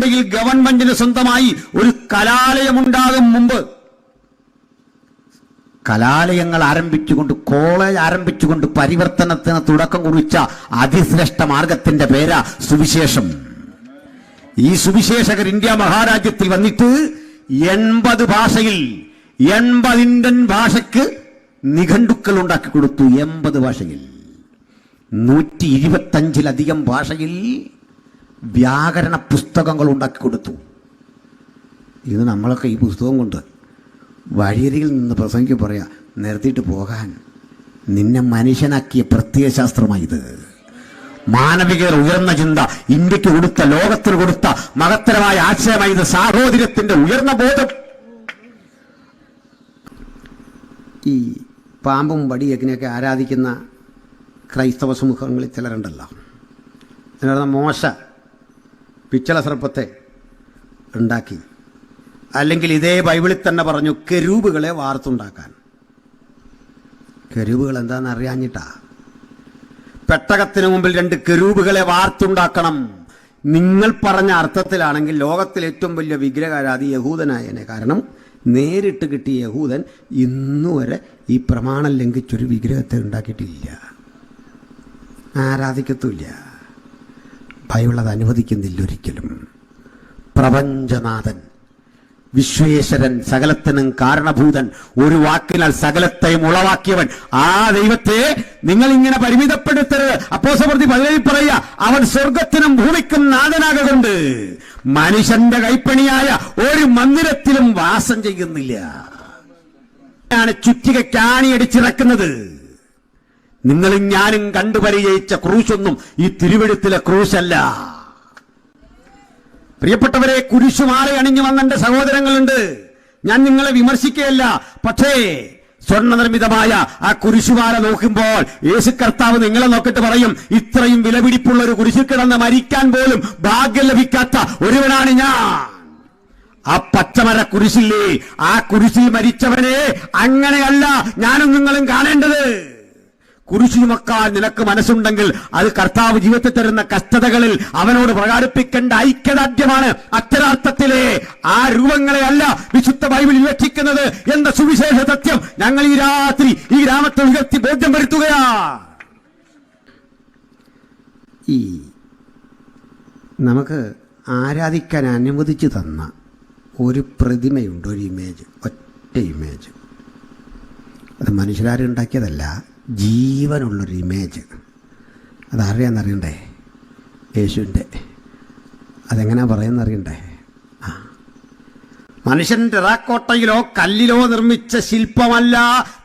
ബോംബെയിൽ ഗവൺമെന്റിന് സ്വന്തമായി ഒരു കലാലയമുണ്ടാകും മുമ്പ് കലാലയങ്ങൾ ആരംഭിച്ചുകൊണ്ട്, കോളേജ് ആരംഭിച്ചുകൊണ്ട് പരിവർത്തനത്തിന് തുടക്കം കുറിച്ച അതിശ്രേഷ്ഠ മാർഗത്തിന്റെ പേരാ സുവിശേഷം. ഈ സുവിശേഷകർ ഇന്ത്യ മഹാരാജ്യത്തിൽ വന്നിട്ട് 80 ഭാഷയിൽ 80 ഇന്ത്യൻ ഭാഷയ്ക്ക് നിഘണ്ടുക്കൾ ഉണ്ടാക്കി കൊടുത്തു. 80 ഭാഷയിൽ 125-ലധികം ഭാഷയിൽ വ്യാകരണ പുസ്തകങ്ങൾ ഉണ്ടാക്കി കൊടുത്തു. ഇത് നമ്മളൊക്കെ ഈ പുസ്തകം കൊണ്ട് വഴിയരികിൽ നിന്ന് പ്രസംഗിക്ക് പറയാ, നിർത്തിയിട്ട് പോകാൻ. നിന്നെ മനുഷ്യനാക്കിയ പ്രത്യയശാസ്ത്രമായത്. മാനവികർ ഉയർന്ന ചിന്ത ഇന്ത്യക്ക് കൊടുത്ത, ലോകത്തിന് കൊടുത്ത മഹത്തരമായ ആശയമായത്. സാഹോദര്യത്തിന്റെ ഉയർന്ന ബോധം. ഈ പാമ്പും വടിയൊക്കെ ആരാധിക്കുന്ന ക്രൈസ്തവ സമൂഹങ്ങളിൽ ചിലരുണ്ടല്ലോ. അതിനകത്ത് മോശ പിച്ചള സർപ്പത്തെ ഉണ്ടാക്കി. അല്ലെങ്കിൽ ഇതേ ബൈബിളിൽ തന്നെ പറഞ്ഞു കെരൂബുകളെ വാർത്തുണ്ടാക്കാൻ. കെരൂബുകൾ എന്താണെന്ന് അറിയാഞ്ഞിട്ടാ. പെട്ടകത്തിന് മുമ്പിൽ 2 കെരൂബുകളെ വാർത്തുണ്ടാക്കണം. നിങ്ങൾ പറഞ്ഞ അർത്ഥത്തിലാണെങ്കിൽ ലോകത്തിലെ ഏറ്റവും വലിയ വിഗ്രഹാരാധി യഹൂദനായനെ. കാരണം നേരിട്ട് കിട്ടിയ യഹൂദൻ ഇന്നുവരെ ഈ പ്രമാണം ലംഘിച്ചൊരു വിഗ്രഹത്തെ ഉണ്ടാക്കിയിട്ടില്ല, ആരാധിക്കത്തുമില്ല. ബൈബിൾ അത് അനുവദിക്കുന്നില്ല ഒരിക്കലും. പ്രപഞ്ചനാഥൻ, വിശ്വേശ്വരൻ, സകലത്തിനും കാരണഭൂതൻ, ഒരു വാക്കിനാൽ സകലത്തെയും ഉളവാക്കിയവൻ, ആ ദൈവത്തെ നിങ്ങൾ ഇങ്ങനെ പരിമിതപ്പെടുത്തരുത്. അപ്പോസ്തലപ്രവൃത്തി 17 പറയുക, അവൻ സ്വർഗത്തിനും ഭൂമിക്കും നാഥനാകൊണ്ട് മനുഷ്യന്റെ കൈപ്പണിയായ ഒരു മന്ദിരത്തിലും വാസം ചെയ്യുന്നില്ല. ചുറ്റികയ്ക്ക് ആണിയടിച്ചിറക്കുന്നത്. നിങ്ങളും ഞാനും കണ്ടുപരിചയിച്ച ക്രൂശൊന്നും ഈ തിരുവെഴുത്തിലെ ക്രൂശല്ല. പ്രിയപ്പെട്ടവരെ, കുരിശുമാല അണിഞ്ഞു വന്ന എന്റെ സഹോദരങ്ങളുണ്ട്. ഞാൻ നിങ്ങളെ വിമർശിക്കുകയല്ല. പക്ഷേ സ്വർണ്ണ നിർമ്മിതമായ ആ കുരിശുമാല നോക്കുമ്പോൾ യേശു കർത്താവ് നിങ്ങളെ നോക്കിട്ട് പറയും, ഇത്രയും വിലപിടിപ്പുള്ള ഒരു കുരിശിൽ കിടന്ന് മരിക്കാൻ പോലും ഭാഗ്യം ലഭിക്കാത്ത ഒരുവനാണ് ഞാൻ. ആ പച്ചമര കുരിശില്ലേ, ആ കുരിശിൽ മരിച്ചവനെ അങ്ങനെയല്ല ഞാനും നിങ്ങളും കാണേണ്ടത്. കുരിശു ചുമക്കാൻ നിനക്ക് മനസ്സുണ്ടെങ്കിൽ അത് കർത്താവ് ജീവിതത്തിൽ തരുന്ന കഷ്ടതകളിൽ അവനോട് പ്രകടിപ്പിക്കേണ്ട ഐക്യദാർഢ്യമാണ്. അക്ഷരാർത്ഥത്തിലെ ആ രൂപങ്ങളെ അല്ല വിശുദ്ധ ബൈബിൾ വിവക്ഷിക്കുന്നത് എന്ന സുവിശേഷ സത്യം ഞങ്ങൾ ഈ രാത്രി ഈ ഗ്രാമത്തെ ഉയർത്തി ബോധ്യം വരുത്തുകയാ. ഈ നമുക്ക് ആരാധിക്കാൻ അനുവദിച്ചു തന്ന ഒരു പ്രതിമയുണ്ട്, ഒരു ഇമേജ്, ഒറ്റ ഇമേജ്. അത് മനുഷ്യരാരും ഉണ്ടാക്കിയതല്ല, ജീവനുള്ളൊരു ഇമേജ്. അതറിയാന്നറിയണ്ടേ? യേശുവിൻ്റെ. അതെങ്ങനെയാ പറയുന്നറിയണ്ടേ? മനുഷ്യൻ ടെറാക്കോട്ടയിലോ കല്ലിലോ നിർമ്മിച്ച ശില്പമല്ല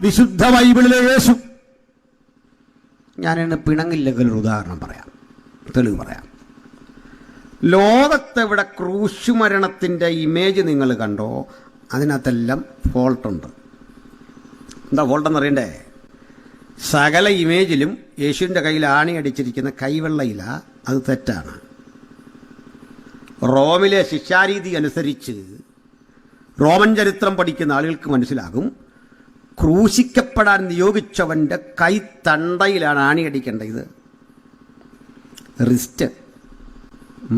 വിശുദ്ധ ബൈബിളിലെ യേശു. ഞാനിന്ന് പിണങ്ങില്ലെങ്കിൽ ഒരു ഉദാഹരണം പറയാം, തെളിവ് പറയാം. ലോകത്തെവിടെ ക്രൂശുമരണത്തിൻ്റെ ഇമേജ് നിങ്ങൾ കണ്ടോ, അതിനകത്തെല്ലാം ഫോൾട്ടുണ്ട്. എന്താ ഫോൾട്ടെന്ന് അറിയണ്ടേ? സകല ഇമേജിലും യേശുവിൻ്റെ കയ്യിൽ ആണി അടിച്ചിരിക്കുന്ന കൈവെള്ളയില, അത് തെറ്റാണ്. റോമിലെ ശിക്ഷാരീതി അനുസരിച്ച് റോമൻ ചരിത്രം പഠിക്കുന്ന ആളുകൾക്ക് മനസ്സിലാകും, ക്രൂശിക്കപ്പെടാൻ നിയോഗിച്ചവൻ്റെ കൈ തണ്ടയിലാണ് ആണി അടിക്കേണ്ടത്. റിസ്റ്റ്,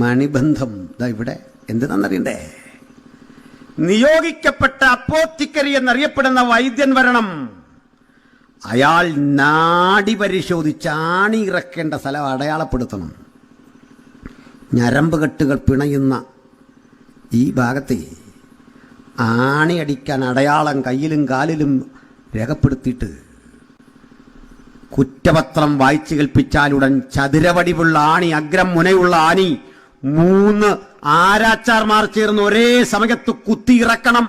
മണിബന്ധം ഇതാ ഇവിടെ. എന്തിനാണെന്നറിയണ്ടേ? നിയോഗിക്കപ്പെട്ട അപ്പോത്തിക്കരി എന്നറിയപ്പെടുന്ന വൈദ്യൻ വരണം. അയാൾ നാടി പരിശോധിച്ച് ആണി ഇറക്കേണ്ട സ്ഥലം അടയാളപ്പെടുത്തണം. ഞരമ്പ് കെട്ടുകൾ പിണയുന്ന ഈ ഭാഗത്തെ ആണി അടിക്കാൻ അടയാളം കയ്യിലും കാലിലും രേഖപ്പെടുത്തിയിട്ട് കുറ്റപത്രം വായിച്ചു കേൾപ്പിച്ചാലുടൻ ചതുരവടിവുള്ള ആണി, അഗ്രം മുനയുള്ള ആണി 3 ആരാച്ചാർമാർ ചേർന്ന് ഒരേ സമയത്ത് കുത്തി ഇറക്കണം.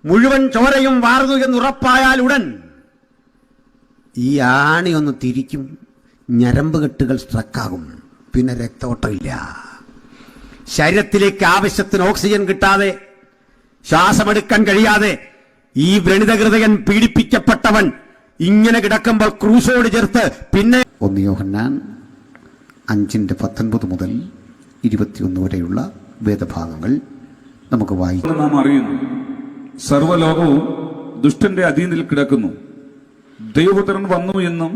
മുഴുവൻ ചോരയും വാർന്നു എന്നുറപ്പായാലുടൻ ഈ ആണി ഒന്ന് തിരിക്കും, ഞരമ്പ് കെട്ടുകൾ സ്ട്രക്കാകും, പിന്നെ രക്തോട്ടമില്ല. ശരീരത്തിലേക്ക് ആവശ്യത്തിന് ഓക്സിജൻ കിട്ടാതെ, ശ്വാസമെടുക്കാൻ കഴിയാതെ ഈ വ്രണിതഹൃദയൻ പീഡിപ്പിക്കപ്പെട്ടവൻ ഇങ്ങനെ കിടക്കുമ്പോൾ ക്രൂശോട് ചേർത്ത് പിന്നെ 1 യോഹന്നാൻ 5:19 മുതൽ 21 വരെയുള്ള വേദഭാഗങ്ങൾ നമുക്ക് വായിക്കാം. നാം അറിയുന്നു, സർവ്വലോകവും ദുഷ്ടന്റെ അധീനത്തിൽ കിടക്കുന്നു. ദൈവപുത്രൻ വന്നു എന്നും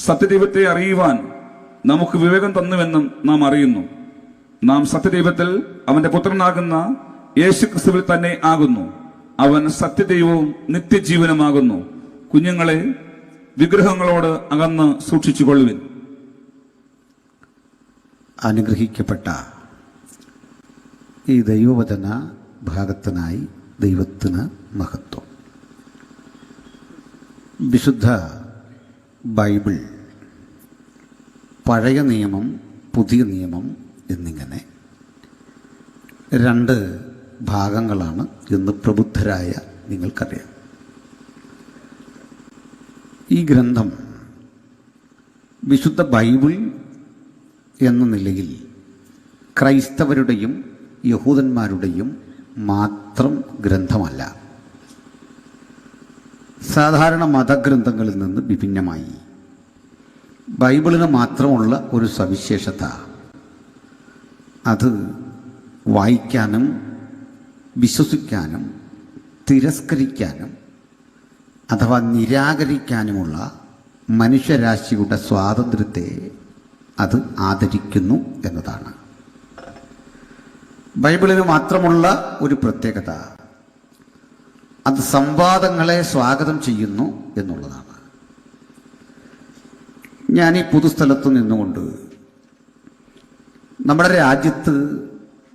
സത്യദൈവത്തെ അറിയുവാൻ നമുക്ക് വിവേകം തന്നുവെന്നും നാം അറിയുന്നു. നാം സത്യദൈവത്തിൽ അവന്റെ പുത്രനാകുന്ന യേശുക്രിസ്തുവിൽ തന്നെ ആകുന്നു. അവൻ സത്യദൈവവും നിത്യജീവനുമാകുന്നു. കുഞ്ഞുങ്ങളെ, വിഗ്രഹങ്ങളോട് അകന്ന് സൂക്ഷിച്ചുകൊള്ളുവിൻ. അനുഗ്രഹിക്കപ്പെട്ട ഈ ദൈവവചന ഭാഗത്തിനായി ദൈവത്തിന് മഹത്വം. വിശുദ്ധ ബൈബിൾ പഴയ നിയമം, പുതിയ നിയമം എന്നിങ്ങനെ രണ്ട് ഭാഗങ്ങളാണ് എന്ന് പ്രബുദ്ധരായ നിങ്ങൾക്കറിയാം. ഈ ഗ്രന്ഥം വിശുദ്ധ ബൈബിൾ എന്ന നിലയിൽ ക്രൈസ്തവരുടെയും യഹൂദന്മാരുടെയും മാത്രം ഗ്രന്ഥമല്ല. സാധാരണ മതഗ്രന്ഥങ്ങളിൽ നിന്ന് വിഭിന്നമായി ബൈബിളിന് മാത്രമുള്ള ഒരു സവിശേഷത, അത് വായിക്കാനും വിശ്വസിക്കാനും തിരസ്കരിക്കാനും അഥവാ നിരാകരിക്കാനുമുള്ള മനുഷ്യരാശിയുടെ സ്വാതന്ത്ര്യത്തെ അത് ആദരിക്കുന്നു എന്നതാണ്. ബൈബിളിന് മാത്രമുള്ള ഒരു പ്രത്യേകത, അത് സംവാദങ്ങളെ സ്വാഗതം ചെയ്യുന്നു എന്നുള്ളതാണ്. ഞാൻ ഈ പൊതുസ്ഥലത്ത് നിന്നുകൊണ്ട് നമ്മുടെ രാജ്യത്ത്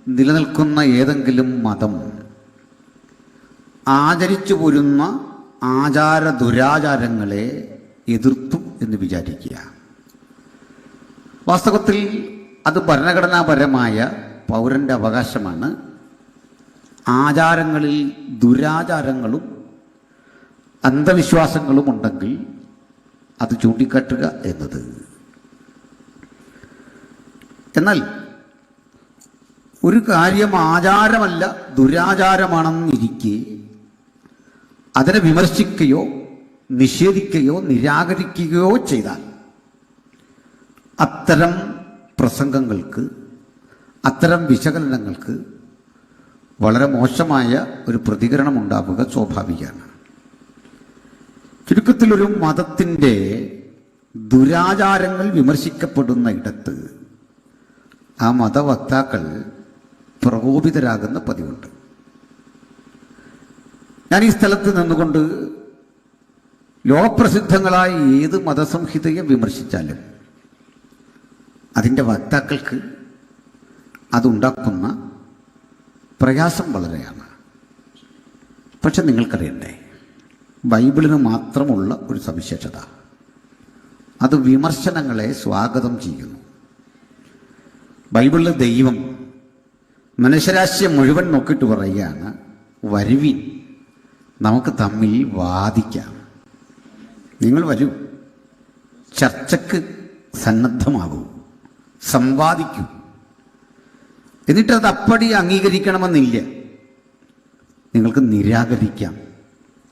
നിലനിൽക്കുന്ന ഏതെങ്കിലും മതം ആചരിച്ചു പോരുന്ന ആചാര ദുരാചാരങ്ങളെ എതിർത്തു എന്ന് വിചാരിക്കുക. വാസ്തവത്തിൽ അത് ഭരണഘടനാപരമായ പൗരൻ്റെ അവകാശമാണ്. ആചാരങ്ങളിൽ ദുരാചാരങ്ങളും അന്ധവിശ്വാസങ്ങളും ഉണ്ടെങ്കിൽ അത് ചൂണ്ടിക്കാട്ടുക എന്നത്. എന്നാൽ ഒരു കാര്യം ആചാരമല്ല ദുരാചാരമാണെന്നിരിക്കെ അതിനെ വിമർശിക്കുകയോ നിഷേധിക്കുകയോ നിരാകരിക്കുകയോ ചെയ്താൽ അത്തരം പ്രസംഗങ്ങൾക്ക്, അത്തരം വിശകലനങ്ങൾക്ക് വളരെ മോശമായ ഒരു പ്രതികരണം ഉണ്ടാവുക സ്വാഭാവികമാണ്. ചുരുക്കത്തിൽ, ഒരു മതത്തിൻ്റെ ദുരാചാരങ്ങൾ വിമർശിക്കപ്പെടുന്ന ഇടത്ത് ആ മതവക്താക്കൾ പ്രകോപിതരാകുന്ന പതിവുണ്ട്. ഞാൻ ഈ സ്ഥലത്ത് നിന്നുകൊണ്ട് ലോകപ്രസിദ്ധങ്ങളായ ഏത് മതസംഹിതയെ വിമർശിച്ചാലും അതിൻ്റെ വക്താക്കൾക്ക് അതുണ്ടാക്കുന്ന പ്രയാസം വളരെയാണ്. പക്ഷെ നിങ്ങൾക്കറിയണ്ടേ, ബൈബിളിന് മാത്രമുള്ള ഒരു സവിശേഷത, അത് വിമർശനങ്ങളെ സ്വാഗതം ചെയ്യുന്നു. ബൈബിളിലെ ദൈവം മനുഷ്യരാശിയെ മുഴുവൻ നോക്കിയിട്ട് പറയുകയാണ്, വരുവിൻ, നമുക്ക് തമ്മിൽ വാദിക്കാം. നിങ്ങൾ വരൂ, ചർച്ചക്ക് സന്നദ്ധമാകൂ, സംവാദിക്കൂ. എന്നിട്ടത് അപ്പടി അംഗീകരിക്കണമെന്നില്ല. നിങ്ങൾക്ക് നിരാകരിക്കാം,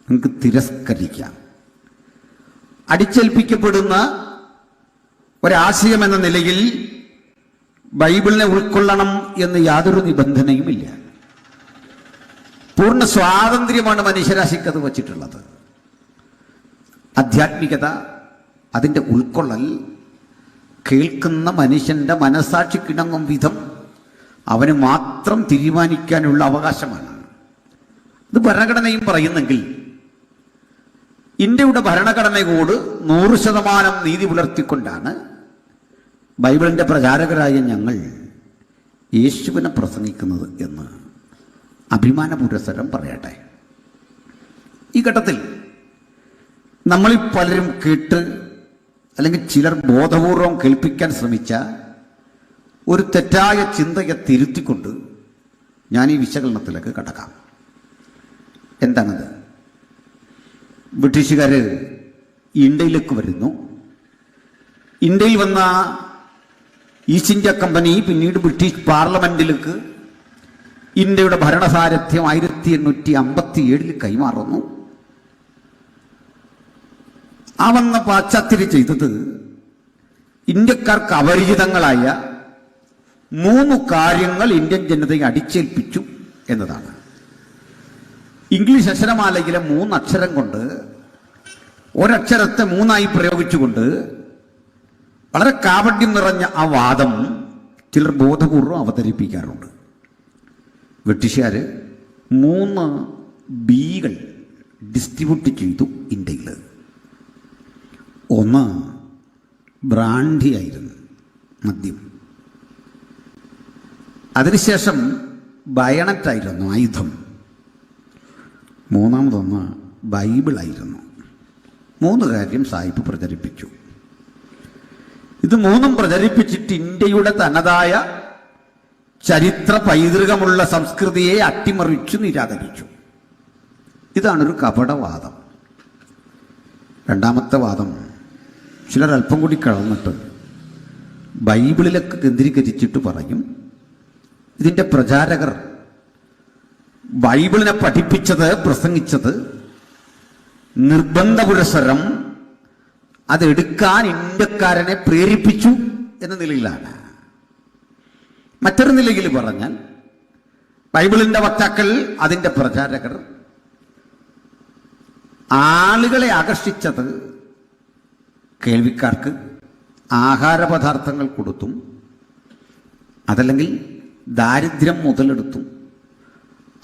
നിങ്ങൾക്ക് തിരസ്കരിക്കാം. അടിച്ചേൽപ്പിക്കപ്പെടുന്ന ഒരാശയം എന്ന നിലയിൽ ബൈബിളിനെ ഉൾക്കൊള്ളണം എന്ന് യാതൊരു നിബന്ധനയുമില്ല. പൂർണ്ണ സ്വാതന്ത്ര്യമാണ് മനുഷ്യരാശിക്ക് അത് വച്ചിട്ടുള്ളത്. ആധ്യാത്മികത, അതിൻ്റെ ഉൾക്കൊള്ളൽ കേൾക്കുന്ന മനുഷ്യൻ്റെ മനസാക്ഷിക്കിണങ്ങും വിധം അവന് മാത്രം തീരുമാനിക്കാനുള്ള അവകാശമാണ്. ഇത് ഭരണഘടനയും പറയുന്നെങ്കിൽ ഇന്ത്യയുടെ ഭരണഘടനയോട് 100% നീതി പുലർത്തിക്കൊണ്ടാണ് ബൈബിളിൻ്റെ പ്രചാരകരായ ഞങ്ങൾ യേശുവിനെ പ്രസംഗിക്കുന്നത് എന്ന് അഭിമാനപുരസ്സരം പറയട്ടെ. ഈ ഘട്ടത്തിൽ നമ്മളിൽ പലരും കേട്ട്, അല്ലെങ്കിൽ ചിലർ ബോധപൂർവം കേൾപ്പിക്കാൻ ശ്രമിച്ച ഒരു തെറ്റായ ചിന്തയെ തിരുത്തിക്കൊണ്ട് ഞാൻ ഈ വിശകലനത്തിലേക്ക് കടക്കാം. എന്താണത്? ബ്രിട്ടീഷുകാർ ഇന്ത്യയിലേക്ക് വരുന്നു. ഇന്ത്യയിൽ വന്ന ഈസ്റ്റ് ഇന്ത്യ കമ്പനി പിന്നീട് ബ്രിട്ടീഷ് പാർലമെന്റിലേക്ക് ഇന്ത്യയുടെ ഭരണസാരഥ്യം 1857 കൈമാറുന്നു. ആ വന്ന പാശ്ചാത്യർ ചെയ്തത് ഇന്ത്യക്കാർക്ക് അപരിചിതങ്ങളായ 3 കാര്യങ്ങൾ ഇന്ത്യൻ ജനതയെ അടിച്ചേൽപ്പിച്ചു എന്നതാണ്. ഇംഗ്ലീഷ് അക്ഷരമാലയിലെ 3 അക്ഷരം കൊണ്ട് ഒരക്ഷരത്തെ 3 പ്രയോഗിച്ചുകൊണ്ട് വളരെ കാപട്യം നിറഞ്ഞ ആ വാദം ചിലർ ബോധപൂർവം അവതരിപ്പിക്കാറുണ്ട്. ബ്രിട്ടീഷുകാർ 3 ബികൾ ഡിസ്ട്രിബ്യൂട്ട് ചെയ്തു ഇന്ത്യയിൽ. ഒന്ന് ബ്രാൻഡി ആയിരുന്നു, മദ്യം. അതിനുശേഷം ബയണറ്റായിരുന്നു, ആയുധം. മൂന്നാമതൊന്ന് ബൈബിളായിരുന്നു. 3 കാര്യം സാഹിബ് പ്രചരിപ്പിച്ചു. ഇത് 3ഉം പ്രചരിപ്പിച്ചിട്ട് ഇന്ത്യയുടെ തനതായ ചരിത്ര പൈതൃകമുള്ള സംസ്കൃതിയെ അട്ടിമറിച്ചു, നിരാകരിച്ചു. ഇതാണൊരു കപടവാദം. രണ്ടാമത്തെ വാദം ചിലർ അല്പം കൂടി കളന്നിട്ട് ബൈബിളിലൊക്കെ കേന്ദ്രീകരിച്ചിട്ട് പറയും, ഇതിൻ്റെ പ്രചാരകർ ബൈബിളിനെ പഠിപ്പിച്ചത്, പ്രസംഗിച്ചത് നിർബന്ധ പുരസ്സരം അതെടുക്കാൻ ഇന്ത്യക്കാരനെ പ്രേരിപ്പിച്ചു എന്ന നിലയിലാണ്. മറ്റൊരു നിലയിൽ പറഞ്ഞാൽ ബൈബിളിന്റെ വക്താക്കൾ, അതിൻ്റെ പ്രചാരകർ ആളുകളെ ആകർഷിച്ചത് കേൾവിക്കാർക്ക് ആഹാരപദാർത്ഥങ്ങൾ കൊടുത്തും അതല്ലെങ്കിൽ ദാരിദ്ര്യം മുതലെടുത്തും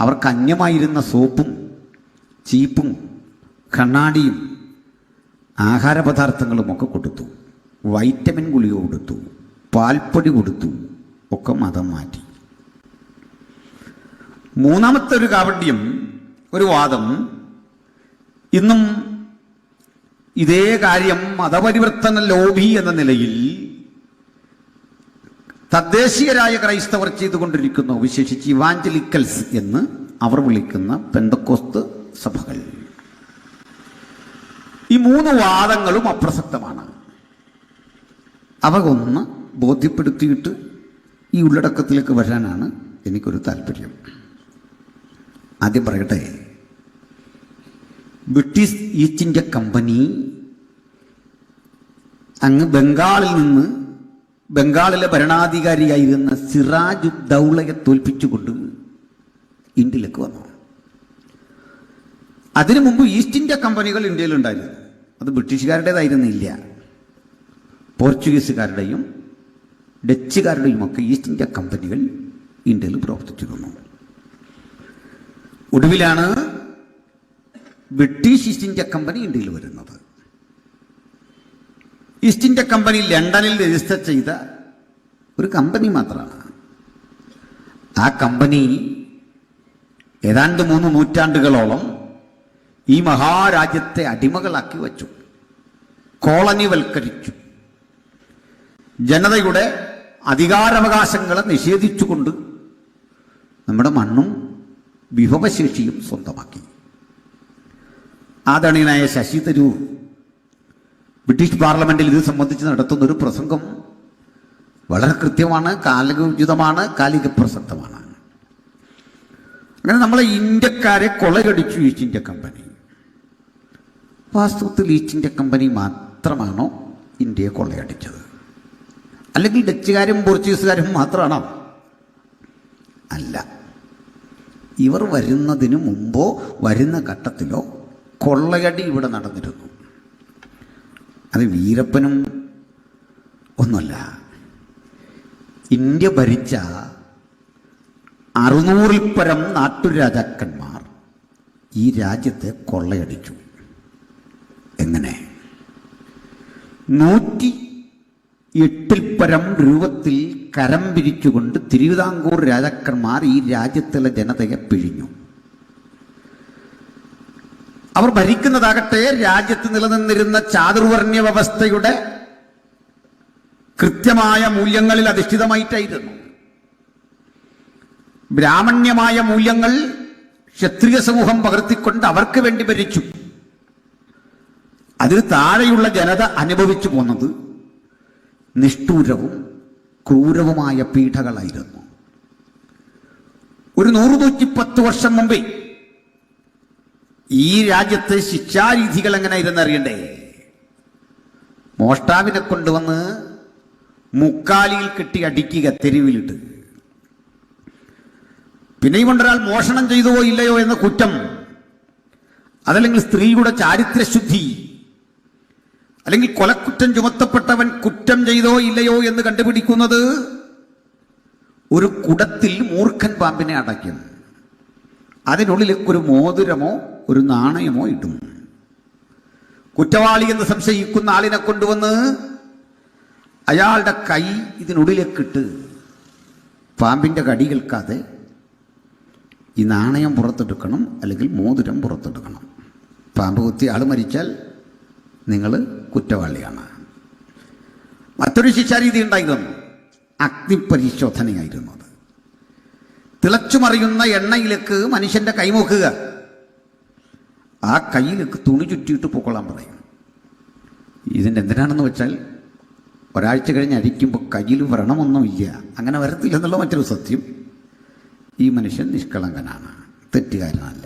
അവർക്ക് അന്യമായിരുന്ന സോപ്പും ചീപ്പും കണ്ണാടിയും ആഹാരപദാർത്ഥങ്ങളുമൊക്കെ കൊടുത്തു, വൈറ്റമിൻ ഗുളിക കൊടുത്തു, പാൽപ്പൊടി കൊടുത്തു, ഒക്കെ മതം മാറ്റി. മൂന്നാമത്തെ ഒരു കാപട്യം, ഒരു വാദം, ഇന്നും ഇതേ കാര്യം മതപരിവർത്തന ലോബി എന്ന നിലയിൽ തദ്ദേശീയരായ ക്രൈസ്തവർ ചെയ്തുകൊണ്ടിരിക്കുന്നു, വിശേഷിച്ച് ഇവാഞ്ചലിക്കൽസ് എന്ന് അവർ വിളിക്കുന്ന പെന്തക്കോസ്ത് സഭകൾ. ഈ 3 വാദങ്ങളും അപ്രസക്തമാണ്. അവ ഒന്ന് ബോധ്യപ്പെടുത്തിയിട്ട് ഈ ഉള്ളടക്കത്തിലേക്ക് വരാനാണ് എനിക്കൊരു താല്പര്യം. ആദ്യം പറയട്ടെ, ബ്രിട്ടീഷ് ഈസ്റ്റ് ഇന്ത്യ കമ്പനി അങ്ങ് ബംഗാളിലെ ഭരണാധികാരിയായിരുന്ന സിറാജ് ദൗളയെ തോൽപ്പിച്ചുകൊണ്ട് ഇന്ത്യയിലേക്ക് വന്നു. അതിനു മുമ്പ് ഈസ്റ്റ് ഇന്ത്യ കമ്പനികൾ ഇന്ത്യയിലുണ്ടായിരുന്നു. അത് ബ്രിട്ടീഷുകാരുടേതായിരുന്നില്ല, പോർച്ചുഗീസുകാരുടെയും ഡച്ചുകാരുടെയും ഒക്കെ ഈസ്റ്റ് ഇന്ത്യ കമ്പനികൾ ഇന്ത്യയിൽ പ്രവർത്തിച്ചിരുന്നു. ഒടുവിലാണ് ബ്രിട്ടീഷ് ഈസ്റ്റ് ഇന്ത്യ കമ്പനി ഇന്ത്യയിൽ വരുന്നത്. ഈസ്റ്റ് ഇന്ത്യ കമ്പനി ലണ്ടനിൽ രജിസ്റ്റർ ചെയ്ത ഒരു കമ്പനി മാത്രമാണ്. ആ കമ്പനി ഏതാണ്ട് 3 നൂറ്റാണ്ടുകളോളം ഈ മഹാരാജ്യത്തെ അടിമകളാക്കി വച്ചു, കോളനിവൽക്കരിച്ചു, ജനതയുടെ അധികാരാവകാശങ്ങളെ നിഷേധിച്ചുകൊണ്ട് നമ്മുടെ മണ്ണും വിഭവശേഷിയും സ്വന്തമാക്കി. ആദരണീയനായ ശശി തരൂർ ബ്രിട്ടീഷ് പാർലമെന്റിൽ ഇത് സംബന്ധിച്ച് നടത്തുന്നൊരു പ്രസംഗം വളരെ കൃത്യമാണ്, കാലികോചിതമാണ്, കാലിക പ്രസക്തമാണ്. അങ്ങനെ നമ്മളെ ഇന്ത്യക്കാരെ കൊള്ളയടിച്ചു ഈസ്റ്റ് ഇന്ത്യ കമ്പനി. വാസ്തവത്തിൽ ഈസ്റ്റ് ഇന്ത്യ കമ്പനി മാത്രമാണോ ഇന്ത്യയെ കൊള്ളയടിച്ചത്? അല്ലെങ്കിൽ ഡച്ചുകാരും പോർച്ചുഗീസുകാരും മാത്രമാണോ? അല്ല. ഇവർ വരുന്നതിന് മുമ്പോ വരുന്ന ഘട്ടത്തിലോ കൊള്ളയടി ഇവിടെ നടന്നിരുന്നു. അത് വീരപ്പനും ഒന്നുമല്ല. ഇന്ത്യ ഭരിച്ച 600-ൽ പരം നാട്ടുരാജാക്കന്മാർ ഈ രാജ്യത്തെ കൊള്ളയടിച്ചു. എങ്ങനെ? 108-ൽ പരം രൂപത്തിൽ കരം പിരിച്ചുകൊണ്ട് തിരുവിതാംകൂർ രാജാക്കന്മാർ ഈ രാജ്യത്തിലെ ജനതയെ പിഴിഞ്ഞു. അവർ ഭരിക്കുന്നതാകട്ടെ രാജ്യത്ത് നിലനിന്നിരുന്ന ചാതുർവർണ്ണ്യ വ്യവസ്ഥയുടെ കൃത്യമായ മൂല്യങ്ങളിൽ അധിഷ്ഠിതമായിട്ടായിരുന്നു. ബ്രാഹ്മണ്യമായ മൂല്യങ്ങൾ ക്ഷത്രിയ സമൂഹം പകർത്തിക്കൊണ്ട് അവർക്ക് വേണ്ടി ഭരിച്ചു. അതിന് താഴെയുള്ള ജനത അനുഭവിച്ചു പോന്നത് നിഷ്ഠൂരവും ക്രൂരവുമായ പീഡകളായിരുന്നു. ഒരു 100-110 വർഷം മുമ്പേ ഈ രാജ്യത്തെ ശിക്ഷാരീതികൾ എങ്ങനെയായിരുന്നു അറിയണ്ടേ? മോഷ്ടാവിനെ കൊണ്ടുവന്ന് മുക്കാലിയിൽ കെട്ടി അടിക്കുക, തെരുവിലിട്ട്. പിന്നെയും കൊണ്ടൊരാൾ മോഷണം ചെയ്തുവോ ഇല്ലയോ എന്ന കുറ്റം, അതല്ലെങ്കിൽ സ്ത്രീയുടെ ചാരിത്രശുദ്ധി, അല്ലെങ്കിൽ കൊലക്കുറ്റം ചുമത്തപ്പെട്ടവൻ കുറ്റം ചെയ്തോ ഇല്ലയോ എന്ന് കണ്ടുപിടിക്കുന്നത് ഒരു കുടത്തിൽ മൂർഖൻ പാമ്പിനെ അടയ്ക്കും. അതിനുള്ളിലേക്ക് ഒരു മോതിരമോ ഒരു നാണയമോ ഇടും. കുറ്റവാളി എന്ന് സംശയിക്കുന്ന ആളിനെ കൊണ്ടുവന്ന് അയാളുടെ കൈ ഇതിനുള്ളിലേക്കിട്ട് പാമ്പിൻ്റെ കടി കേൾക്കാതെ ഈ നാണയം പുറത്തെടുക്കണം, അല്ലെങ്കിൽ മോതിരം പുറത്തെടുക്കണം. പാമ്പ് കുത്തി ആൾ മരിച്ചാൽ നിങ്ങൾ കുറ്റവാളിയാണ്. മറ്റൊരു ശിക്ഷാരീതി ഉണ്ടായിരുന്നു, അഗ്നിപരിശോധനയായിരുന്നു. അത് തിളച്ചുമറിയുന്ന എണ്ണയിലേക്ക് മനുഷ്യൻ്റെ കൈ നോക്കുക, ആ കയ്യിലേക്ക് തുണി ചുറ്റിയിട്ട് പൊക്കൊള്ളാൻ പറയും. ഇതിൻ്റെ എന്തിനാണെന്ന് വെച്ചാൽ ഒരാഴ്ച കഴിഞ്ഞ് അരിക്കുമ്പോൾ കയ്യിൽ വ്രണമൊന്നുമില്ല, അങ്ങനെ വരത്തില്ലെന്നുള്ള മറ്റൊരു സത്യം. ഈ മനുഷ്യൻ നിഷ്കളങ്കനാണ്, തെറ്റുകാരനല്ല.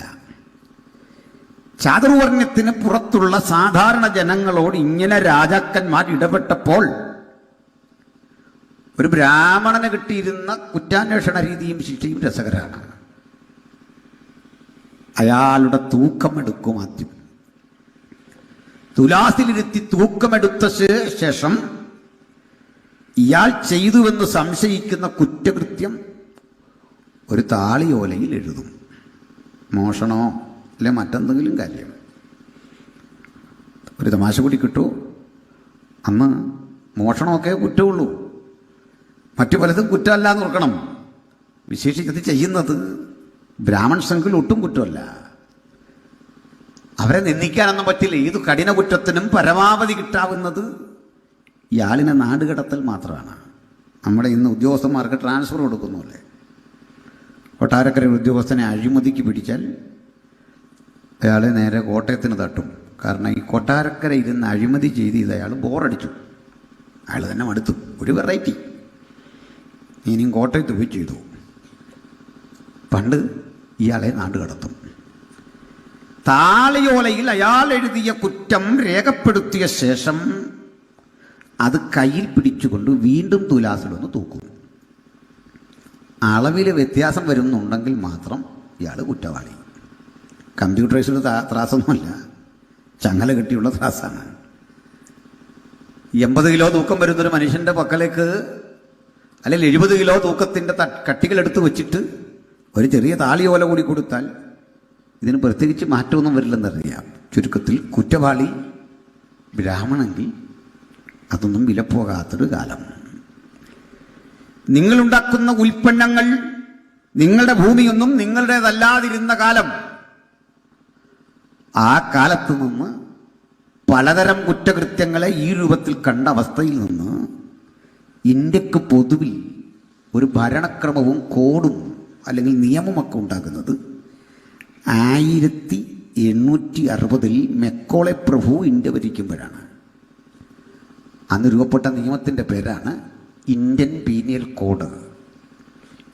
ചാതുർവർണ്ണത്തിന് പുറത്തുള്ള സാധാരണ ജനങ്ങളോട് ഇങ്ങനെ രാജാക്കന്മാർ ഇടപെട്ടപ്പോൾ ഒരു ബ്രാഹ്മണന് കിട്ടിയിരുന്ന കുറ്റാന്വേഷണ രീതിയും ശിക്ഷയും രസകരമാണ്. അയാളുടെ തൂക്കമെടുക്കും. ആദ്യം തുലാസിലിരുത്തി തൂക്കമെടുത്ത ശേഷം ഇയാൾ ചെയ്തുവെന്ന് സംശയിക്കുന്ന കുറ്റകൃത്യം ഒരു താളിയോലയിൽ എഴുതും. മോഷണോ അല്ലെ മറ്റെന്തെങ്കിലും കാര്യം. ഒരു തമാശ കൂടി കിട്ടൂ, അന്ന് മോഷണമൊക്കെ കുറ്റമുള്ളൂ, മറ്റു പലതും കുറ്റമല്ല എന്ന് ഓർക്കണം. വിശേഷിച്ചത് ചെയ്യുന്നത് ബ്രാഹ്മൺ സംഘത്തിൽ ഒട്ടും കുറ്റമല്ല. അവരെ നിന്ദിക്കാനൊന്നും പറ്റില്ല. ഏത് കഠിന കുറ്റത്തിനും പരമാവധി കിട്ടാവുന്നത് ഇയാളിനെ നാടുകടത്തൽ മാത്രമാണ്. നമ്മുടെ ഇന്ന് ഉദ്യോഗസ്ഥന്മാർക്ക് ട്രാൻസ്ഫർ കൊടുക്കുന്നുല്ലേ, കൊട്ടാരക്കര ഉദ്യോഗസ്ഥനെ അഴിമതിക്ക് പിടിച്ചാൽ അയാളെ നേരെ കോട്ടയത്തിന് തട്ടും. കാരണം ഈ കൊട്ടാരക്കര ഇരുന്ന് അഴിമതി ചെയ്ത് അയാൾ ബോറടിച്ചു, അയാൾ തന്നെ മടുത്തു. ഒരു വെറൈറ്റി ഇനിയും കോട്ടയത്ത് പോയി ചെയ്തു. പണ്ട് ഇയാളെ നാടുകടത്തും. താളിയോലയിൽ അയാൾ എഴുതിയ കുറ്റം രേഖപ്പെടുത്തിയ ശേഷം അത് കയ്യിൽ പിടിച്ചുകൊണ്ട് വീണ്ടും തുലാസിലൊന്ന് തൂക്കും. അളവിൽ വ്യത്യാസം വരുന്നുണ്ടെങ്കിൽ മാത്രം ഇയാൾ കുറ്റവാളി. കമ്പ്യൂട്ടറൈസ്ഡ് ത്രാസൊന്നുമല്ല, ചങ്ങല കെട്ടിയുള്ള ത്രാസാണ്. 80 കിലോ തൂക്കം വരുന്നൊരു മനുഷ്യൻ്റെ പക്കലേക്ക്, അല്ലെങ്കിൽ 70 കിലോ തൂക്കത്തിൻ്റെ കട്ടികളെടുത്ത് വെച്ചിട്ട് ഒരു ചെറിയ താളിയോല കൂടി കൊടുത്താൽ ഇതിന് പ്രത്യേകിച്ച് മാറ്റമൊന്നും വരില്ലെന്നറിയാം. ചുരുക്കത്തിൽ കുറ്റവാളി ബ്രാഹ്മണെങ്കിൽ അതൊന്നും വിലപ്പോകാത്തൊരു കാലം. നിങ്ങളുണ്ടാക്കുന്ന ഉൽപ്പന്നങ്ങൾ നിങ്ങളുടെ ഭൂമിയൊന്നും നിങ്ങളുടേതല്ലാതിരുന്ന കാലം, ആ കാലത്ത് നിന്ന് പലതരം കുറ്റകൃത്യങ്ങളെ ഈ രൂപത്തിൽ കണ്ട അവസ്ഥയിൽ നിന്ന് ഇന്ത്യക്ക് പൊതുവിൽ ഒരു ഭരണക്രമവും കോഡും അല്ലെങ്കിൽ നിയമമൊക്കെ ഉണ്ടാകുന്നത് 1860 മെക്കോളെ പ്രഭു ഇന്ത്യ ഭരിക്കുമ്പോഴാണ്. അന്ന് രൂപപ്പെട്ട നിയമത്തിൻ്റെ പേരാണ് ഇന്ത്യൻ പീനിയൽ കോഡ്,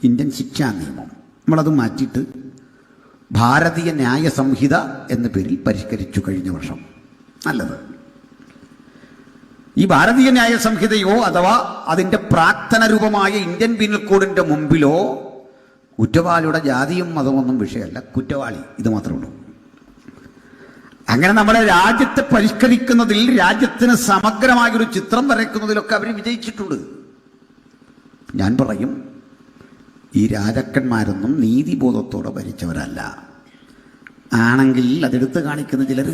ഇന്ത്യൻ ശിക്ഷാ നിയമം. നമ്മളത് മാറ്റിയിട്ട് ഭാരതീയ ന്യായ സംഹിത എന്ന പേരിൽ പരിഷ്കരിച്ചു കഴിഞ്ഞ വർഷം. നല്ലത്. ഈ ഭാരതീയ ന്യായ സംഹിതയോ അഥവാ അതിൻ്റെ പ്രാക്തന രൂപമായ ഇന്ത്യൻ പീനൽ കോഡിൻ്റെ മുമ്പിലോ കുറ്റവാളിയുടെ ജാതിയും മതമൊന്നും വിഷയമല്ല, കുറ്റവാളി ഇത് മാത്രമേ ഉള്ളൂ. അങ്ങനെ നമ്മുടെ രാജ്യത്തെ പരിഷ്കരിക്കുന്നതിൽ, രാജ്യത്തിന് സമഗ്രമായൊരു ചിത്രം വരയ്ക്കുന്നതിലൊക്കെ അവർ വിജയിച്ചിട്ടുണ്ട്. ഞാൻ പറയും, ഈ രാജാക്കന്മാരൊന്നും നീതിബോധത്തോടെ ഭരിച്ചവരല്ല. ആണെങ്കിൽ അതെടുത്ത് കാണിക്കുന്ന ചിലർ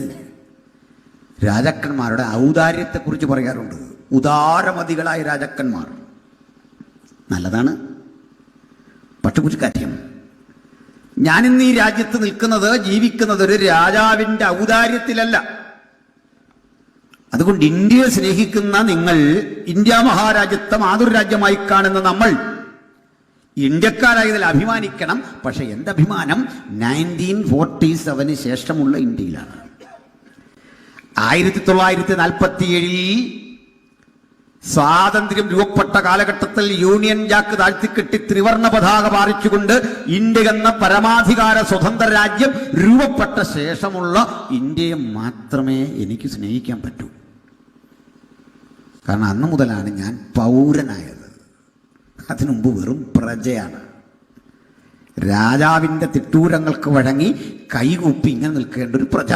രാജാക്കന്മാരുടെ ഔദാര്യത്തെക്കുറിച്ച് പറയാറുണ്ട്. ഉദാരമതികളായ രാജാക്കന്മാർ നല്ലതാണ്. പക്ഷെ ഒരു കാര്യം, ഞാനിന്ന് ഈ രാജ്യത്ത് നിൽക്കുന്നത്, ജീവിക്കുന്നത് ഒരു രാജാവിൻ്റെ ഔദാര്യത്തിലല്ല. അതുകൊണ്ട് ഇന്ത്യയെ സ്നേഹിക്കുന്ന നിങ്ങൾ, ഇന്ത്യ മഹാരാജ്യത്തെ മാതൃരാജ്യമായി കാണുന്ന നമ്മൾ ഇന്ത്യക്കാരായതിൽ അഭിമാനിക്കണം. പക്ഷെ എൻ്റെ അഭിമാനം 1947 ശേഷമുള്ള ഇന്ത്യയിലാണ്. 1947 സ്വാതന്ത്ര്യം രൂപപ്പെട്ട കാലഘട്ടത്തിൽ യൂണിയൻ ജാക്ക് താഴ്ത്തിക്കെട്ടി ത്രിവർണ്ണ പതാക പാറിച്ചുകൊണ്ട് ഇന്ത്യ എന്ന പരമാധികാര സ്വതന്ത്ര രാജ്യം രൂപപ്പെട്ട ശേഷമുള്ള ഇന്ത്യയെ മാത്രമേ എനിക്ക് സ്നേഹിക്കാൻ പറ്റൂ. കാരണം അന്ന് മുതലാണ് ഞാൻ പൗരനായത്. അതിനുമുമ്പ് വെറും പ്രജയാണ്. രാജാവിൻ്റെ തിട്ടൂരങ്ങൾക്ക് വഴങ്ങി കൈകൂപ്പി ഇങ്ങനെ നിൽക്കേണ്ട ഒരു പ്രജ.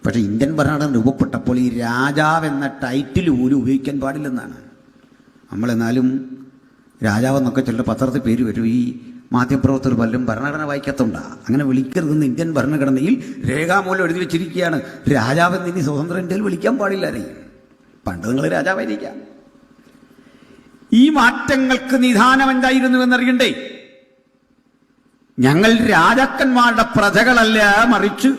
പക്ഷെ ഇന്ത്യൻ ഭരണം രൂപപ്പെട്ടപ്പോൾ ഈ രാജാവ് എന്ന ടൈറ്റിൽ പോലും ഉപയോഗിക്കാൻ പാടില്ലെന്നാണ്. നമ്മളെന്നാലും രാജാവെന്നൊക്കെ ചില പത്രത്തിൽ പേര് വരും. ഈ മാധ്യമപ്രവർത്തകർ പലരും ഭരണഘടന വായിക്കത്തുണ്ടാ. അങ്ങനെ വിളിക്കരുതെന്ന് ഇന്ത്യൻ ഭരണഘടനയിൽ രേഖാമൂലം എഴുതി വെച്ചിരിക്കുകയാണ്. രാജാവെന്ന് ഇനി സ്വതന്ത്ര ഇന്ത്യയിൽ വിളിക്കാൻ പാടില്ല. പണ്ട് നിങ്ങൾ രാജാവായിരിക്കാം. ഈ മാറ്റങ്ങൾക്ക് നിദാനം എന്തായിരുന്നു എന്നറിയണ്ടേ? ഞങ്ങൾ രാജാക്കന്മാരുടെ പ്രജകളല്ല, മറിച്ച്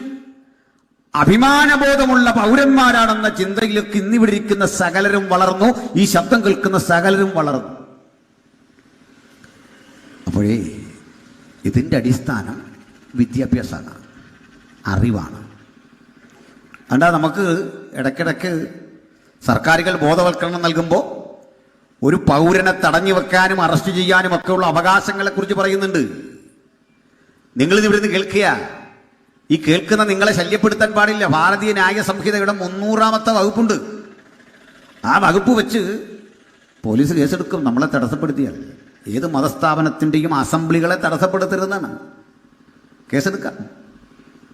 അഭിമാനബോധമുള്ള പൗരന്മാരാണെന്ന ചിന്തയിലേക്ക് ഇന്നിവിടെ ഇരിക്കുന്ന സകലരും വളർന്നു. ഈ ശബ്ദം കേൾക്കുന്ന സകലരും വളർന്നു. അപ്പോഴേ ഇതിൻ്റെ അടിസ്ഥാനം വിദ്യാഭ്യാസമാണ്, അറിവാണ്. അതുകൊണ്ടാ നമുക്ക് ഇടയ്ക്കിടയ്ക്ക് സർക്കാരുകൾ ബോധവൽക്കരണം നൽകുമ്പോൾ ഒരു പൗരനെ തടഞ്ഞു വെക്കാനും അറസ്റ്റ് ചെയ്യാനും ഒക്കെയുള്ള അവകാശങ്ങളെക്കുറിച്ച് പറയുന്നുണ്ട്. നിങ്ങളിത് ഇവിടുന്ന് കേൾക്കുക. ഈ കേൾക്കുന്ന നിങ്ങളെ ശല്യപ്പെടുത്താൻ പാടില്ല. ഭാരതീയ ന്യായ സംഹിതയുടെ 300-ാമത്തെ വകുപ്പുണ്ട്. ആ വകുപ്പ് വെച്ച് പോലീസ് കേസെടുക്കും നമ്മളെ തടസ്സപ്പെടുത്തിയാൽ. ഏത് മതസ്ഥാപനത്തിൻ്റെയും അസംബ്ലികളെ തടസ്സപ്പെടുത്തരുതെന്നാണ് കേസെടുക്കാം.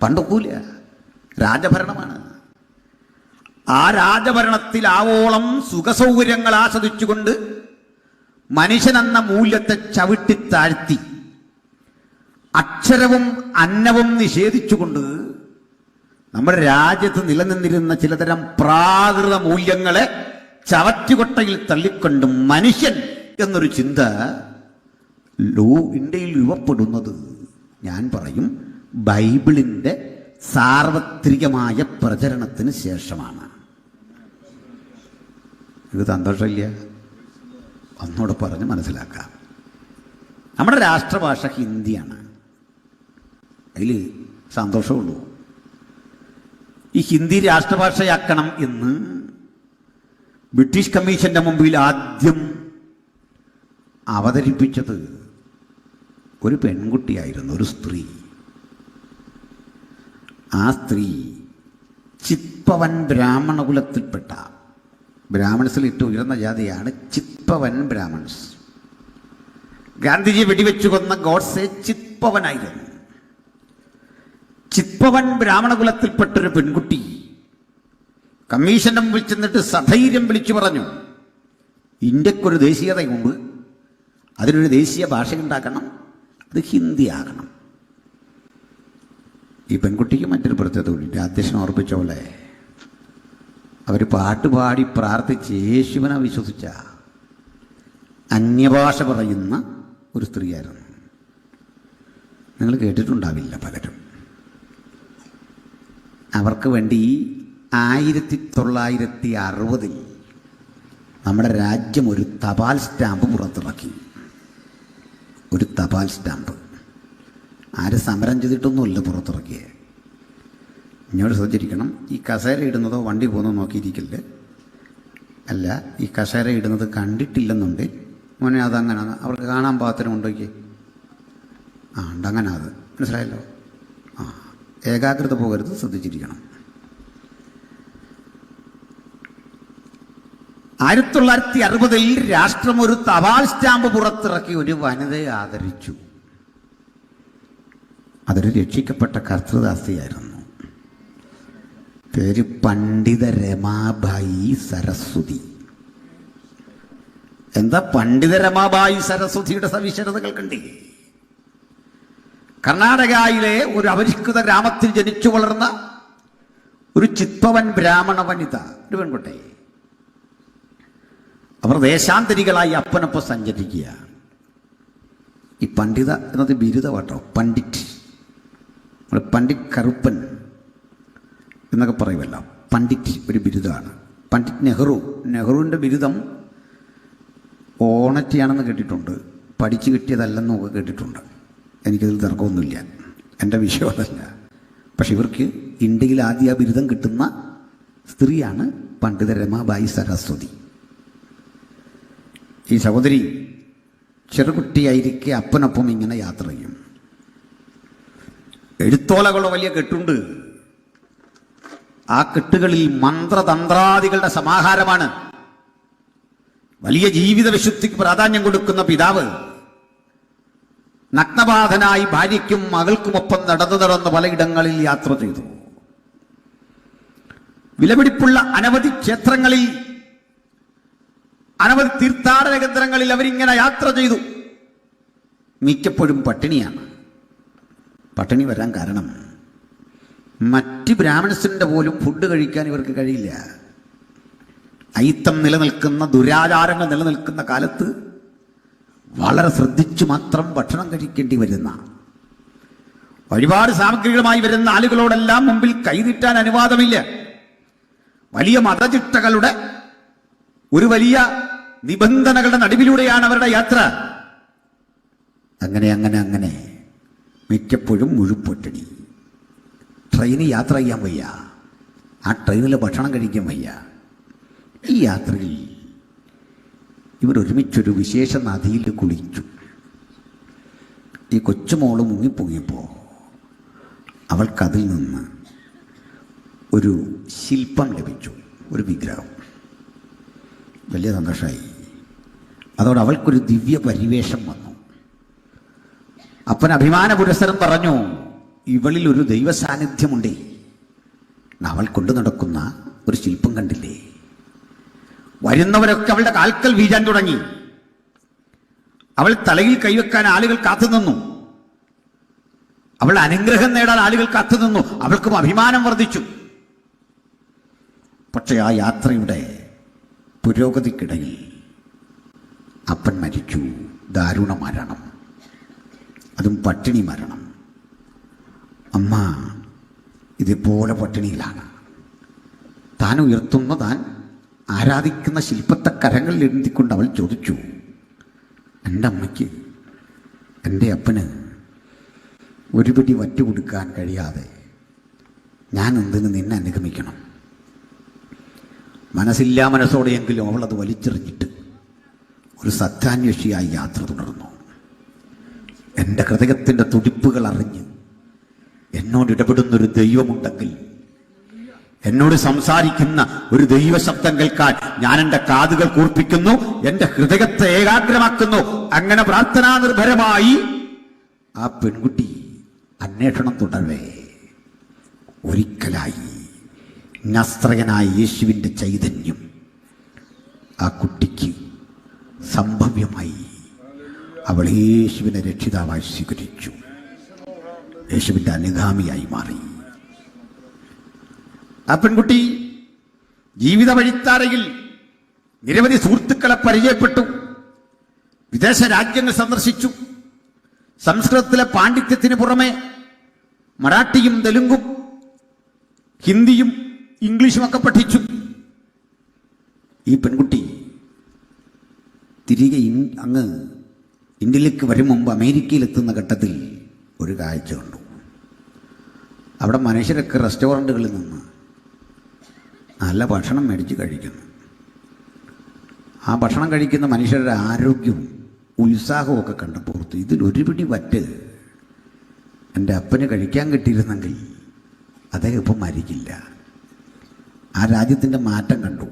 പണ്ടൊക്കൂല, രാജഭരണമാണ്. ആ രാജഭരണത്തിൽ ആവോളം സുഖസൗകര്യങ്ങൾ ആസ്വദിച്ചുകൊണ്ട് മനുഷ്യനെന്ന മൂല്യത്തെ ചവിട്ടി താഴ്ത്തി അക്ഷരവും അന്നവും നിഷേധിച്ചുകൊണ്ട് നമ്മുടെ രാജ്യത്ത് നിലനിന്നിരുന്ന ചിലതരം പ്രാകൃത മൂല്യങ്ങളെ ചവറ്റുകൊട്ടയിൽ തള്ളിക്കൊണ്ട് മനുഷ്യൻ എന്നൊരു ചിന്ത ഇന്ത്യയിൽ രൂപപ്പെടുന്നത് ഞാൻ പറയും ബൈബിളിൻ്റെ സാർവത്രികമായ പ്രചരണത്തിന് ശേഷമാണ്. ഇത് സന്തോഷമില്ല? ഒന്നുകൂടെ പറഞ്ഞ് മനസ്സിലാക്കാം. നമ്മുടെ രാഷ്ട്രഭാഷ ഹിന്ദിയാണ്. അതിൽ സന്തോഷമുള്ളൂ. ഈ ഹിന്ദി രാഷ്ട്രഭാഷയാക്കണം എന്ന് ബ്രിട്ടീഷ് കമ്മീഷന്റെ മുമ്പിൽ ആദ്യം അവതരിപ്പിച്ചത് ഒരു പെൺകുട്ടിയായിരുന്നു, ഒരു സ്ത്രീ. ആ സ്ത്രീ ചിത്പവൻ ബ്രാഹ്മണകുലത്തിൽപ്പെട്ട, ബ്രാഹ്മൺസിൽ ഏറ്റവും ഉയർന്ന ജാതിയാണ് ചിത്പവൻ ബ്രാഹ്മൺസ്. ഗാന്ധിജിയെ വെടിവെച്ചു കൊന്ന ഗോഡ്സെ ചിത്പവനായിരുന്നു. ചിത്പവൻ ബ്രാഹ്മണകുലത്തിൽപ്പെട്ടൊരു പെൺകുട്ടി കമ്മീഷന്റെ മുമ്പിൽ ചെന്നിട്ട് സധൈര്യം വിളിച്ചു പറഞ്ഞു, ഇന്ത്യക്കൊരു ദേശീയതയുണ്ട്, അതിനൊരു ദേശീയ ഭാഷ ഉണ്ടാക്കണം, അത് ഹിന്ദി ആകണം. ഈ പെൺകുട്ടിക്ക് മറ്റൊരു പ്രത്യേകത, അധ്യക്ഷൻ ഓർപ്പിച്ച പോലെ അവർ പാട്ടുപാടി പ്രാർത്ഥിച്ച് യേശുവിനെ വിശ്വസിച്ച അന്യഭാഷ പറയുന്ന ഒരു സ്ത്രീയായിരുന്നു. നിങ്ങൾ കേട്ടിട്ടുണ്ടാവില്ല പലരും. അവർക്ക് വേണ്ടി 1960 നമ്മുടെ രാജ്യം ഒരു തപാൽ സ്റ്റാമ്പ് പുറത്തിറക്കി. ഒരു തപാൽ സ്റ്റാമ്പ് ആര് സമരം ചെയ്തിട്ടൊന്നുമില്ല പുറത്തിറക്കിയത്. ഇങ്ങോട്ട് ശ്രദ്ധിച്ചിരിക്കണം. ഈ കസേര ഇടുന്നതോ വണ്ടി പോകുന്നതോ നോക്കിയിരിക്കില്ല. അല്ല, ഈ കസേര ഇടുന്നത് കണ്ടിട്ടില്ലെന്നുണ്ട് മോനെ, അതങ്ങനെ അവർക്ക് കാണാൻ പാകത്തിനും ഉണ്ടോയ്ക്ക്. ഉണ്ടങ്ങനെ, അത് മനസ്സിലായല്ലോ. ഏകാഗ്രത പോകരുത്, ശ്രദ്ധിച്ചിരിക്കണം. 1960 രാഷ്ട്രം ഒരു തപാൽ സ്റ്റാമ്പ് പുറത്തിറക്കി ഒരു വനിതയെ ആദരിച്ചു. അതൊരു രക്ഷിക്കപ്പെട്ട കർത്തൃദാസിയായിരുന്നു. പേര് പണ്ഡിത രമാബായി സരസ്വതി. എന്താ പണ്ഡിത രമാബായി സരസ്വതിയുടെ സവിശേഷതകൾ കണ്ടേ? കർണാടകയിലെ ഒരു അപരിഷ്കൃത ഗ്രാമത്തിൽ ജനിച്ചു വളർന്ന ഒരു ചിത്പവൻ ബ്രാഹ്മണ വനിത, ഒരു പെൺകുട്ടി. അവർ ദേശാന്തരികളായി അപ്പനൊപ്പം സഞ്ചരിക്കുക. ഈ പണ്ഡിത എന്നത് ബിരുദമാട്ടോ, പണ്ഡിറ്റ്. പണ്ഡിറ്റ് കറുപ്പൻ എന്നൊക്കെ പറയുമല്ലോ. പണ്ഡിറ്റ് ഒരു ബിരുദമാണ്. പണ്ഡിറ്റ് നെഹ്റുവിൻ്റെ ബിരുദം ഓണറ്റിയാണെന്ന് കേട്ടിട്ടുണ്ട്, പഠിച്ചു കിട്ടിയതല്ലെന്നൊക്കെ കേട്ടിട്ടുണ്ട്. എനിക്കതിൽ തർക്കമൊന്നുമില്ല, എൻ്റെ വിഷയം അതല്ല. പക്ഷെ ഇവർക്ക് ഇന്ത്യയിൽ ആദ്യ ബിരുദം കിട്ടുന്ന സ്ത്രീയാണ് പണ്ഡിത രമാബായി സരസ്വതി. ഈ സഹോദരി ചെറുകുട്ടിയായിരിക്കെ അപ്പനൊപ്പം ഇങ്ങനെ യാത്ര ചെയ്യും. എഴുത്തോലകളോ വലിയ കെട്ടുണ്ട്. ആ കെട്ടുകളിൽ മന്ത്രതന്ത്രാദികളുടെ സമാഹാരമാണ്. വലിയ ജീവിത വിശുദ്ധിക്ക് പ്രാധാന്യം കൊടുക്കുന്ന പിതാവ് നഗ്നപാതനായി ഭാര്യയ്ക്കും മകൾക്കുമൊപ്പം നടന്നു പലയിടങ്ങളിൽ യാത്ര ചെയ്തു. വിലപിടിപ്പുള്ള അനവധി ക്ഷേത്രങ്ങളിൽ അനവധി തീർത്ഥാടന കേന്ദ്രങ്ങളിൽ അവരിങ്ങനെ യാത്ര ചെയ്തു. മിക്കപ്പോഴും പട്ടിണിയാണ്. പട്ടിണി വരാൻ കാരണം മറ്റ് ബ്രാഹ്മണസിന്റെ പോലും ഫുഡ് കഴിക്കാൻ ഇവർക്ക് കഴിയില്ല. അയിത്തം നിലനിൽക്കുന്ന, ദുരാചാരങ്ങൾ നിലനിൽക്കുന്ന കാലത്ത് വളരെ ശ്രദ്ധിച്ചു മാത്രം ഭക്ഷണം കഴിക്കേണ്ടി വരുന്ന, ഒരുപാട് സാമഗ്രികളുമായി വരുന്ന ആളുകളോടെല്ലാം മുമ്പിൽ കൈനീട്ടാൻ അനുവാദമില്ല. വലിയ മതചിട്ടകളുടെ ഒരു വലിയ നിബന്ധനകളുടെ നടുവിലൂടെയാണ് അവരുടെ യാത്ര. അങ്ങനെ മിക്കപ്പോഴും മുഴുപൊട്ടണി. ട്രെയിനിൽ യാത്ര ചെയ്യാൻ വയ്യ, ആ ട്രെയിനിൽ ഭക്ഷണം കഴിക്കാൻ വയ്യ. ഈ യാത്രയിൽ ഇവർ ഒരുമിച്ചൊരു വിശേഷ നദിയിൽ കുളിച്ചു. ഈ കൊച്ചുമോള് മുങ്ങിപ്പൊങ്ങിയപ്പോൾ അവൾക്കതിൽ നിന്ന് ഒരു ശില്പം ലഭിച്ചു, ഒരു വിഗ്രഹം. വലിയ സന്തോഷമായി. അതോടെ അവൾക്കൊരു ദിവ്യ പരിവേഷം വന്നു. അപ്പൻ അഭിമാന പുരസ്സരം പറഞ്ഞു, ഇവളിൽ ഒരു ദൈവ സാന്നിധ്യമുണ്ടേ. അവൾ കൊണ്ടു നടക്കുന്ന ഒരു ശില്പം കണ്ടില്ലേ? വരുന്നവരൊക്കെ അവളുടെ കാൽക്കൽ വീഴാൻ തുടങ്ങി. അവൾ തലയിൽ കൈവെക്കാൻ ആളുകൾ കാത്തുനിന്നു. അവളുടെ അനുഗ്രഹം നേടാൻ ആളുകൾ കാത്തുനിന്നു. അവൾക്കും അഭിമാനം വർദ്ധിച്ചു. പക്ഷെ ആ യാത്രയുടെ പുരോഗതിക്കിടയിൽ അപ്പൻ മരിച്ചു. ദാരുണ മരണം, അതും പട്ടിണി മരണം. അമ്മ ഇതുപോലെ പട്ടിണിയിലാണ്. താൻ ഉയർത്തുന്ന, താൻ ആരാധിക്കുന്ന ശില്പത്തെ കരങ്ങളിൽ എഴുതിക്കൊണ്ട് അവൾ ചോദിച്ചു, എൻ്റെ അമ്മയ്ക്ക്, എൻ്റെ അപ്പന് ഒരു പിടി വറ്റു കൊടുക്കാൻ കഴിയാതെ ഞാൻ എന്തിന് നിന്നെ അനുഗമിക്കണം? മനസ്സില്ലാ മനസ്സോടെയെങ്കിലും അവൾ അത് വലിച്ചെറിഞ്ഞിട്ട് ഒരു സത്യാന്വേഷിയായി യാത്ര തുടർന്നു. എൻ്റെ ഹൃദയത്തിൻ്റെ തുടിപ്പുകൾ അറിഞ്ഞ് എന്നോട് ഇടപെടുന്നൊരു ദൈവമുണ്ടെങ്കിൽ, എന്നോട് സംസാരിക്കുന്ന ഒരു ദൈവശബ്ദം കേൾക്കാൻ ഞാൻ എൻ്റെ കാതുകൾ കൂർപ്പിക്കുന്നു, എൻ്റെ ഹൃദയത്തെ ഏകാഗ്രമാക്കുന്നു. അങ്ങനെ പ്രാർത്ഥനാ നിർഭരമായി ആ പെൺകുട്ടി അന്വേഷണം തുടരവേ ഒരിക്കലായി നസ്രയനായ യേശുവിൻ്റെ ചൈതന്യം ആ കുട്ടിക്ക് സംഭവ്യമായി. അവൾ യേശുവിനെ രക്ഷിതാവായി സ്വീകരിച്ചു, യേശുവിൻ്റെ അനുഗാമിയായി മാറി. ആ പെൺകുട്ടി ജീവിത വഴിത്താരയിൽ നിരവധി സുഹൃത്തുക്കളെ പരിചയപ്പെട്ടു. വിദേശ രാജ്യങ്ങൾ സന്ദർശിച്ചു. സംസ്കൃതത്തിലെ പാണ്ഡിത്യത്തിന് പുറമെ മറാഠിയും തെലുങ്കും ഹിന്ദിയും ഇംഗ്ലീഷും ഒക്കെ പഠിച്ചു. ഈ പെൺകുട്ടി തിരികെ അങ്ങ് ഇന്ത്യയിലേക്ക് വരും മുമ്പ് അമേരിക്കയിലെത്തുന്ന ഘട്ടത്തിൽ ഒരു കാഴ്ച കണ്ടു. അവിടെ മനുഷ്യരൊക്കെ റെസ്റ്റോറൻറ്റുകളിൽ നിന്ന് നല്ല ഭക്ഷണം മേടിച്ച് കഴിക്കുന്നു. ആ ഭക്ഷണം കഴിക്കുന്ന മനുഷ്യരുടെ ആരോഗ്യവും ഉത്സാഹവും ഒക്കെ കണ്ടപ്പോൾ ഇതിലൊരു പിടി വറ്റ് എൻ്റെ അപ്പന് കഴിക്കാൻ കിട്ടിയിരുന്നെങ്കിൽ അദ്ദേഹം ഇപ്പം മരിക്കില്ല. ആ രാജ്യത്തിൻ്റെ മാറ്റം കണ്ടു.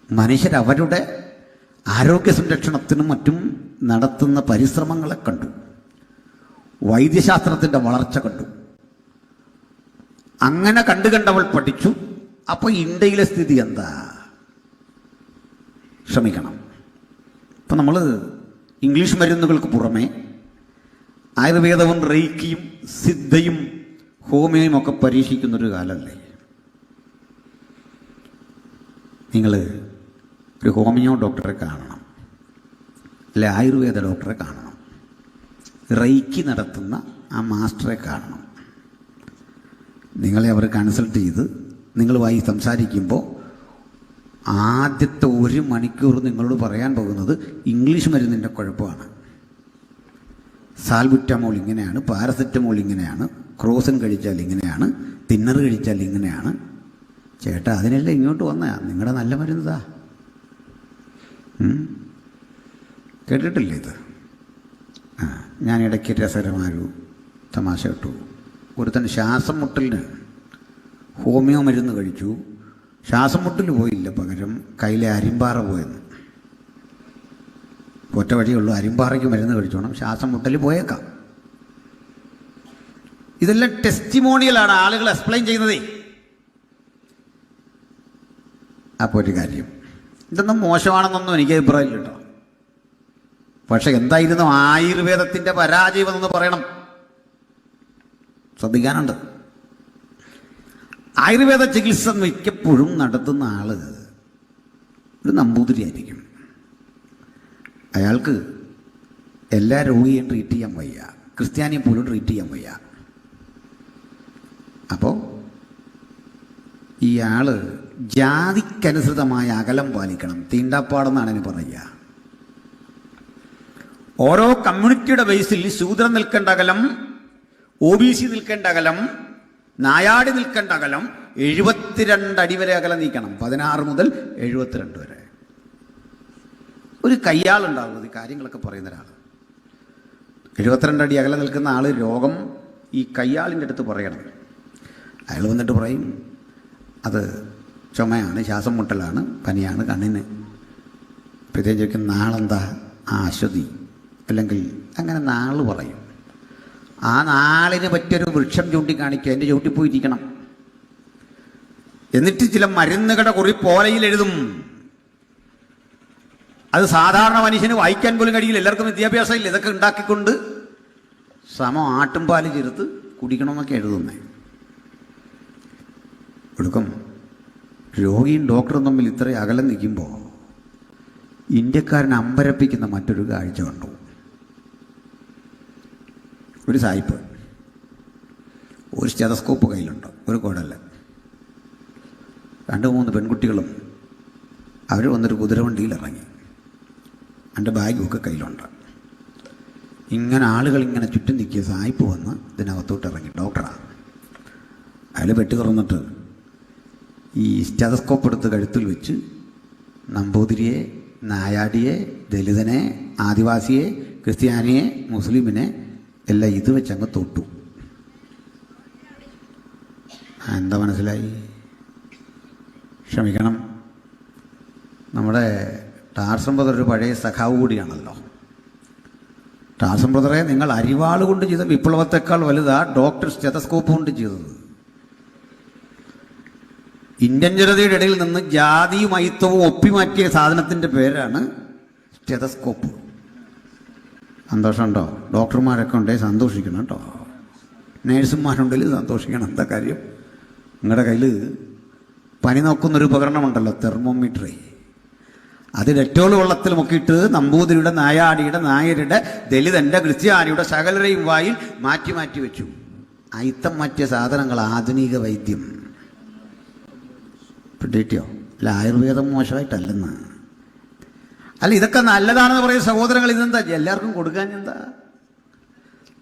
മനുഷ്യരവരുടെ ആരോഗ്യ സംരക്ഷണത്തിനും മറ്റും നടത്തുന്ന പരിശ്രമങ്ങളെ കണ്ടു. വൈദ്യശാസ്ത്രത്തിൻ്റെ വളർച്ച കണ്ടു. അങ്ങനെ കണ്ടവൾ പഠിച്ചു. അപ്പോൾ ഇന്ത്യയിലെ സ്ഥിതി എന്താ? ക്ഷമിക്കണം, ഇപ്പം നമ്മൾ ഇംഗ്ലീഷ് മരുന്നുകൾക്ക് പുറമെ ആയുർവേദവും റെയ്ക്കിയും സിദ്ധയും ഹോമിയോയും ഒക്കെ പരീക്ഷിക്കുന്നൊരു കാലമല്ലേ? നിങ്ങൾ ഒരു ഹോമിയോ ഡോക്ടറെ കാണണം, അല്ലെ ആയുർവേദ ഡോക്ടറെ കാണണം, റെയ്ക്കി നടത്തുന്ന ആ മാസ്റ്ററെ കാണണം. നിങ്ങളെ അവർ കൺസൾട്ട് ചെയ്ത് നിങ്ങളുമായി സംസാരിക്കുമ്പോൾ ആദ്യത്തെ 1 മണിക്കൂർ നിങ്ങളോട് പറയാൻ പോകുന്നത് ഇംഗ്ലീഷ് മരുന്നിൻ്റെ കുഴപ്പമാണ്. സാൽബുറ്റമോൾ ഇങ്ങനെയാണ്, പാരസെറ്റമോൾ ഇങ്ങനെയാണ്, ക്രോസൻ കഴിച്ചാൽ ഇങ്ങനെയാണ്, തിന്നർ കഴിച്ചാൽ ഇങ്ങനെയാണ്. ചേട്ടാ, അതിനെല്ലാം ഇങ്ങോട്ട് വന്നാ നിങ്ങളുടെ നല്ല മരുന്നതാ. കേട്ടിട്ടില്ലേ ഇത്? ഞാൻ ഇടയ്ക്ക് രസകരമായൊരു തമാശ കേട്ടു. ഒരുത്തൻ ശ്വാസം മുട്ടലിന് ഹോമിയോ മരുന്ന് കഴിച്ചു. ശ്വാസം മുട്ടൽ പോയില്ല, പകരം കയ്യിലെ അരിമ്പാറ പോയെന്ന്. ഒറ്റ വഴിയുള്ളൂ, അരിമ്പാറയ്ക്ക് മരുന്ന് കഴിച്ചോണം, ശ്വാസം മുട്ടൽ പോയേക്കാം. ഇതെല്ലാം ടെസ്റ്റിമോണിയലാണ്, ആളുകൾ എക്സ്പ്ലെയിൻ ചെയ്യുന്നതേ. അപ്പോൾ ഒരു കാര്യം, ഇതൊന്നും മോശമാണെന്നൊന്നും എനിക്ക് അഭിപ്രായമില്ല കേട്ടോ. പക്ഷെ എന്തായിരുന്നു ആയുർവേദത്തിൻ്റെ പരാജയം എന്ന് പറയണം, ശ്രദ്ധിക്കാനുണ്ട്. ആയുർവേദ ചികിത്സ മിക്കപ്പോഴും നടത്തുന്ന ആള് ഒരു നമ്പൂതിരിയായിരിക്കും. അയാൾക്ക് എല്ലാ രോഗിയെയും ട്രീറ്റ് ചെയ്യാൻ വയ്യ, ക്രിസ്ത്യാനിയെ പോലും ട്രീറ്റ് ചെയ്യാൻ വയ്യ. അപ്പോൾ ഇയാൾ ജാതിക്കനുസൃതമായ അകലം പാലിക്കണം. തീണ്ടാപ്പാടെന്നാണ് അതിന് പറയുക. ഓരോ കമ്മ്യൂണിറ്റിയുടെ ബേസിൽ ശൂദ്രൻ നിൽക്കേണ്ട അകലം, OBC നിൽക്കേണ്ട അകലം, നായാടി നിൽക്കേണ്ട അകലം 72 അടി വരെ അകലം നീക്കണം. 16 മുതൽ 72 വരെ. ഒരു കയ്യാളുണ്ടാവും ഈ കാര്യങ്ങളൊക്കെ പറയുന്ന ഒരാൾ. 72 അടി അകലം നിൽക്കുന്ന ആൾ രോഗം ഈ കയ്യാളിൻ്റെ അടുത്ത് പറയണം. അയാൾ വന്നിട്ട് പറയും അത് ചുമയാണ്, ശ്വാസം മുട്ടലാണ്, പനിയാണ്, കണ്ണിന്. പ്രത്യേകിച്ച് ചോദിക്കും നാളെന്താ? അശ്വതി അല്ലെങ്കിൽ അങ്ങനെ നാൾ പറയും. ആ നാളിന് പറ്റിയൊരു വൃക്ഷം ചൂണ്ടിക്കാണിക്കുക, എൻ്റെ ചൂട്ടി പോയിരിക്കണം. എന്നിട്ട് ചില മരുന്നുകളുടെ കുറി പോലയിൽ എഴുതും. അത് സാധാരണ മനുഷ്യന് വായിക്കാൻ പോലും കഴിയില്ല, എല്ലാവർക്കും വിദ്യാഭ്യാസം ഇല്ല. ഇതൊക്കെ ഉണ്ടാക്കിക്കൊണ്ട് സമം ആട്ടുംപാല് ചേർത്ത് കുടിക്കണമെന്നൊക്കെ എഴുതുന്നേ. ഒടുക്കം രോഗിയും ഡോക്ടറും തമ്മിൽ ഇത്ര അകലം നിൽക്കുമ്പോൾ ഇന്ത്യക്കാരൻ അമ്പരപ്പിക്കുന്ന മറ്റൊരു കാഴ്ച കണ്ടു. ഒരു സായിപ്പ് ഒരു സ്റ്റെതസ്കോപ്പ് കയ്യിലുണ്ട്, ഒരു കുഴല്. 2-3 പെൺകുട്ടികളും അവർ വന്നൊരു കുതിരവണ്ടിയിൽ ഇറങ്ങി. എൻ്റെ ബാഗുമൊക്കെ കയ്യിലുണ്ട്. ഇങ്ങനെ ആളുകൾ ഇങ്ങനെ ചുറ്റും നിൽക്കിയ സായിപ്പ് വന്ന് ഇതിനകത്തോട്ട് ഇറങ്ങി. ഡോക്ടറാണ്. അയാൾ പെട്ടി തുറന്നിട്ട് ഈ സ്റ്റെതസ്കോപ്പ് എടുത്ത് കഴുത്തിൽ വെച്ച് നമ്പൂതിരിയെ, നായാടിയെ, ദലിതനെ, ആദിവാസിയെ, ക്രിസ്ത്യാനിയെ, മുസ്ലിമിനെ എല്ലാം ഇത് വെച്ചങ്ങ് തൊട്ടു. എന്താ മനസ്സിലായി? ക്ഷമിക്കണം, നമ്മുടെ ടാർസൻ ബ്രദർ ഒരു പഴയ സഖാവ് കൂടിയാണല്ലോ. ടാർസൻ ബ്രദറെ, നിങ്ങൾ അരിവാൾ കൊണ്ട് ചെയ്ത വിപ്ലവത്തെക്കാൾ വലുതാ ഡോക്ടർ സ്റ്റെതസ്കോപ്പ് കൊണ്ട് ചെയ്തത്. ഇന്ത്യൻ ജനതയുടെ ഇടയിൽ നിന്ന് ജാതിയും അയിത്തവും ഒപ്പിമാറ്റിയ സാധനത്തിൻ്റെ പേരാണ് സ്റ്റെതസ്കോപ്പ്. സന്തോഷമുണ്ടോ? ഡോക്ടർമാരൊക്കെ ഉണ്ടെങ്കിൽ സന്തോഷിക്കണം കേട്ടോ. നേഴ്സുമാരുണ്ടെങ്കിൽ സന്തോഷിക്കണം. എന്താ കാര്യം? നിങ്ങളുടെ കയ്യിൽ പനി നോക്കുന്നൊരു ഉപകരണമുണ്ടല്ലോ, തെർമോമീറ്റർ. അത് ഡെറ്റോൾ വെള്ളത്തിൽ മുക്കിയിട്ട് നമ്പൂതിരിയുടെ, നായാടിയുടെ, നായരുടെ, ദലിതൻ്റെ, ക്രിസ്ത്യാനിയുടെ സകലരെയും വായിൽ മാറ്റി മാറ്റി വെച്ചു. അയിത്തം മാറ്റിയ സാധനങ്ങൾ ആധുനിക വൈദ്യം. പിടിയോ? അല്ല, ആയുർവേദം മോശമായിട്ടല്ലെന്ന്. അല്ല, ഇതൊക്കെ നല്ലതാണെന്ന് പറയുന്ന സഹോദരങ്ങൾ, ഇതെന്താ എല്ലാവർക്കും കൊടുക്കാൻ? എന്താ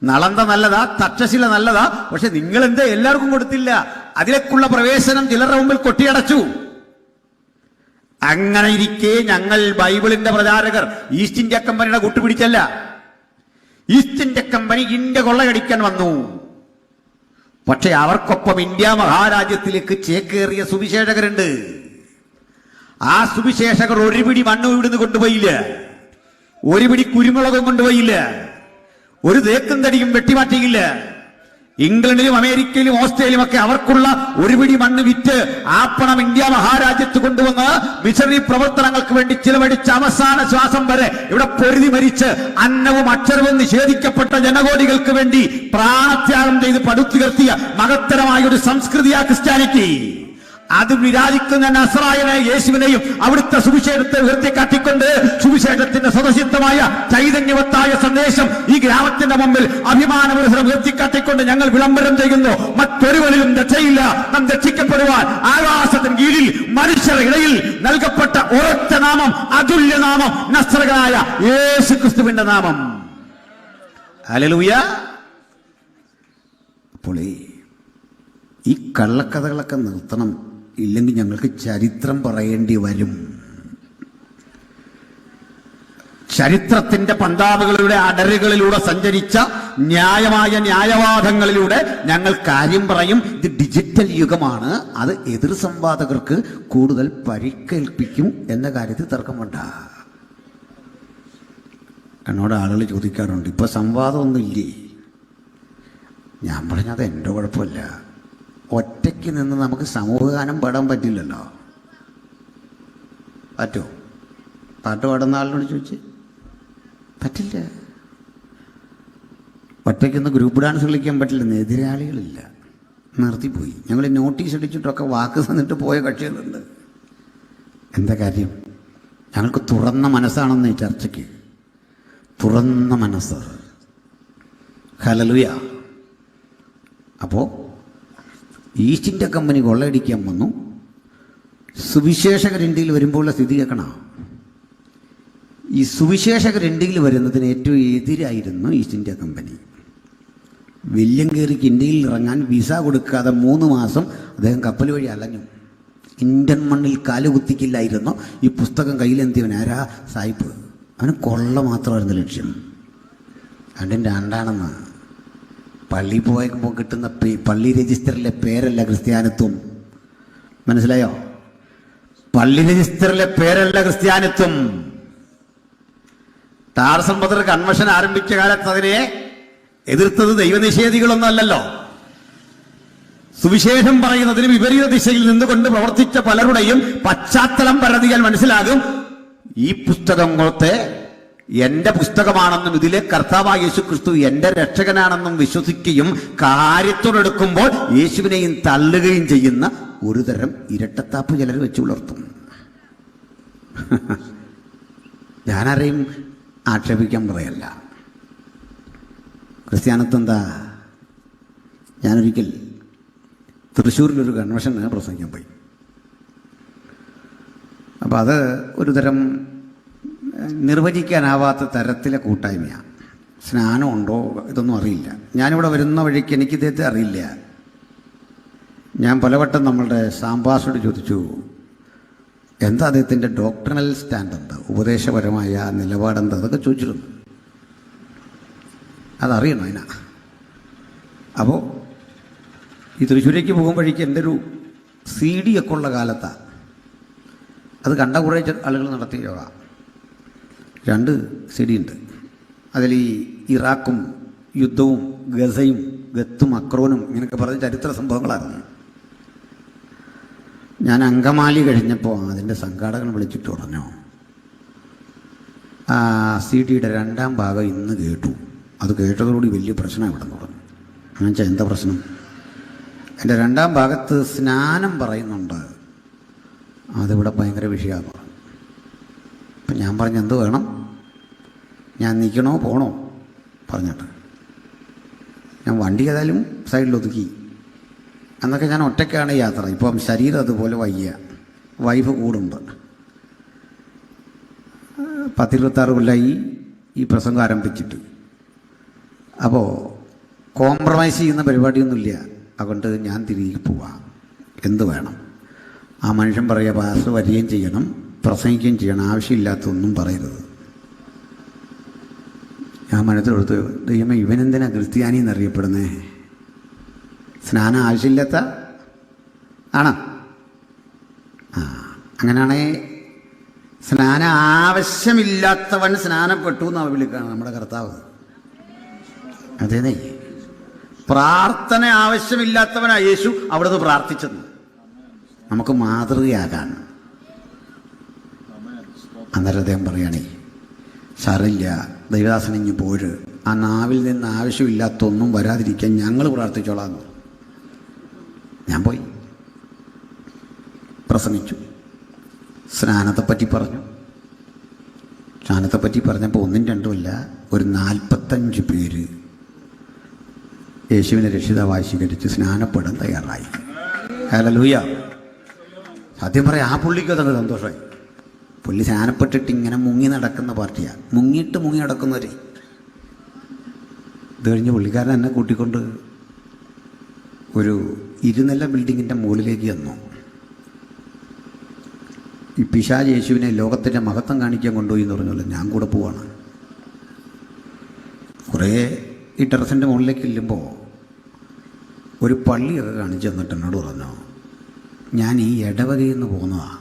നളന്ത നല്ലതാ, തക്ഷശില നല്ലതാ, പക്ഷെ നിങ്ങളെന്താ എല്ലാവർക്കും കൊടുത്തില്ല? അതിലേക്കുള്ള പ്രവേശനം ചിലരുടെ മുമ്പിൽ കൊട്ടിയടച്ചു. അങ്ങനെ ഇരിക്കെ ഞങ്ങൾ ബൈബിളിന്റെ പ്രചാരകർ ഈസ്റ്റ് ഇന്ത്യ കമ്പനിയുടെ കൂട്ടുപിടിച്ചല്ല. ഈസ്റ്റ് ഇന്ത്യ കമ്പനി ഇന്ത്യ കൊള്ളയടിക്കാൻ വന്നു. പക്ഷെ അവർക്കൊപ്പം ഇന്ത്യ മഹാരാജ്യത്തിലേക്ക് ചേക്കേറിയ സുവിശേഷകരുണ്ട്. ആ സുവിശേഷകർ ഒരു പിടി മണ്ണും ഇവിടുന്ന് കൊണ്ടുപോയില്ല, ഒരു പിടി കുരുമുളകും കൊണ്ടുപോയില്ല, ഒരു തേക്കും തടിയും വെട്ടിമാറ്റിയില്ല. ഇംഗ്ലണ്ടിലും അമേരിക്കയിലും ഓസ്ട്രേലിയയിലും ഒക്കെ അവർക്കുള്ള ഒരു പിടി മണ്ണ് വിറ്റ് ആ പണം ഇന്ത്യ മഹാരാജ്യത്ത് കൊണ്ടുവന്ന് മിഷണറി പ്രവർത്തനങ്ങൾക്ക് വേണ്ടി ചിലവഴിച്ച അവസാന ശ്വാസം വരെ ഇവിടെ പൊരുതി മരിച്ച് അന്നവും അക്ഷരവും നിഷേധിക്കപ്പെട്ട ജനകോടികൾക്ക് വേണ്ടി പ്രാണത്യാഗം ചെയ്ത് പടുത്തുയർത്തിയ മഹത്തരമായ ഒരു സംസ്കൃതിയാ ക്രിസ്ത്യാനിറ്റി. അത് വിരാജിക്കുന്ന നസ്രായനെ, യേശുവിനെയും അവിടുത്തെ സുവിശേഷത്തെ ഉയർത്തിക്കാട്ടിക്കൊണ്ട് സുവിശേഷത്തിന്റെ സദസ്യത്വമായ ചൈതന്യവത്തായ സന്ദേശം ഈ ഗ്രാമത്തിന്റെ മുമ്പിൽ അഭിമാനപുരസരം ഉയർത്തിക്കാട്ടിക്കൊണ്ട് ഞങ്ങൾ വിളംബരം ചെയ്യുന്നു. മറ്റൊരുവരിലും രക്ഷയില്ല. നാം രക്ഷിക്കപ്പെടുവാൻ ആകാശത്തിന് കീഴിൽ മനുഷ്യരുടെ ഇടയിൽ നൽകപ്പെട്ട ഒരൊറ്റ നാമം, അതുല്യ നാമം, നസ്രകനായ യേശു ക്രിസ്തുവിന്റെ നാമം. ഹല്ലേലൂയ. അപ്പോൾ ഈ കള്ളക്കഥകളൊക്കെ നിർത്തണം, ഇല്ലെങ്കിൽ ഞങ്ങൾക്ക് ചരിത്രം പറയേണ്ടി വരും. ചരിത്രത്തിന്റെ പന്താവുകളിലൂടെ, അടരുകളിലൂടെ സഞ്ചരിച്ച ന്യായമായ ന്യായവാദങ്ങളിലൂടെ ഞങ്ങൾ കാര്യം പറയും. ഇത് ഡിജിറ്റൽ യുഗമാണ്, അത് എതിർ സംവാദകർക്ക് കൂടുതൽ പരിക്കേൽപ്പിക്കും എന്ന കാര്യത്തിൽ തർക്കം വേണ്ട. എന്നോട് ആളുകൾ ചോദിക്കാറുണ്ട്, ഇപ്പൊ സംവാദമൊന്നുമില്ലേ? ഞാൻ പറഞ്ഞത് എൻ്റെ കുഴപ്പമില്ല. ഒറ്റയ്ക്ക് നിന്ന് നമുക്ക് സമൂഹഗാനം പാടാൻ പറ്റില്ലല്ലോ. പറ്റുമോ? പാട്ട് പാടുന്ന ആളിനോട് ചോദിച്ച് പറ്റില്ല. ഒറ്റയ്ക്കൊന്ന് ഗ്രൂപ്പ് ഡാൻസ് കളിക്കാൻ പറ്റില്ലെന്ന് എതിരാളികളില്ല, നിർത്തിപ്പോയി. ഞങ്ങൾ നോട്ടീസ് അടിച്ചിട്ടൊക്കെ വാക്ക് തന്നിട്ട് പോയ കക്ഷികളുണ്ട്. എന്താ കാര്യം? ഞങ്ങൾക്ക് തുറന്ന മനസ്സാണെന്ന് ഈ ചർച്ചയ്ക്ക്, തുറന്ന മനസ്സ്. ഹല്ലേലൂയ. അപ്പോൾ ഈസ്റ്റ് ഇന്ത്യ കമ്പനി കൊള്ളയടിക്കാൻ വന്നു. സുവിശേഷകർ ഇന്ത്യയിൽ വരുമ്പോഴുള്ള സ്ഥിതി കേൾക്കണം. ഈ സുവിശേഷകർ ഇന്ത്യയിൽ വരുന്നതിന് ഏറ്റവും എതിരായിരുന്നു ഈസ്റ്റ് ഇന്ത്യ കമ്പനി. വില്യം കേറിക്ക് ഇന്ത്യയിൽ ഇറങ്ങാൻ വിസ കൊടുക്കാതെ 3 മാസം അദ്ദേഹം കപ്പൽ വഴി അലഞ്ഞു. ഇന്ത്യൻ മണ്ണിൽ കാലുകുത്തിക്കില്ലായിരുന്നു. ഈ പുസ്തകം കയ്യിലെന്തിയവൻ ആരാ? സായിപ്പ്. അവന് കൊള്ള മാത്രമായിരുന്നു ലക്ഷ്യം. അതിൻ്റെ രണ്ടാണെന്ന് പള്ളി പോയപ്പോൾ കിട്ടുന്ന പള്ളി രജിസ്റ്ററിലെ പേരല്ല ക്രിസ്ത്യാനിത്വം. മനസ്സിലായോ? പള്ളി രജിസ്റ്ററിലെ പേരല്ല ക്രിസ്ത്യാനിത്വം. ടാർസൻ ബദർ കൺവെൻഷൻ ആരംഭിച്ച കാലത്ത് അതിനെ എതിർത്തത് ദൈവനിഷേധികളൊന്നും അല്ലല്ലോ. സുവിശേഷം പറയുന്നതിന് വിപരീത ദിശയിൽ നിന്നുകൊണ്ട് പ്രവർത്തിച്ച പലരുടെയും പശ്ചാത്തലം പരതിയാൽ മനസ്സിലാകും. ഈ പുസ്തകത്തെ എന്റെ പുസ്തകമാണെന്നും ഇതിലെ കർത്താവായ യേശു ക്രിസ്തു എന്റെ രക്ഷകനാണെന്നും വിശ്വസിക്കുകയും കാര്യത്തോടെടുക്കുമ്പോൾ യേശുവിനെയും തള്ളുകയും ചെയ്യുന്ന ഒരുതരം ഇരട്ടത്താപ്പ് ചിലർ വെച്ച് പുലർത്തും. ഞാനാരെയും ആക്ഷേപിക്കാൻ പറയല്ല. ക്രിസ്ത്യാനിത്വം എന്താ? ഞാനൊരിക്കൽ തൃശ്ശൂരിലൊരു കൺവെൻഷന് പ്രസംഗിക്കാൻ പോയി. അപ്പോൾ അത് ഒരുതരം നിർവചിക്കാനാവാത്ത തരത്തിലെ കൂട്ടായ്മയാണ്. സ്നാനമുണ്ടോ ഇതൊന്നും അറിയില്ല. ഞാനിവിടെ വരുന്ന വഴിക്ക് എനിക്ക് ഇദ്ദേഹത്തെ അറിയില്ല. ഞാൻ പലവട്ടം നമ്മളുടെ സാംബാസോട് ചോദിച്ചു, എന്താ അദ്ദേഹത്തിൻ്റെ ഡോക്ടറൽ സ്റ്റാൻഡ് എന്താ, ഉപദേശപരമായ നിലപാടെന്താ, അതൊക്കെ ചോദിച്ചിരുന്നു. അതറിയണം അതിനാ. അപ്പോൾ ഈ തൃശ്ശൂരേക്ക് പോകുമ്പോഴേക്ക് എൻ്റെ ഒരു CD ഒക്കെ ഉള്ള കാലത്താണ്. അത് കണ്ട കുറേ ആളുകൾ നടത്തിയ യോഗ. 2 CD ഉണ്ട്. അതിൽ ഈ ഇറാഖും യുദ്ധവും ഗസയും ഗത്തും അക്രോനും ഇങ്ങനെയൊക്കെ പറഞ്ഞ ചരിത്ര സംഭവങ്ങളായിരുന്നു. ഞാൻ അങ്കമാലി കഴിഞ്ഞപ്പോൾ അതിൻ്റെ സംഘാടകൻ വിളിച്ചിട്ട് പറഞ്ഞു, ആ CD-യുടെ 2ാം ഭാഗം ഇന്ന് കേട്ടു. അത് കേട്ടതോടുകൂടി വലിയ പ്രശ്നം ഇവിടെ പറഞ്ഞു. എന്ന് വെച്ചാൽ എന്താ പ്രശ്നം? എൻ്റെ 2ാം ഭാഗത്ത് സ്നാനം പറയുന്നുണ്ട്, അതിവിടെ ഭയങ്കര വിഷയമാണ്. അപ്പം ഞാൻ പറഞ്ഞു, എന്ത് വേണം? ഞാൻ നിൽക്കണോ പോണോ പറഞ്ഞിട്ട് ഞാൻ വണ്ടി ഏതായാലും സൈഡിലൊതുക്കി. അന്നൊക്കെ ഞാൻ ഒറ്റയ്ക്കാണ് യാത്ര. ഇപ്പം ശരീരം അതുപോലെ വയ്യ, വൈഫ് കൂടുണ്ട്. 10-26 കൊല്ലമായി ഈ പ്രസംഗം ആരംഭിച്ചിട്ട്. അപ്പോൾ കോംപ്രമൈസ് ചെയ്യുന്ന പരിപാടിയൊന്നുമില്ല. അതുകൊണ്ട് ഞാൻ തിരികെ പോവാം. എന്ത് വേണം? ആ മനുഷ്യൻ പറയുക, പാസ്റ്റർ വരികയും ചെയ്യണം, പ്രസംഗിക്കുകയും ചെയ്യണം, ആവശ്യമില്ലാത്തൊന്നും പറയരുത്. ഞാൻ മനസ്സിലെടുത്ത്, ദൈവമേ ഇവനെന്തിനാ ക്രിസ്ത്യാനി എന്നറിയപ്പെടുന്നേ? സ്നാനം ആവശ്യമില്ലാത്ത ആണോ? അങ്ങനെയാണെങ്കിൽ സ്നാനം ആവശ്യമില്ലാത്തവൻ സ്നാനപ്പെട്ടു എന്നാണ് വിളിക്കുകയാണ് നമ്മുടെ കർത്താവ്. അതേന്നേ, പ്രാർത്ഥന ആവശ്യമില്ലാത്തവനാ യേശു അവിടുന്ന് പ്രാർത്ഥിച്ചത് നമുക്ക് മാതൃകയാകാൻ. അന്നേരം അദ്ദേഹം പറയുകയാണേ, സാറില്ല ദൈവദാസൻ ഇഞ്ഞ് പോര്, ആ നാവിൽ നിന്ന് ആവശ്യമില്ലാത്തൊന്നും വരാതിരിക്കാൻ ഞങ്ങൾ പ്രാർത്ഥിച്ചോളാം. ഞാൻ പോയി പ്രസംഗിച്ചു. സ്നാനത്തെപ്പറ്റി പറഞ്ഞു. സ്നാനത്തെപ്പറ്റി പറഞ്ഞപ്പോൾ 1ഉം 2ഉമല്ല, ഒരു 45 പേര് യേശുവിനെ രക്ഷിതാവായി സ്വീകരിച്ച് സ്നാനപ്പെടാൻ തയ്യാറായി. ഹല്ലേലൂയ. സത്യം പറയാം, ആ പുള്ളിക്ക് അതൊക്കെ സന്തോഷമായി. പുള്ളി സ്നാനപ്പെട്ടിട്ട് ഇങ്ങനെ മുങ്ങി നടക്കുന്ന പാർട്ടിയാണ്. മുങ്ങി നടക്കുന്നവരെ. ഇത് കഴിഞ്ഞ് പുള്ളിക്കാരൻ എന്നെ കൂട്ടിക്കൊണ്ട് ഒരു 2 നില ബിൽഡിങ്ങിൻ്റെ മുകളിലേക്ക് ചെന്നു. ഈ പിശാച് യേശുവിനെ ലോകത്തിൻ്റെ മഹത്വം കാണിക്കാൻ കൊണ്ടുപോയി എന്ന് പറഞ്ഞല്ലോ, ഞാൻ കൂടെ പോവാണ്. കുറേ ഈ ടെറസിൻ്റെ മുകളിലേക്ക് ചെല്ലുമ്പോൾ ഒരു പള്ളിയൊക്കെ കാണിച്ചു തന്നിട്ട് എന്നോട് പറഞ്ഞു, ഞാൻ ഈ ഇടവകയിൽ നിന്ന് പോകുന്നതാണ്.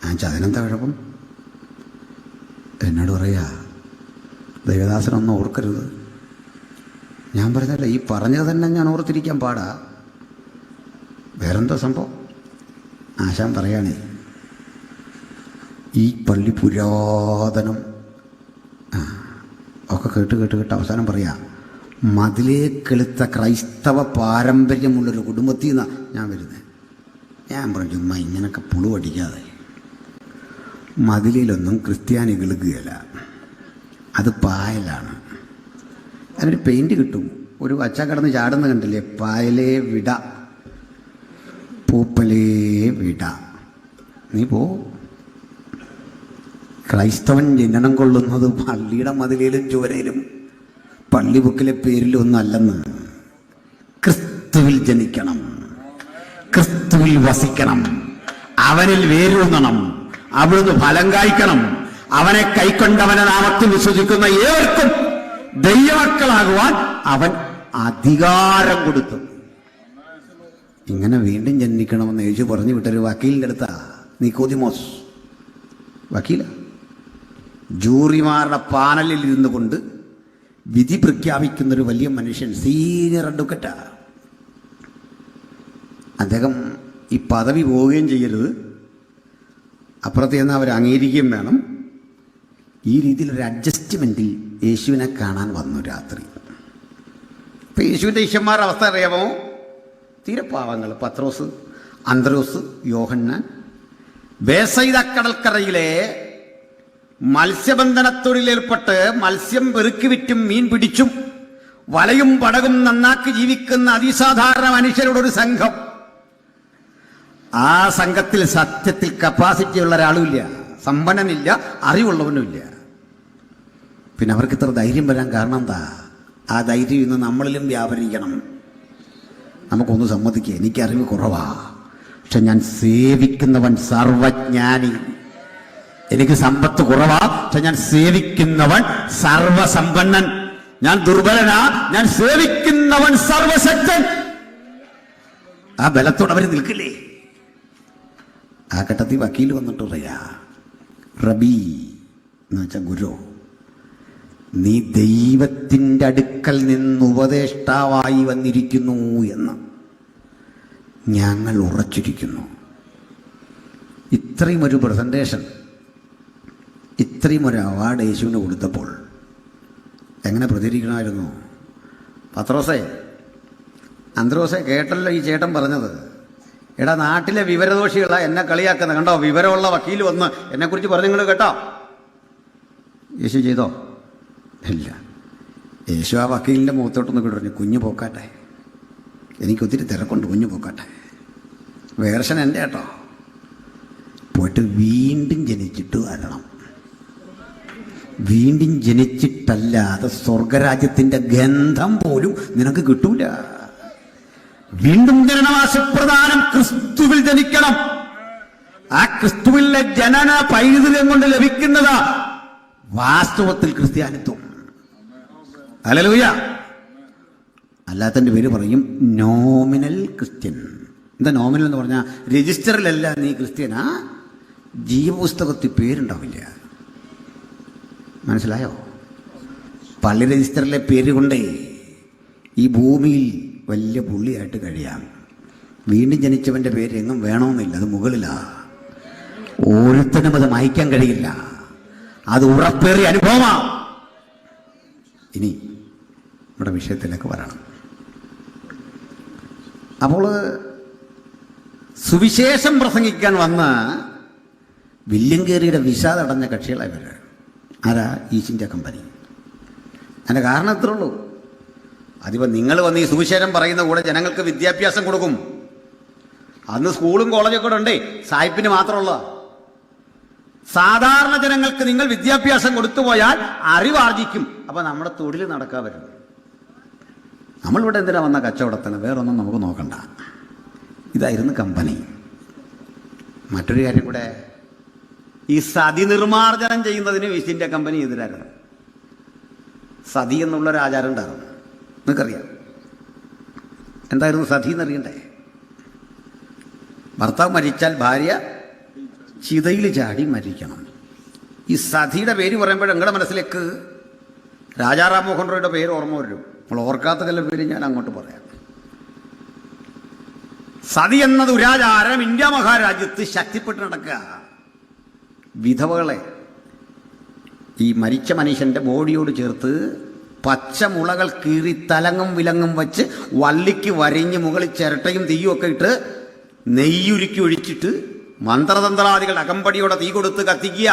ഞാൻ അതിനെന്താ കുഴപ്പം? എന്നോട് പറയാ, ദൈവദാസനൊന്നും ഓർക്കരുത്. ഞാൻ പറഞ്ഞല്ല, ഈ പറഞ്ഞത് തന്നെ ഞാൻ ഓർത്തിരിക്കാൻ പാടാ. വേറെന്തോ സംഭവം? ആശാൻ പറയുകയാണേ, ഈ പള്ളി പുരാതനം ഒക്കെ കേട്ട് അവസാനം പറയാം, മതിലേക്കെളുത്ത ക്രൈസ്തവ പാരമ്പര്യമുള്ളൊരു കുടുംബത്തിൽ നിന്നാണ് ഞാൻ വരുന്നത്. ഞാൻ പറഞ്ഞു, ചുമ്മാ ഇങ്ങനൊക്കെ പുളുവടിക്കാതെ. മതിലിലൊന്നും ക്രിസ്ത്യാനി കിളുക്കുകയില്ല, അത് പായലാണ്. അതിനൊരു പെയിൻറ്റ് കിട്ടും, ഒരു വച്ച കിടന്ന് ചാടുന്ന കണ്ടില്ലേ, പായലേ വിട പൂപ്പലേ വിട. നീ പോ. ക്രൈസ്തവൻ ജനനം കൊള്ളുന്നത് പള്ളിയുടെ മതിലിലും ചുവരയിലും പള്ളി ബുക്കിലെ പേരിലും ഒന്നും അല്ലെന്ന്. ക്രിസ്തുവിൽ ജനിക്കണം, ക്രിസ്തുവിൽ വസിക്കണം, അവനിൽ വേരൂന്നണം, അവിടുന്ന് ഫലം കായ്ക്കണം. അവനെ കൈക്കൊണ്ടവനെ നാമത്തിൽ വിശ്വസിക്കുന്ന ഏവർക്കും ദൈവമക്കളാകുവാൻ അവൻ അധികാരം കൊടുത്തു. ഇങ്ങനെ വീണ്ടും ജനിക്കണമെന്ന് യേശു പറഞ്ഞു വിട്ടൊരു വക്കീലിൻ്റെ അടുത്താ നിക്കോദിമോസ്. വക്കീല ജൂറിമാരുടെ പാനലിൽ ഇരുന്നു കൊണ്ട് വിധി പ്രഖ്യാപിക്കുന്നൊരു വലിയ മനുഷ്യൻ, സീനിയർ അഡ്വക്കറ്റാ. അദ്ദേഹം ഈ പദവി പോവുകയും ചെയ്യരുത്, അപ്പുറത്ത് ചെന്ന് അവർ അംഗീകരിക്കുകയും വേണം. ഈ രീതിയിലൊരു അഡ്ജസ്റ്റ്മെൻറ്റിൽ യേശുവിനെ കാണാൻ വന്നു രാത്രി. ഇപ്പം യേശുവിൻ്റെ ശിഷ്യന്മാരുടെ അവസ്ഥ അറിയാമോ? തീരെ പാവങ്ങൾ. പത്രോസ്, അന്ത്രോസ്, യോഹന്നാൻ ബേസയിദ കടൽക്കരയിലെ മത്സ്യബന്ധനത്തൊഴിലേർപ്പെട്ട് മത്സ്യം പെറുക്കി വിറ്റും മീൻ പിടിച്ചും വലയും പടകും നന്നാക്കി ജീവിക്കുന്ന അതിസാധാരണ മനുഷ്യരോടൊരു സംഘം. ആ സംഘത്തിൽ സത്യത്തിൽ കപ്പാസിറ്റി ഉള്ള ഒരാളുമില്ല, സമ്പന്നനില്ല, അറിവുള്ളവനുമില്ല. പിന്നെ അവർക്ക് ഇത്ര ധൈര്യം വരാൻ കാരണം എന്താ? ആ ധൈര്യം ഇന്ന് നമ്മളിലും വ്യാപരിക്കണം. നമുക്കൊന്ന് സമ്മതിക്കുക, എനിക്കറിവ് കുറവാ, പക്ഷെ ഞാൻ സേവിക്കുന്നവൻ സർവജ്ഞാനി. എനിക്ക് സമ്പത്ത് കുറവാ, പക്ഷെ ഞാൻ സേവിക്കുന്നവൻ സർവസമ്പന്നൻ. ഞാൻ ദുർബലനാ, ഞാൻ സേവിക്കുന്നവൻ സർവശക്തൻ. ആ ബലത്തോടെ അവർ നിൽക്കില്ലേ? ആ ഘട്ടത്തിൽ വക്കീൽ വന്നിട്ട് പറയാ, റബി എന്ന് വെച്ചാൽ ഗുരു, നീ ദൈവത്തിൻ്റെ അടുക്കൽ നിന്ന് ഉപദേഷ്ടാവായി വന്നിരിക്കുന്നു എന്ന് ഞങ്ങൾ ഉറച്ചിരിക്കുന്നു. ഇത്രയും ഒരു പ്രസൻറ്റേഷൻ, ഇത്രയും ഒരു അവാർഡ് യേശുവിന് കൊടുത്തപ്പോൾ എങ്ങനെ പ്രതികരിക്കണമായിരുന്നു? പത്രോസേ, അന്ത്രോസേ, കേട്ടല്ലോ ഈ ചേട്ടൻ പറഞ്ഞത്. എടാ, നാട്ടിലെ വിവരദോഷികളാ എന്നെ കളിയാക്കുന്നത് കണ്ടോ? വിവരമുള്ള വക്കീൽ വന്ന് എന്നെക്കുറിച്ച് പറഞ്ഞു, നിങ്ങൾ കേട്ടോ? യേശു ചെയ്തോ? ഇല്ല. യേശു ആ വക്കീലിൻ്റെ മുഖത്തോട്ടൊന്ന് പറഞ്ഞു, കുഞ്ഞു പോക്കാട്ടെ, എനിക്കൊത്തിരി തിരക്കുണ്ട്, കുഞ്ഞു പോക്കാട്ടെ. വേർഷൻ എൻ്റെ കേട്ടോ. പോയിട്ട് വീണ്ടും ജനിച്ചിട്ട് വരണം. വീണ്ടും ജനിച്ചിട്ടല്ലാതെ സ്വർഗരാജ്യത്തിൻ്റെ ഗന്ധം പോലും നിനക്ക് കിട്ടൂല. വീണ്ടും ജനനവാസപ്രധാനം ക്രിസ്തുവിൽ ജനിക്കണം. ആ ക്രിസ്തുവിലെ ജനന പൈതൃകം കൊണ്ട് ലഭിക്കുന്നതാ വാസ്തവത്തിൽ ക്രിസ്ത്യാനിത്വം. ഹല്ലേലൂയ. അല്ലാത്തതിൻ്റെ പേര് പറയും നോമിനൽ ക്രിസ്ത്യൻ. എന്താ നോമിനൽ എന്ന് പറഞ്ഞാൽ? രജിസ്റ്ററിലല്ല നീ ക്രിസ്ത്യനാ, ജീവപുസ്തകത്തിൽ പേരുണ്ടാവില്ല. മനസ്സിലായോ? പള്ളി രജിസ്റ്ററിലെ പേര് കൊണ്ടേ ഈ ഭൂമിയിൽ വലിയ പുള്ളിയായിട്ട് കഴിയാം. വീണ്ടും ജനിച്ചവൻ്റെ പേര് എങ്ങും വേണമെന്നില്ല, അത് മുകളിലാ. ഓരോരുത്തരും അത് മായ്ക്കാൻ കഴിയില്ല, അത് ഉറപ്പേറിയ അനുഭവമാണ്. ഇനി നമ്മുടെ വിഷയത്തിലേക്ക് വരണം. അപ്പോൾ സുവിശേഷം പ്രസംഗിക്കാൻ വന്ന വില്യംകേറിയുടെ വിസ തടഞ്ഞ കക്ഷികളായി വരിക. ആരാ? East India company. അതിൻ്റെ കാരണം ഇത്രേ ഉള്ളൂ. അതിപ്പോൾ നിങ്ങൾ വന്ന് ഈ സുവിശേഷം പറയുന്ന കൂടെ ജനങ്ങൾക്ക് വിദ്യാഭ്യാസം കൊടുക്കും. അന്ന് സ്കൂളും കോളേജൊക്കെ കൂടെ ഉണ്ടേ, സായിപ്പിന് മാത്രമുള്ള. സാധാരണ ജനങ്ങൾക്ക് നിങ്ങൾ വിദ്യാഭ്യാസം കൊടുത്തു പോയാൽ അറിവാർജിക്കും. അപ്പം നമ്മുടെ തൊഴിൽ നടക്കാൻ വരും. നമ്മളിവിടെ എന്തിനാ വന്ന കച്ചവടത്തിന്? വേറൊന്നും നമുക്ക് നോക്കണ്ട. ഇതായിരുന്നു കമ്പനി. മറ്റൊരു കാര്യം കൂടെ, ഈ സതി നിർമാർജനം ചെയ്യുന്നതിന് ഈസ്റ്റ് ഇന്ത്യ കമ്പനി എതിരായിരുന്നു. സതി എന്നുള്ളൊരു ആചാരം ഉണ്ടായിരുന്നു, നിങ്ങൾക്കറിയാം. എന്തായിരുന്നു സതി എന്നറിയണ്ടേ? ഭർത്താവ് മരിച്ചാൽ ഭാര്യ ചിതയിൽ ചാടി മരിക്കണം. ഈ സതിയുടെ പേര് പറയുമ്പോൾ നിങ്ങളുടെ മനസ്സിലേക്ക് രാജാറാം മോഹൻ റോയുടെ പേര് ഓർമ്മ വരും. നമ്മൾ ഓർക്കാത്ത ചില പേര് ഞാൻ അങ്ങോട്ട് പറയാം. സതി എന്ന ദുരാചാരം ഇന്ത്യ മഹാരാജ്യത്ത് ശക്തിപ്പെട്ട് നടക്കുക. വിധവകളെ ഈ മരിച്ച മനുഷ്യൻ്റെ ബോഡിയോട് ചേർത്ത് പച്ചമുളകൾ കീറി തലങ്ങും വിലങ്ങും വച്ച് വള്ളിക്ക് വരിഞ്ഞ് മുകളിൽ ചിരട്ടയും തീയും ഒക്കെ ഇട്ട് നെയ്യുരുക്കി ഒഴിച്ചിട്ട് മന്ത്രതന്ത്രാദികൾ അകമ്പടിയോടെ തീ കൊടുത്ത് കത്തിക്കുക.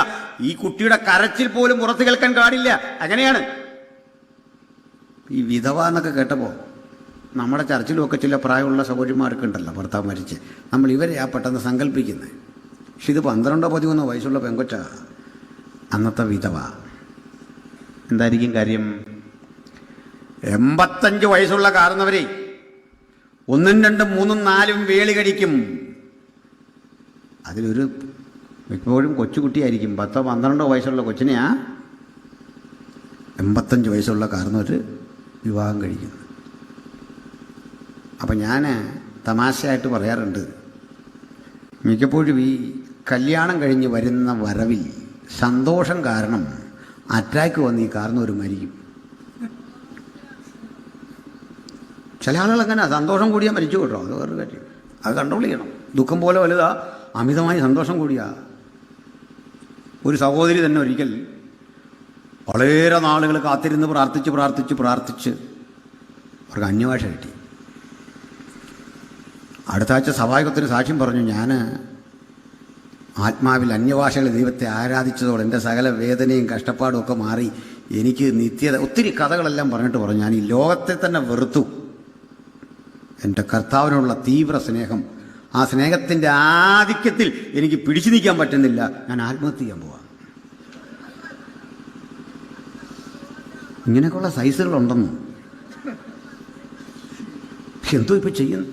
ഈ കുട്ടിയുടെ കരച്ചിൽ പോലും പുറത്ത് കേൾക്കാൻ പാടില്ല. അങ്ങനെയാണ്. ഈ വിധവ എന്നൊക്കെ കേട്ടപ്പോൾ നമ്മുടെ ചർച്ചിലുമൊക്കെ ചില പ്രായമുള്ള സഹോദരിമാർക്ക് ഉണ്ടല്ലോ, ഭർത്താവ് മരിച്ച്, നമ്മൾ ഇവരെ പെട്ടെന്ന് സങ്കല്പിക്കുന്നത്. പക്ഷെ ഇത് 12-13 വയസ്സുള്ള പെങ്കൊച്ച, അന്നത്തെ വിധവ. എന്തായിരിക്കും കാര്യം? 85 വയസ്സുള്ള കാരണവരെ 1, 2, 3, 4 വേളി കഴിക്കും. അതിലൊരു മിക്കപ്പോഴും കൊച്ചുകുട്ടിയായിരിക്കും. 10-12 വയസ്സുള്ള കൊച്ചിനെയാ 85 വയസ്സുള്ള കാരണവർ വിവാഹം കഴിക്കുന്നു. അപ്പം ഞാൻ തമാശയായിട്ട് പറയാറുണ്ട്, മിക്കപ്പോഴും ഈ കല്യാണം കഴിഞ്ഞ് വരുന്ന വരവിൽ സന്തോഷം കാരണം അറ്റാക്ക് വന്ന് ഈ കാരണവർ മരിക്കും. ചില ആളുകൾ അങ്ങനെ സന്തോഷം കൂടിയാൽ മരിച്ചു കേട്ടോ, അത് വേറൊരു കാര്യം. അത് കൺട്രോൾ ചെയ്യണം. ദുഃഖം പോലെ വലുതാ, അമിതമായി സന്തോഷം കൂടിയാ. ഒരു സഹോദരി തന്നെ ഒരിക്കൽ വളരെ നാളുകൾ കാത്തിരുന്ന് പ്രാർത്ഥിച്ച് അവർക്ക് അന്യഭാഷ കിട്ടി. അടുത്ത ആഴ്ച സഭായോഗത്തിന് സാക്ഷ്യം പറഞ്ഞു, ഞാൻ ആത്മാവിൽ അന്യഭാഷകളിൽ ദൈവത്തെ ആരാധിച്ചതോടെ എൻ്റെ സകല വേദനയും കഷ്ടപ്പാടും ഒക്കെ മാറി എനിക്ക് നിത്യത. ഒത്തിരി കഥകളെല്ലാം പറഞ്ഞിട്ട് പറഞ്ഞു, ഞാൻ ഈ ലോകത്തെ തന്നെ വെറുത്തു. എൻ്റെ കർത്താവിനുള്ള തീവ്ര സ്നേഹം, ആ സ്നേഹത്തിൻ്റെ ആധിക്യത്തിൽ എനിക്ക് പിടിച്ചു നിൽക്കാൻ പറ്റുന്നില്ല, ഞാൻ ആത്മഹത്യ ചെയ്യാൻ പോവാം. ഇങ്ങനെയൊക്കെയുള്ള സൈസുകളുണ്ടെന്ന്. പക്ഷെ എന്തോ ഇപ്പം ചെയ്യുന്നു?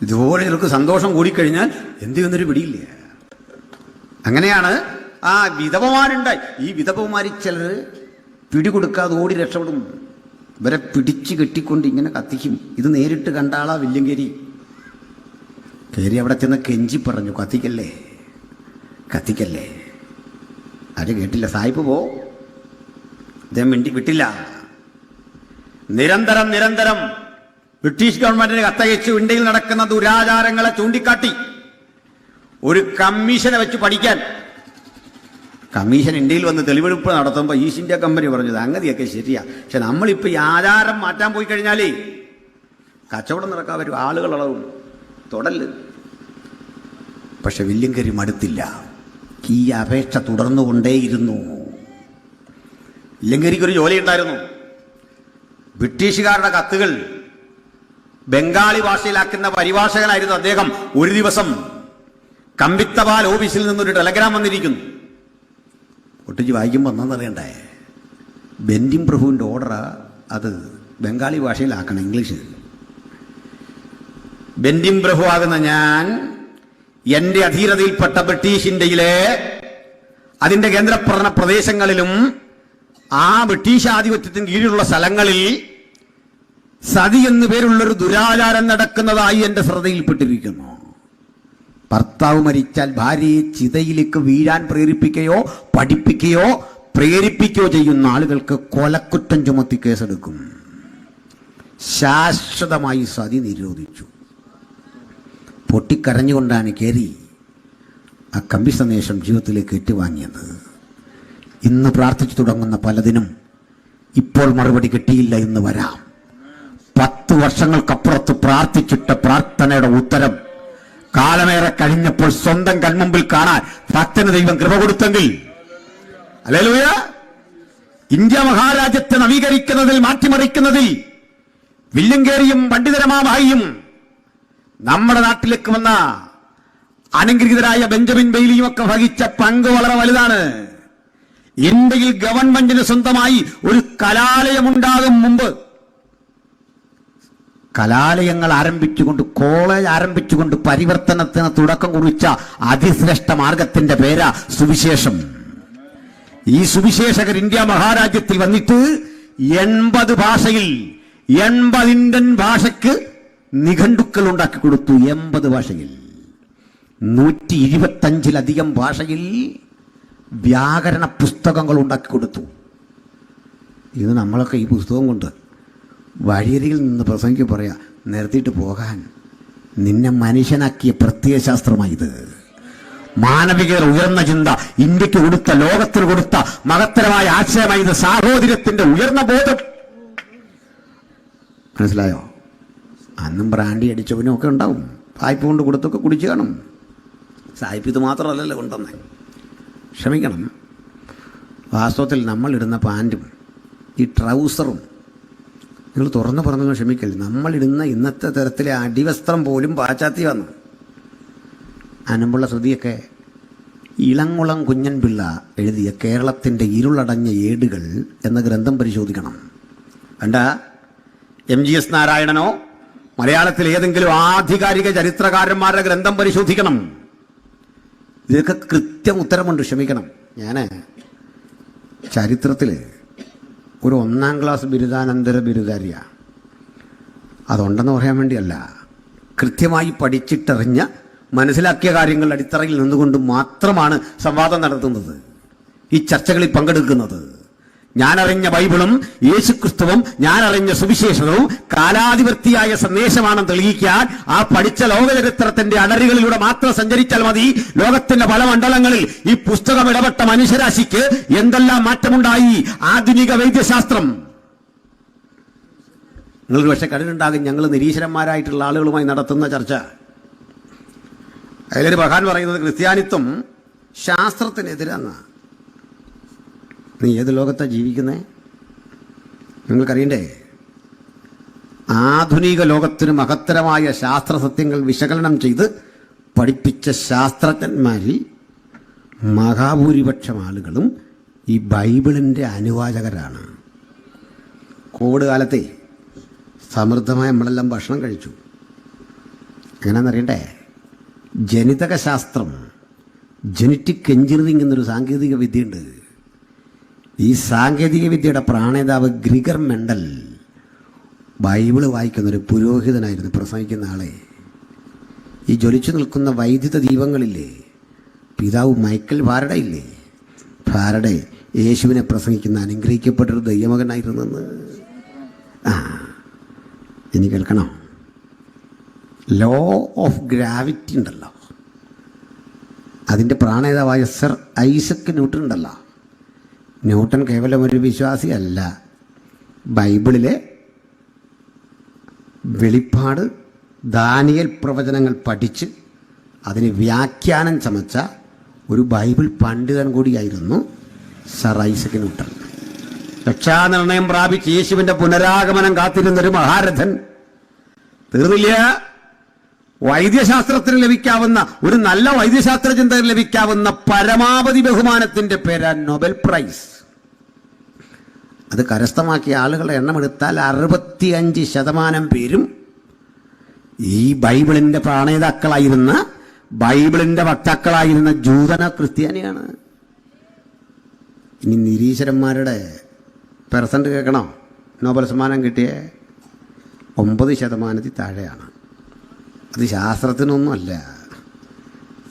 ഇതുപോലെ ഇവർക്ക് സന്തോഷം കൂടിക്കഴിഞ്ഞാൽ എന്ത് ചെയ്യുന്നൊരു പിടിയില്ല. അങ്ങനെയാണ് ആ വിധവമാരുണ്ടായി. ഈ വിധവമാരി ചിലർ പിടികൊടുക്കാതെ ഓടി രക്ഷപ്പെടും. ഇവരെ പിടിച്ച് കെട്ടിക്കൊണ്ട് ഇങ്ങനെ കത്തിക്കും. ഇത് നേരിട്ട് കണ്ട ആളാ വില്യങ്കേരി. കയറി അവിടെ ചെന്ന് കെഞ്ചി പറഞ്ഞു, കത്തിക്കല്ലേ. ആരും കേട്ടില്ല. സായിപ്പ് പോ, അദ്ദേഹം വിട്ടില്ല. നിരന്തരം ബ്രിട്ടീഷ് ഗവൺമെന്റിന് കത്തയച്ച് ഇന്ത്യയിൽ നടക്കുന്ന ദുരാചാരങ്ങളെ ചൂണ്ടിക്കാട്ടി ഒരു കമ്മീഷനെ വെച്ച് പഠിക്കാൻ. കമ്മീഷൻ ഇന്ത്യയിൽ വന്ന് തെളിവെടുപ്പ് നടത്തുമ്പോൾ ഈസ്റ്റ് ഇന്ത്യ കമ്പനി പറഞ്ഞത് അങ്ങനെയൊക്കെ ശരിയാ, പക്ഷെ നമ്മളിപ്പോൾ ഈ ആചാരം മാറ്റാൻ പോയി കഴിഞ്ഞാലേ കച്ചവടം നടക്കാൻ വരും, ആളുകൾ അളവും തൊടല്. പക്ഷെ വില്യങ്കരി മടുത്തില്ല. ഈ അപേക്ഷ തുടർന്നുകൊണ്ടേയിരുന്നു. വില്യങ്കരിക്കൊരു ജോലി ഉണ്ടായിരുന്നു. ബ്രിട്ടീഷുകാരുടെ കത്തുകൾ ബംഗാളി ഭാഷയിലാക്കുന്ന പരിഭാഷകനായിരുന്നു അദ്ദേഹം. ഒരു ദിവസം കമ്പിത്തപാൽ ഓഫീസിൽ നിന്നൊരു ടെലഗ്രാം വന്നിരിക്കുന്നു. ഒട്ടിച്ച് വായിക്കുമ്പോൾ ഒന്നറിയണ്ടേ, ബെന്റിം പ്രഭുവിൻ്റെ ഓർഡറാ, അത് ബംഗാളി ഭാഷയിലാക്കണം, ഇംഗ്ലീഷിൽ. ബെന്റിം പ്രഭു ആകുന്ന ഞാൻ എൻ്റെ അധീനതയിൽപ്പെട്ട ബ്രിട്ടീഷ് ഇന്ത്യയിലെ അതിൻ്റെ കേന്ദ്രഭരണ പ്രദേശങ്ങളിലും ആ ബ്രിട്ടീഷ് ആധിപത്യത്തിന് കീഴിലുള്ള സ്ഥലങ്ങളിൽ സതി എന്നു പേരുള്ളൊരു ദുരാചാരം നടക്കുന്നതായി എൻ്റെ ശ്രദ്ധയിൽപ്പെട്ടിരിക്കുന്നു. ഭർത്താവ് മരിച്ചാൽ ഭാര്യയെ ചിതയിലേക്ക് വീഴാൻ പ്രേരിപ്പിക്കുകയോ പഠിപ്പിക്കുകയോ പ്രേരിപ്പിക്കുകയോ ചെയ്യുന്ന ആളുകൾക്ക് കൊലക്കുറ്റം ചുമത്തി കേസെടുക്കും. ശാശ്വതമായി സതി നിരോധിച്ചു. പൊട്ടിക്കരഞ്ഞുകൊണ്ടാണ് കയറി ആ കമ്പി സന്ദേശം ജീവിതത്തിലേക്ക് ഏറ്റുവാങ്ങിയത്. ഇന്ന് പ്രാർത്ഥിച്ചു തുടങ്ങുന്ന പലതിനും ഇപ്പോൾ മറുപടി കിട്ടിയില്ല എന്ന് വരാം. 10 വർഷങ്ങൾക്കപ്പുറത്ത് പ്രാർത്ഥിച്ചിട്ട പ്രാർത്ഥനയുടെ ഉത്തരം കാലമേറെ കഴിഞ്ഞപ്പോൾ സ്വന്തം കൺമുമ്പിൽ കാണാൻ ഭക്തന് ദൈവം കൃപ കൊടുത്തെങ്കിൽ, ഹല്ലേലൂയ, ഇന്ത്യ മഹാരാജ്യത്തെ നവീകരിക്കുന്നതിൽ, മാറ്റിമറിക്കുന്നതിൽ വില്യങ്കേരിയും പണ്ഡിതരമായും നമ്മുടെ നാട്ടിലേക്ക് വന്ന അനുഗ്രഹീതരായ ബെഞ്ചമിൻ ബെയ്ലിയും ഒക്കെ വഹിച്ച പങ്ക് വളരെ വലുതാണ്. ഇന്ത്യയിൽ ഗവൺമെന്റിന് സ്വന്തമായി ഒരു കലാലയമുണ്ടാകും മുമ്പ് കലാലയങ്ങൾ ആരംഭിച്ചുകൊണ്ട്, കോളേജ് ആരംഭിച്ചുകൊണ്ട് പരിവർത്തനത്തിന് തുടക്കം കുറിച്ച അതിശ്രേഷ്ഠ മാർഗത്തിന്റെ പേരാ സുവിശേഷം. ഈ സുവിശേഷകർ ഇന്ത്യ മഹാരാജ്യത്തിൽ വന്നിട്ട് 80 ഭാഷയിൽ 80 ഇന്ത്യൻ ഭാഷയ്ക്ക് നിഘണ്ടുക്കൾ ഉണ്ടാക്കി കൊടുത്തു. 80 ഭാഷയിൽ 125-ലധികം ഭാഷയിൽ വ്യാകരണ പുസ്തകങ്ങൾ ഉണ്ടാക്കി കൊടുത്തു. ഇത് നമ്മളൊക്കെ ഈ പുസ്തകം കൊണ്ട് വഴിയരികിൽ നിന്ന് പ്രസംഗിക്ക് പറയാ, നിർത്തിയിട്ട് പോകാൻ നിന്നെ മനുഷ്യനാക്കിയ പ്രത്യയശാസ്ത്രമായത്. മാനവികത ഉയർന്ന ചിന്ത, ഇന്ത്യക്ക് കൊടുത്ത, ലോകത്തിന് കൊടുത്ത മഹത്തരമായ ആശയമായി ഇത് സാഹോദര്യത്തിന്റെ ഉയർന്ന ബോധം. മനസ്സിലായോ? അന്നും ബ്രാൻഡി അടിച്ചവനും ഒക്കെ ഉണ്ടാവും, സായിപ്പ് കൊണ്ട് കൊടുത്തൊക്കെ കുടിച്ചു കാണും. സായിപ്പ് ഇത് മാത്രമല്ലല്ലോ കൊണ്ടുവന്നേ. ക്ഷമിക്കണം, വാസ്തവത്തിൽ നമ്മളിടുന്ന പാൻറ്റും ഈ ട്രൗസറും, നിങ്ങൾ തുറന്നു പറഞ്ഞു ക്ഷമിക്കല്ലേ, നമ്മളിടുന്ന ഇന്നത്തെ തരത്തിലെ അടിവസ്ത്രം പോലും പാശ്ചാത്യമാണ്. അനമ്പുള്ള ശ്രുതിയൊക്കെ ഇളങ്കുളം കുഞ്ഞൻ പിള്ള എഴുതിയ കേരളത്തിൻ്റെ ഇരുളടഞ്ഞ ഏടുകൾ എന്ന ഗ്രന്ഥം പരിശോധിക്കണം. വേണ്ട MGS നാരായണനോ മലയാളത്തിൽ ഏതെങ്കിലും ആധികാരിക ചരിത്രകാരന്മാരുടെ ഗ്രന്ഥം പരിശോധിക്കണം. ഇതൊക്കെ കൃത്യം ഉത്തരമുണ്ട്. ക്ഷമിക്കണം, ഞാൻ ചരിത്രത്തിൽ ഒരു 1ാം ക്ലാസ് ബിരുദാനന്തര ബിരുദാരിയാണ്. അതുണ്ടെന്ന് പറയാൻ വേണ്ടിയല്ല, കൃത്യമായി പഠിച്ചിട്ടറിഞ്ഞ മനസ്സിലാക്കിയ കാര്യങ്ങൾ അടിത്തറയിൽ നിന്നുകൊണ്ട് മാത്രമാണ് സംവാദം നടത്തുന്നത്, ഈ ചർച്ചകളിൽ പങ്കെടുക്കുന്നത്. ഞാനറിഞ്ഞ ബൈബിളും യേശുക്രിസ്തുവും ഞാനറിഞ്ഞ സുവിശേഷവും കാലാധിപത്യമായ സന്ദേശമാണെന്ന് തെളിയിക്കാൻ ആ പഠിച്ച ലോകചരിത്രത്തിന്റെ അടരുകളിലൂടെ മാത്രം സഞ്ചരിച്ചാൽ മതി. ലോകത്തിന്റെ പല മണ്ഡലങ്ങളിൽ ഈ പുസ്തകം ഇടപെട്ട മനുഷ്യരാശിക്ക് എന്തെല്ലാം മാറ്റമുണ്ടായി. ആധുനിക വൈദ്യശാസ്ത്രം, നിങ്ങൾക്ക് പക്ഷെ കണ്ടിട്ടുണ്ടാകും, ഞങ്ങൾ നിരീശ്വരന്മാരായിട്ടുള്ള ആളുകളുമായി നടത്തുന്ന ചർച്ച. അതിലൊരു മഹാൻ പറയുന്നത് ക്രിസ്ത്യാനിത്വം ശാസ്ത്രത്തിനെതിരാണ്. നീ ഏത് ലോകത്താണ് ജീവിക്കുന്നത്? നിങ്ങൾക്കറിയണ്ടേ? ആധുനിക ലോകത്തിന് മഹത്തരമായ ശാസ്ത്രസത്യങ്ങൾ വിശകലനം ചെയ്ത് പഠിപ്പിച്ച ശാസ്ത്രജ്ഞന്മാരിൽ മഹാഭൂരിപക്ഷം ആളുകളും ഈ ബൈബിളിൻ്റെ അനുവാചകരാണ്. കോവിഡ് കാലത്തെ സമൃദ്ധമായ നമ്മളെല്ലാം ഭക്ഷണം കഴിച്ചു. എങ്ങനെയാണെന്നറിയണ്ടേ? ജനിതക ശാസ്ത്രം, ജനറ്റിക് എഞ്ചിനീയറിംഗ് എന്നൊരു സാങ്കേതിക വിദ്യയുണ്ട്. ഈ സാങ്കേതിക വിദ്യയുടെ പ്രാണേതാവ് ഗ്രിഗർ മെൻഡൽ ബൈബിള് വായിക്കുന്നൊരു പുരോഹിതനായിരുന്നു, പ്രസംഗിക്കുന്ന ആളെ. ഈ ജ്വലിച്ചു നിൽക്കുന്ന വൈദ്യുത ദീപങ്ങളില്ലേ, പിതാവ് മൈക്കൽ ഫാരഡേ ഇല്ലേ, ഫാരഡേ യേശുവിനെ പ്രസംഗിക്കുന്ന അനുഗ്രഹിക്കപ്പെട്ടൊരു ദൈവമകനായിരുന്നെന്ന്. ഇനി കേൾക്കണം, ലോ ഓഫ് ഗ്രാവിറ്റി ഉണ്ടല്ലോ, അതിൻ്റെ പ്രാണേതാവായ സർ ഐസക് ന്യൂട്ടൺ ഉണ്ടല്ലോ. ന്യൂട്ടൺ കേവലം ഒരു വിശ്വാസിയല്ല, ബൈബിളിലെ വെളിപ്പാട്, ദാനിയേൽ പ്രവചനങ്ങൾ പഠിച്ച് അതിന് വ്യാഖ്യാനം ചമച്ച ഒരു ബൈബിൾ പണ്ഡിതൻ കൂടിയായിരുന്നു സർ ഐസക് ന്യൂട്ടൺ. രക്ഷാനിർണയം പ്രാപിച്ച് യേശുവിൻ്റെ പുനരാഗമനം കാത്തിരുന്നൊരു മഹാരഥൻ. തീർന്നില്ല, വൈദ്യശാസ്ത്രത്തിന് ലഭിക്കാവുന്ന, ഒരു നല്ല വൈദ്യശാസ്ത്ര ചിന്തകന് ലഭിക്കാവുന്ന പരമാവധി ബഹുമാനത്തിന്റെ പേരാണ് നൊബൽ പ്രൈസ്. അത് കരസ്ഥമാക്കിയ ആളുകളുടെ എണ്ണമെടുത്താൽ 65% പേരും ഈ ബൈബിളിന്റെ പ്രാണേതാക്കളായിരുന്ന, ബൈബിളിന്റെ വക്താക്കളായിരുന്ന ജൂതന ക്രിസ്ത്യാനിയാണ്. ഇനി നിരീശ്വരന്മാരുടെ പെർസെന്റ് കേൾക്കണോ? നോബൽ സമ്മാനം കിട്ടിയ 9% താഴെയാണ്. അത് ശാസ്ത്രത്തിനൊന്നുമല്ല,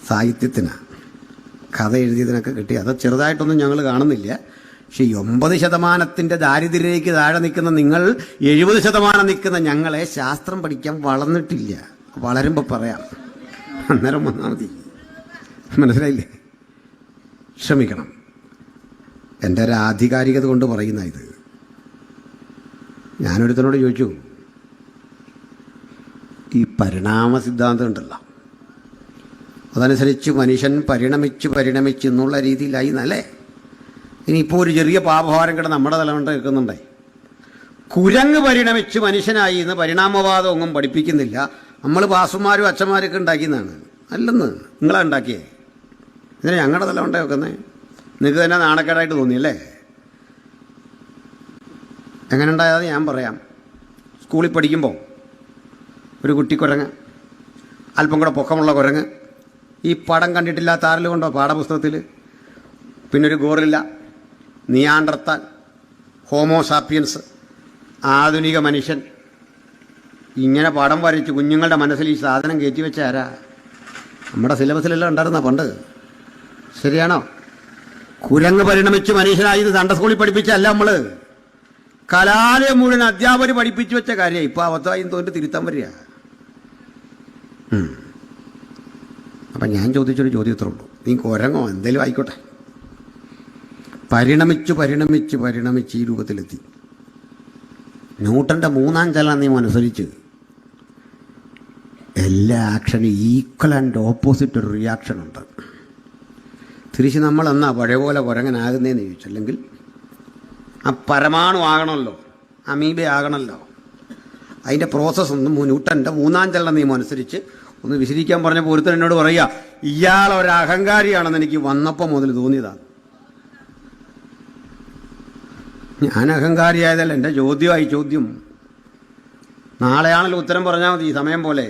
സാഹിത്യത്തിനാണ്, കഥ എഴുതിയതിനൊക്കെ കിട്ടി. അത് ചെറുതായിട്ടൊന്നും ഞങ്ങൾ കാണുന്നില്ല. പക്ഷെ 9% ദാരിദ്ര്യത്തിലേക്ക് താഴെ നിൽക്കുന്ന നിങ്ങൾ, 70% നിൽക്കുന്ന ഞങ്ങളെ ശാസ്ത്രം പഠിക്കാൻ വളർന്നിട്ടില്ല. വളരുമ്പോൾ പറയാം, അന്നേരം വന്നാൽ മതി. മനസ്സിലായില്ലേ? ക്ഷമിക്കണം, എൻ്റെ ഒരു ആധികാരികത കൊണ്ട് പറയുന്ന ഇത്. ഞാനൊരുത്തനോട് ചോദിച്ചു, ഈ പരിണാമ സിദ്ധാന്തം ഉണ്ടല്ലോ, അതനുസരിച്ച് മനുഷ്യൻ പരിണമിച്ച് എന്നുള്ള രീതിയിലായി എന്നല്ലേ? ഇനിയിപ്പോൾ ഒരു ചെറിയ പാപഭാരം കിടന്ന് നമ്മുടെ തലമുണ്ട കേൾക്കുന്നുണ്ടായി. കുരങ്ങ് പരിണമിച്ച് മനുഷ്യനായി എന്ന് പരിണാമവാദം ഒന്നും പഠിപ്പിക്കുന്നില്ല. നമ്മൾ പാസുമാരും അച്ഛന്മാരൊക്കെ ഉണ്ടാക്കിയെന്നാണ്. അല്ലെന്ന് നിങ്ങളാ ഉണ്ടാക്കിയേ. ഇതിന് ഞങ്ങളുടെ തലമുണ്ട വെക്കുന്നേ. നിങ്ങൾക്ക് തന്നെ നാണക്കേടായിട്ട് തോന്നിയല്ലേ? എങ്ങനെ ഉണ്ടായത് ഞാൻ പറയാം. സ്കൂളിൽ പഠിക്കുമ്പോൾ ഒരു കുട്ടിക്കുരങ്ങ്, അല്പം കൂടെ പൊക്കമുള്ള കുരങ്ങ്, ഈ പടം കണ്ടിട്ടില്ലാത്ത ആരെങ്കിലും ഉണ്ടോ പാഠപുസ്തകത്തിൽ? പിന്നൊരു ഗോറില്ല, നിയാണ്ടർത്താൽ, ഹോമോസാപ്പിയൻസ്, ആധുനിക മനുഷ്യൻ. ഇങ്ങനെ പടം വരച്ച് കുഞ്ഞുങ്ങളുടെ മനസ്സിൽ ഈ സാധനം കയറ്റി വെച്ച ആരാ? നമ്മുടെ സിലബസിലെല്ലാം ഉണ്ടായിരുന്ന പണ്ട്. ശരിയാണോ? കുരങ്ങ് പരിണമിച്ച് മനുഷ്യനായി സൺഡേ സ്കൂളിൽ പഠിപ്പിച്ചല്ല നമ്മൾ. കലാലയം മുഴുവൻ അധ്യാപകർ പഠിപ്പിച്ചു വെച്ച കാര്യം ഇപ്പോൾ അബദ്ധമായും തോന്നിട്ട് തിരുത്താൻ വരിക. അപ്പം ഞാൻ ചോദിച്ചൊരു ചോദ്യം ഇത്രേ ഉള്ളൂ. നീ കുരങ്ങോ എന്തേലും ആയിക്കോട്ടെ. പരിണമിച്ച് ഈ രൂപത്തിലെത്തി. ന്യൂട്ടൻ്റെ 3-ാം ചലന നിയമം അനുസരിച്ച് എല്ലാ ആക്ഷനും ഈക്വൽ ആൻഡ് ഓപ്പോസിറ്റ് ഒരു റിയാക്ഷൻ ഉണ്ട്. തിരിച്ച് നമ്മൾ എന്നാ പഴയ പോലെ കുരങ്ങനാകുന്നതെന്ന് ചോദിച്ചല്ലെങ്കിൽ ആ പരമാണു ആകണമല്ലോ, അമീബ ആകണമല്ലോ. അതിൻ്റെ പ്രോസസ്സൊന്നും ന്യൂട്ടൻ്റെ 3-ാം ചലന നിയമം അനുസരിച്ച് ഒന്ന് വിശദീകരിക്കാൻ പറഞ്ഞപ്പോൾ ഒരുത്തൻ എന്നോട് പറയുക, ഇയാളൊരു അഹങ്കാരിയാണെന്ന് എനിക്ക് വന്നപ്പോൾ മുതൽ തോന്നിയതാണ്. ഞാൻ അഹങ്കാരിയായതല്ല, എൻ്റെ ചോദ്യം. നാളെയാണല്ലോ ഉത്തരം പറഞ്ഞാൽ മതി, സമയം പോലെ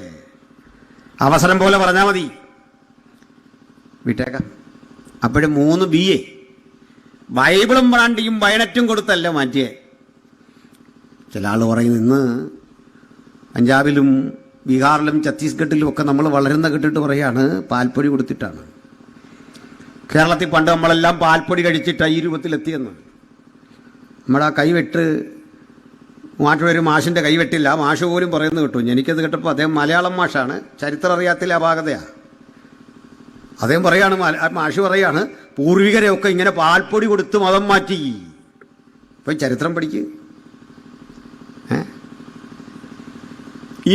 അവസരം പോലെ പറഞ്ഞാൽ മതി, വിട്ടേക്കാം. അപ്പോഴും 3 BA ബൈബിളും ബ്രാൻഡിയും വയനറ്റും കൊടുത്തല്ല മാറ്റിയേ. ചില ആൾ പറയും ഇന്ന് പഞ്ചാബിലും ബീഹാറിലും ഛത്തീസ്ഗഡിലും ഒക്കെ നമ്മൾ വളരുന്ന കേട്ടിട്ട് പറയാണ് പാൽപ്പൊടി കൊടുത്തിട്ടാണ്. കേരളത്തിൽ പണ്ട് നമ്മളെല്ലാം പാൽപ്പൊടി കഴിച്ചിട്ടാണ് ഈ രൂപത്തിലെത്തിയെന്ന്. നമ്മുടെ ആ കൈവെട്ട് മാഷൊരു മാഷിൻ്റെ കൈവെട്ടില്ല, മാഷ് പോലും പറയുന്നത് കിട്ടും. എനിക്കത് കേട്ടപ്പോൾ അദ്ദേഹം മലയാളം മാഷാണ്, ചരിത്രം അറിയാത്തില്ല, അപാകതയാണ്. അദ്ദേഹം പറയാണ്, മാഷ് പറയാണ്, പൂർവികരെയൊക്കെ ഇങ്ങനെ പാൽപ്പൊടി കൊടുത്ത് മതം മാറ്റി. ഇപ്പം ചരിത്രം പഠിക്ക്.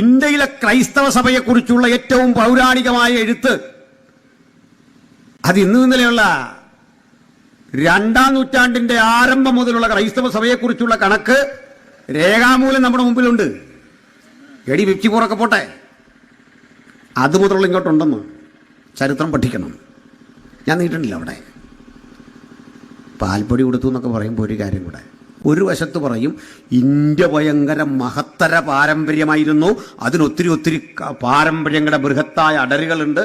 ഇന്ത്യയിലെ ക്രൈസ്തവ സഭയെക്കുറിച്ചുള്ള ഏറ്റവും പൗരാണികമായ എഴുത്ത് അത് ഇന്ന് ഇന്നലെയുള്ള 2-ാം നൂറ്റാണ്ടിൻ്റെ ആരംഭം മുതലുള്ള ക്രൈസ്തവ സഭയെക്കുറിച്ചുള്ള കണക്ക് രേഖാമൂലം നമ്മുടെ മുമ്പിലുണ്ട്. എടി വിപ്ചിപൂറൊക്കെ പോട്ടെ, അത് മുതലുള്ള ഇങ്ങോട്ടുണ്ടെന്ന് ചരിത്രം പഠിക്കണം. ഞാൻ നീട്ടണില്ല അവിടെ. പാൽപ്പൊടി കൊടുത്തു എന്നൊക്കെ പറയുമ്പോൾ ഒരു കാര്യം കൂടെ, ഒരു വശത്ത് പറയും ഇന്ത്യ ഭയങ്കര മഹത്തര പാരമ്പര്യമായിരുന്നു, അതിനൊത്തിരി പാരമ്പര്യങ്ങളുടെ ബൃഹത്തായ അടരുകളുണ്ട്,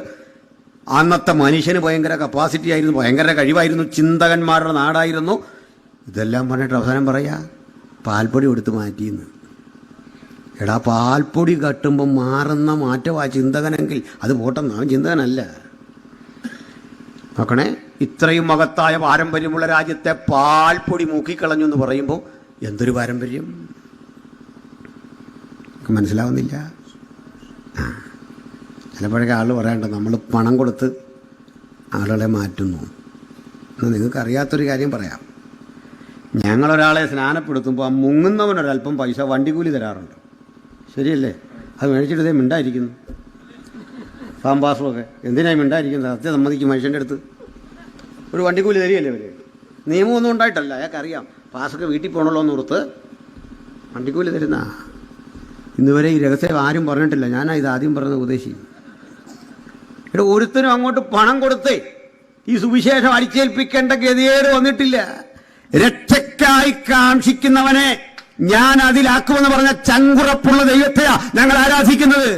അന്നത്തെ മനുഷ്യന് ഭയങ്കര കപ്പാസിറ്റി ആയിരുന്നു, ഭയങ്കര കഴിവായിരുന്നു, ചിന്തകന്മാരുടെ നാടായിരുന്നു. ഇതെല്ലാം പറഞ്ഞിട്ട് അവസാനം പറയാ പാൽപ്പൊടി കൊടുത്ത് മാറ്റിയെന്ന്. എടാ, പാൽപ്പൊടി കട്ടുമ്പോൾ മാറുന്ന മാറ്റം ആ ചിന്തകനെങ്കിൽ അത് പോട്ടെന്ന്, അവൻ ചിന്തകനല്ല. നോക്കണേ, ഇത്രയും മഹത്തായ പാരമ്പര്യമുള്ള രാജ്യത്തെ പാൽപ്പൊടി മൂക്കിക്കളഞ്ഞു എന്ന് പറയുമ്പോൾ എന്തൊരു പാരമ്പര്യം മനസ്സിലാവുന്നില്ല. ചിലപ്പോഴൊക്കെ ആൾ പറയണ്ട നമ്മൾ പണം കൊടുത്ത് ആളുകളെ മാറ്റുന്നു. എന്നാൽ നിങ്ങൾക്ക് അറിയാത്തൊരു കാര്യം പറയാം. ഞങ്ങളൊരാളെ സ്നാനപ്പെടുത്തുമ്പോൾ ആ മുങ്ങുന്നവനൊരല്പം പൈസ വണ്ടിക്കൂലി തരാറുണ്ട്. ശരിയല്ലേ? അത് മേടിച്ചിട്ട് ഇതേ മിണ്ടായിരിക്കുന്നു. സാമ്പാസുമൊക്കെ എന്തിനായി മിണ്ടായിരിക്കുന്നത്? സത്യം സമ്മതിക്കും. മനുഷ്യൻ്റെ അടുത്ത് ഒരു വണ്ടിക്കൂലി തരികയല്ലേ അവർ? നിയമമൊന്നും ഉണ്ടായിട്ടല്ല, അയാൾക്കറിയാം പാസൊക്കെ വീട്ടിൽ പോകണല്ലോ എന്ന് ഓർത്ത് വണ്ടിക്കൂലി തരുന്ന. ഇന്നുവരെ ഈ രഹസ്യം ആരും പറഞ്ഞിട്ടില്ല. ഞാനാ ഇത് ആദ്യം പറഞ്ഞത് ഉപദേശി. ഇവിടെ ഒരുത്തരും അങ്ങോട്ട് പണം കൊടുത്തേ ഈ സുവിശേഷം അടിച്ചേൽപ്പിക്കേണ്ട ഗതികേട് വന്നിട്ടില്ല. രക്ഷയ്ക്കായി കാക്ഷിക്കുന്നവനെ ഞാൻ അതിലാക്കുമെന്ന് പറഞ്ഞ ചങ്കുറപ്പുള്ള ദൈവത്തെയാ ഞങ്ങൾ ആരാധിക്കുന്നത്.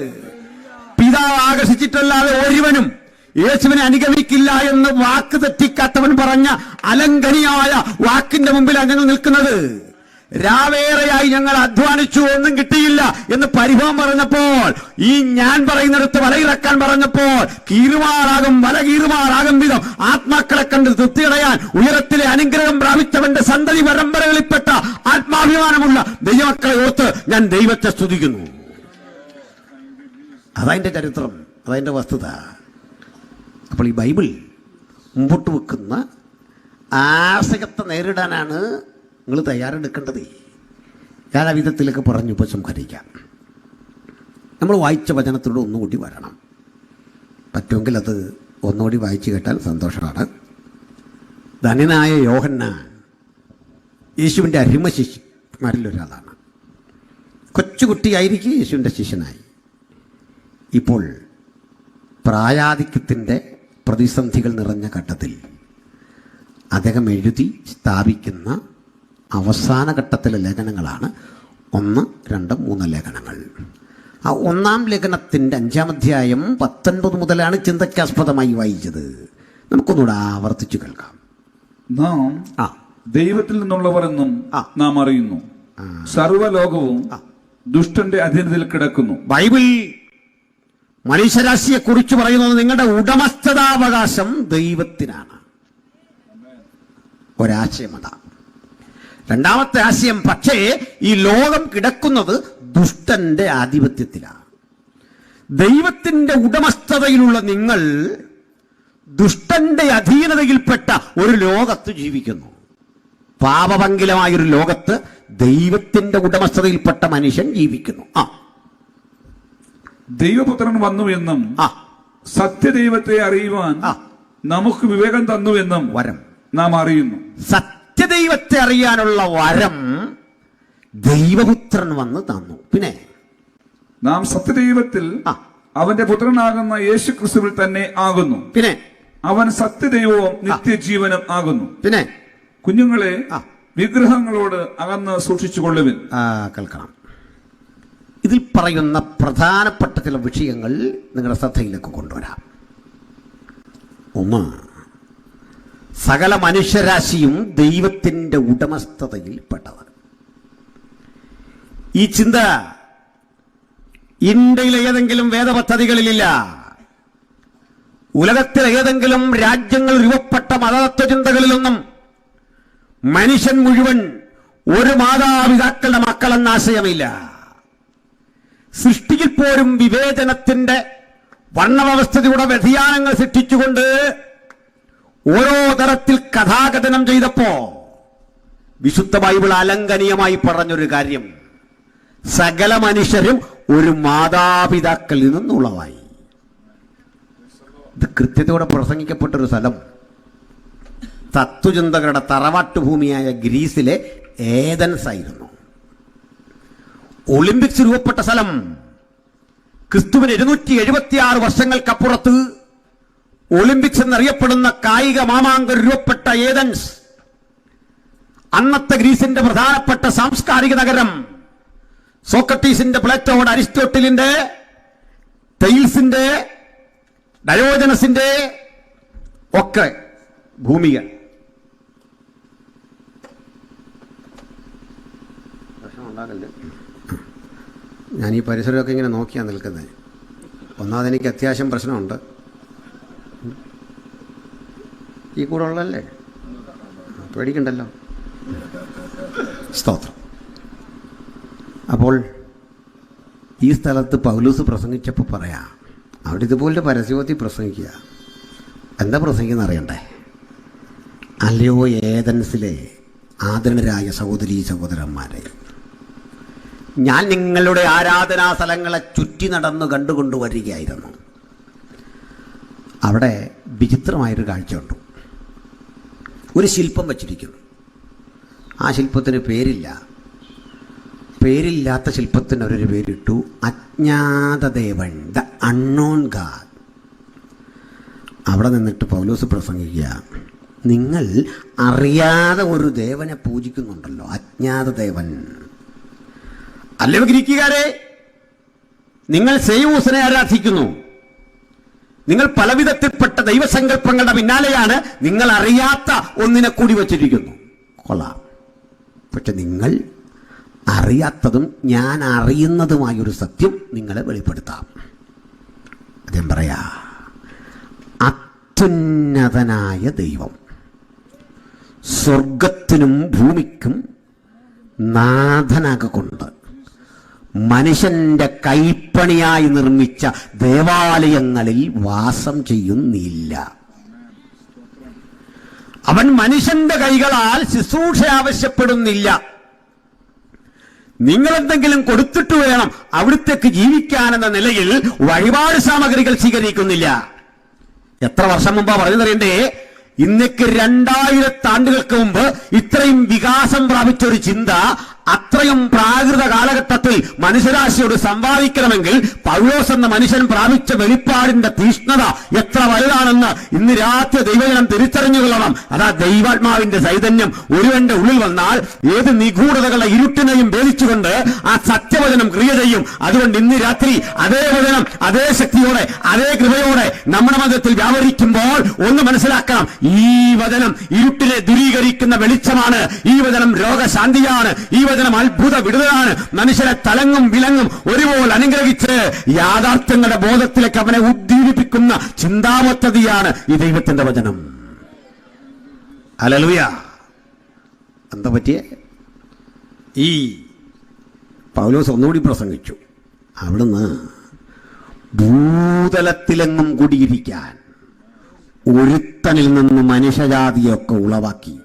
പിതാവ് ആകർഷിച്ചിട്ടല്ലാതെ ഒരുവനും യേശുവിനെ അനുഗമിക്കില്ല എന്ന് വാക്ക് തെറ്റിക്കാത്തവൻ പറഞ്ഞ അലംഘനീയമായ വാക്കിന്റെ മുമ്പിലാണ് ഞങ്ങൾ നിൽക്കുന്നത്. രാവേറെയായി ഞങ്ങൾ അധ്വാനിച്ചു, ഒന്നും കിട്ടിയില്ല എന്ന് പരിഭവം പറഞ്ഞപ്പോൾ, ഈ ഞാൻ പറയുന്നിടത്ത് വലയിറക്കാൻ പറഞ്ഞപ്പോൾ വല കീറുമാറാകും വിധം ആത്മാക്കളെ കണ്ട് തൃപ്തിയടയാൻ ഉയരത്തിലെ അനുഗ്രഹം പ്രാപിച്ചവന്റെ സന്തതി പരമ്പരകളിൽപ്പെട്ട ആത്മാഭിമാനമുള്ള ദൈവമക്കളെ ഓർത്ത് ഞാൻ ദൈവത്തെ സ്തുതിക്കുന്നു. അതതിൻ്റെ ചരിത്രം, അതതിൻ്റെ വസ്തുത. അപ്പോൾ ഈ ബൈബിൾ മുമ്പോട്ട് വെക്കുന്ന ആശയത്തെ നേരിടാനാണ് നിങ്ങൾ തയ്യാറെടുക്കേണ്ടത്. ഞാൻ ആ വിധത്തിലൊക്കെ പറഞ്ഞു ഉപസംഹരിക്കാം. നമ്മൾ വായിച്ച വചനത്തിലൂടെ ഒന്നുകൂടി വരണം. പറ്റുമെങ്കിൽ അത് ഒന്നുകൂടി വായിച്ചു കേട്ടാൽ സന്തോഷമാണ്. ധനനായ യോഹന്നാൻ യേശുവിൻ്റെ അരിമ ശിഷ്യന്മാരിലൊരാളാണ്. കൊച്ചുകുട്ടിയായിരിക്കും യേശുവിൻ്റെ ശിഷ്യനായി. ഇപ്പോൾ പ്രായാധിക്യത്തിൻ്റെ പ്രതിസന്ധികൾ നിറഞ്ഞ ഘട്ടത്തിൽ അദ്ദേഹം എഴുതി സ്ഥാപിക്കുന്ന അവസാന ഘട്ടത്തിലെ ലേഖനങ്ങളാണ് 1, 2, 3 ലേഖനങ്ങൾ. ആ 1-ാം ലേഖനത്തിൻ്റെ 5-ാം അധ്യായം 19 മുതലാണ് ചിന്തയ്ക്കാസ്പദമായി വായിച്ചത്. നമുക്കൊന്നുകൂടെ ആവർത്തിച്ചു കേൾക്കാം. നാം ദൈവത്തിൽ നിന്നുള്ളവർ എന്നും നാം അറിയുന്നു, സർവ്വലോകവും ദുഷ്ടന്റെ അധീനതയിൽ കിടക്കുന്നു. ബൈബിൾ മനുഷ്യരാശിയെ കുറിച്ച് പറയുന്നത് നിങ്ങളുടെ ഉടമസ്ഥതാവകാശം ദൈവത്തിനാണ്. ഒരാശയം അതാ. രണ്ടാമത്തെ ആശയം, പക്ഷേ ഈ ലോകം കിടക്കുന്നത് ദുഷ്ടന്റെ ആധിപത്യത്തിലാണ്. ദൈവത്തിന്റെ ഉടമസ്ഥതയിലുള്ള നിങ്ങൾ ദുഷ്ടന്റെ അധീനതയിൽപ്പെട്ട ഒരു ലോകത്ത് ജീവിക്കുന്നു. പാപപങ്കിലമായൊരു ലോകത്ത് ദൈവത്തിന്റെ ഉടമസ്ഥതയിൽപ്പെട്ട മനുഷ്യൻ ജീവിക്കുന്നു. ദൈവപുത്രൻ വന്നു എന്നും സത്യദൈവത്തെ അറിയുവാൻ നമുക്ക് വിവേകം തന്നു എന്നും വരം നാം അറിയുന്നു. സത്യദൈവത്തെ അറിയാനുള്ള വരം ദൈവപുത്രൻ വന്ന് തന്നു. പിന്നെ നാം സത്യദൈവത്തിൽ അവന്റെ പുത്രനാകുന്ന യേശു ക്രിസ്തുവിൽ തന്നെ ആകുന്നു. പിന്നെ അവൻ സത്യദൈവവും നിത്യജീവനും ആകുന്നു. പിന്നെ കുഞ്ഞുങ്ങളെ വിഗ്രഹങ്ങളോട് അകന്ന് സൂക്ഷിച്ചുകൊള്ളുവിൻ. കേൾക്കണം. ഇതിൽ പറയുന്ന പ്രധാനപ്പെട്ട ചില വിഷയങ്ങൾ നിങ്ങളുടെ ശ്രദ്ധയിലേക്ക് കൊണ്ടുവരാം. ഒന്ന്, സകല മനുഷ്യരാശിയും ദൈവത്തിന്റെ ഉടമസ്ഥതയിൽപ്പെട്ടത്. ഈ ചിന്ത ഇന്ത്യയിലെ ഏതെങ്കിലും വേദപദ്ധതികളിലില്ല. ഉലകത്തിലെ ഏതെങ്കിലും രാജ്യങ്ങൾ രൂപപ്പെട്ട മതതത്വ ചിന്തകളിലൊന്നും മനുഷ്യൻ മുഴുവൻ ഒരു മാതാപിതാക്കളുടെ മക്കളെന്ന ആശയമില്ല. സൃഷ്ടിയിൽ പോലും വിവേചനത്തിന്റെ വർണ്ണവ്യവസ്ഥയുടെ വ്യതിയാനങ്ങൾ സൃഷ്ടിച്ചുകൊണ്ട് ഓരോ തരത്തിൽ കഥാകഥനം ചെയ്തപ്പോ വിശുദ്ധ ബൈബിൾ അലംഘനീയമായി പറഞ്ഞൊരു കാര്യം, സകല മനുഷ്യരും ഒരു മാതാപിതാക്കളിൽ നിന്നുള്ളവായി. ഇത് കൃത്യത്തോടെ പ്രസംഗിക്കപ്പെട്ടൊരു സ്ഥലം തത്വചിന്തകരുടെ തറവാട്ടുഭൂമിയായ ഗ്രീസിലെ ഏതൻസ് ആയിരുന്നു. ഒളിമ്പിക്സ് രൂപപ്പെട്ട സ്ഥലം ക്രിസ്തുവിന് 276 വർഷങ്ങൾക്കപ്പുറത്ത് ഒളിമ്പിക്സ് എന്നറിയപ്പെടുന്ന കായിക മാമാങ്കം രൂപപ്പെട്ട ഏതൻസ്, അന്നത്തെ ഗ്രീസിന്റെ പ്രധാനപ്പെട്ട സാംസ്കാരിക നഗരം, സോക്രട്ടീസിന്റെ, പ്ലേറ്റോയുടെ, അരിസ്റ്റോട്ടിലിന്റെ, തെയിൽസിന്റെ, ഡയോജനസിന്റെ ഒക്കെ ഭൂമികൾ. ഞാൻ ഈ പരിസരമൊക്കെ ഇങ്ങനെ നോക്കിയാണ് നിൽക്കുന്നത്. ഒന്നാമത് എനിക്ക് അത്യാവശ്യം പ്രശ്നമുണ്ട്. ഈ കൂടെ ഉള്ളല്ലേ, പേടിക്കണ്ടല്ലോ. സ്തോത്രം. അപ്പോൾ ഈ സ്ഥലത്ത് പൗലൂസ് പ്രസംഗിച്ചപ്പോൾ പറയാം, അവിടെ ഇതുപോലെ പരസ്യവത്തിൽ പ്രസംഗിക്കുക. എന്താ പ്രസംഗിക്കുന്ന അറിയണ്ടേ? അല്ലയോ ഏതൻസിലെ ആദരണരായ സഹോദരീ സഹോദരന്മാരെ, ഞാൻ നിങ്ങളുടെ ആരാധനാ സ്ഥലങ്ങളെ ചുറ്റി നടന്നു കണ്ടുകൊണ്ടുവരികയായിരുന്നു. അവിടെ വിചിത്രമായൊരു കാഴ്ചയുണ്ട്. ഒരു ശില്പം വച്ചിരിക്കുന്നു. ആ ശില്പത്തിന് പേരില്ല. പേരില്ലാത്ത ശില്പത്തിന് അവരൊരു പേരിട്ടു, അജ്ഞാതദേവൻ, ദ അൺനോൺ ഗാഡ്. അവിടെ നിന്നിട്ട് പൗലോസ് പ്രസംഗിക്കുക, നിങ്ങൾ അറിയാതെ ഒരു ദേവനെ പൂജിക്കുന്നുണ്ടല്ലോ, അജ്ഞാതദേവൻ. അല്ലേ ഗ്രീക്കുകാരെ, നിങ്ങൾ സെയൂസിനെ ആരാധിക്കുന്നു. നിങ്ങൾ പലവിധത്തിൽപ്പെട്ട ദൈവസങ്കല്പങ്ങളുടെ പിന്നാലെയാണ്. നിങ്ങൾ അറിയാത്ത ഒന്നിനെ കൂടി വച്ചിരിക്കുന്നു. കൊള്ളാം. പക്ഷെ നിങ്ങൾ അറിയാത്തതും ഞാൻ അറിയുന്നതുമായൊരു സത്യം നിങ്ങളെ വെളിപ്പെടുത്താം. അദ്ദേഹം പറയാ, അത്യുന്നതനായ ദൈവം സ്വർഗത്തിനും ഭൂമിക്കും നാഥനാകൊണ്ട് മനുഷ്യന്റെ കൈപ്പണിയായി നിർമ്മിച്ച ദേവാലയങ്ങളിൽ വാസം ചെയ്യുന്നില്ല. അവൻ മനുഷ്യന്റെ കൈകളാൽ ശുശ്രൂഷ ആവശ്യപ്പെടുന്നില്ല. നിങ്ങളെന്തെങ്കിലും കൊടുത്തിട്ട് വേണം അവിടുത്തേക്ക് ജീവിക്കാനെന്ന നിലയിൽ വഴിപാട് സാമഗ്രികൾ സ്വീകരിക്കുന്നില്ല. എത്ര വർഷം മുമ്പാ പറഞ്ഞതറിയണ്ടേ? ഇന്നേക്ക് 2000 ആണ്ടുകൾക്ക് മുമ്പ് ഇത്രയും വികാസം പ്രാപിച്ച ഒരു ചിന്ത അത്രയും പ്രാകൃത കാലഘട്ടത്തിൽ മനുഷ്യരാശിയോട് സംവാദിക്കണമെങ്കിൽ പൗലോസ് എന്ന മനുഷ്യൻ പ്രാപിച്ച വെളിപ്പാടിന്റെ തീഷ്ണത എത്ര വലുതാണെന്ന് ഇന്ന് രാത്രി ദൈവജനം തിരിച്ചറിഞ്ഞുകൊള്ളണം. അതാ ദൈവാത്മാവിന്റെ ചൈതന്യം ഒരുവന്റെ ഉള്ളിൽ വന്നാൽ ഏത് നിഗൂഢതകളുടെ ഇരുട്ടിനെയും ഭേദിച്ചുകൊണ്ട് ആ സത്യവചനം ക്രിയ ചെയ്യും. അതുകൊണ്ട് ഇന്ന് രാത്രി അതേ വചനം അതേ ശക്തിയോടെ അതേ കൃപയോടെ നമ്മുടെ മതത്തിൽ വ്യാപരിക്കുമ്പോൾ ഒന്ന് മനസ്സിലാക്കണം, ഈ വചനം ഇരുട്ടിനെ ദൂരീകരിക്കുന്ന വെളിച്ചമാണ്. ഈ വചനം രോഗശാന്തിയാണ്. ഈ വചനം അത്ഭുത വിടുതലാണ്. മനുഷ്യരെ തലങ്ങും വിലങ്ങും ഒരുപോലെ അനുഗ്രഹിച്ച് യാഥാർത്ഥ്യങ്ങളുടെ ബോധത്തിലേക്ക് അവനെ ഉദ്ദീപിപ്പിക്കുന്ന ചിന്താപദ്ധതിയാണ് ഈ ദൈവത്തിന്റെ വചനം. ഹല്ലേലൂയ. എന്താ പറ്റിയേ? ഈ പൗലോസ് ഒന്നുകൂടി പ്രസംഗിച്ചു. അവിടുന്ന് ഭൂതലത്തിലെങ്ങും കൂടിയിരിക്കാൻ ഒരുത്തനിൽ നിന്ന് മനുഷ്യജാതിയൊക്കെ ഉളവാക്കി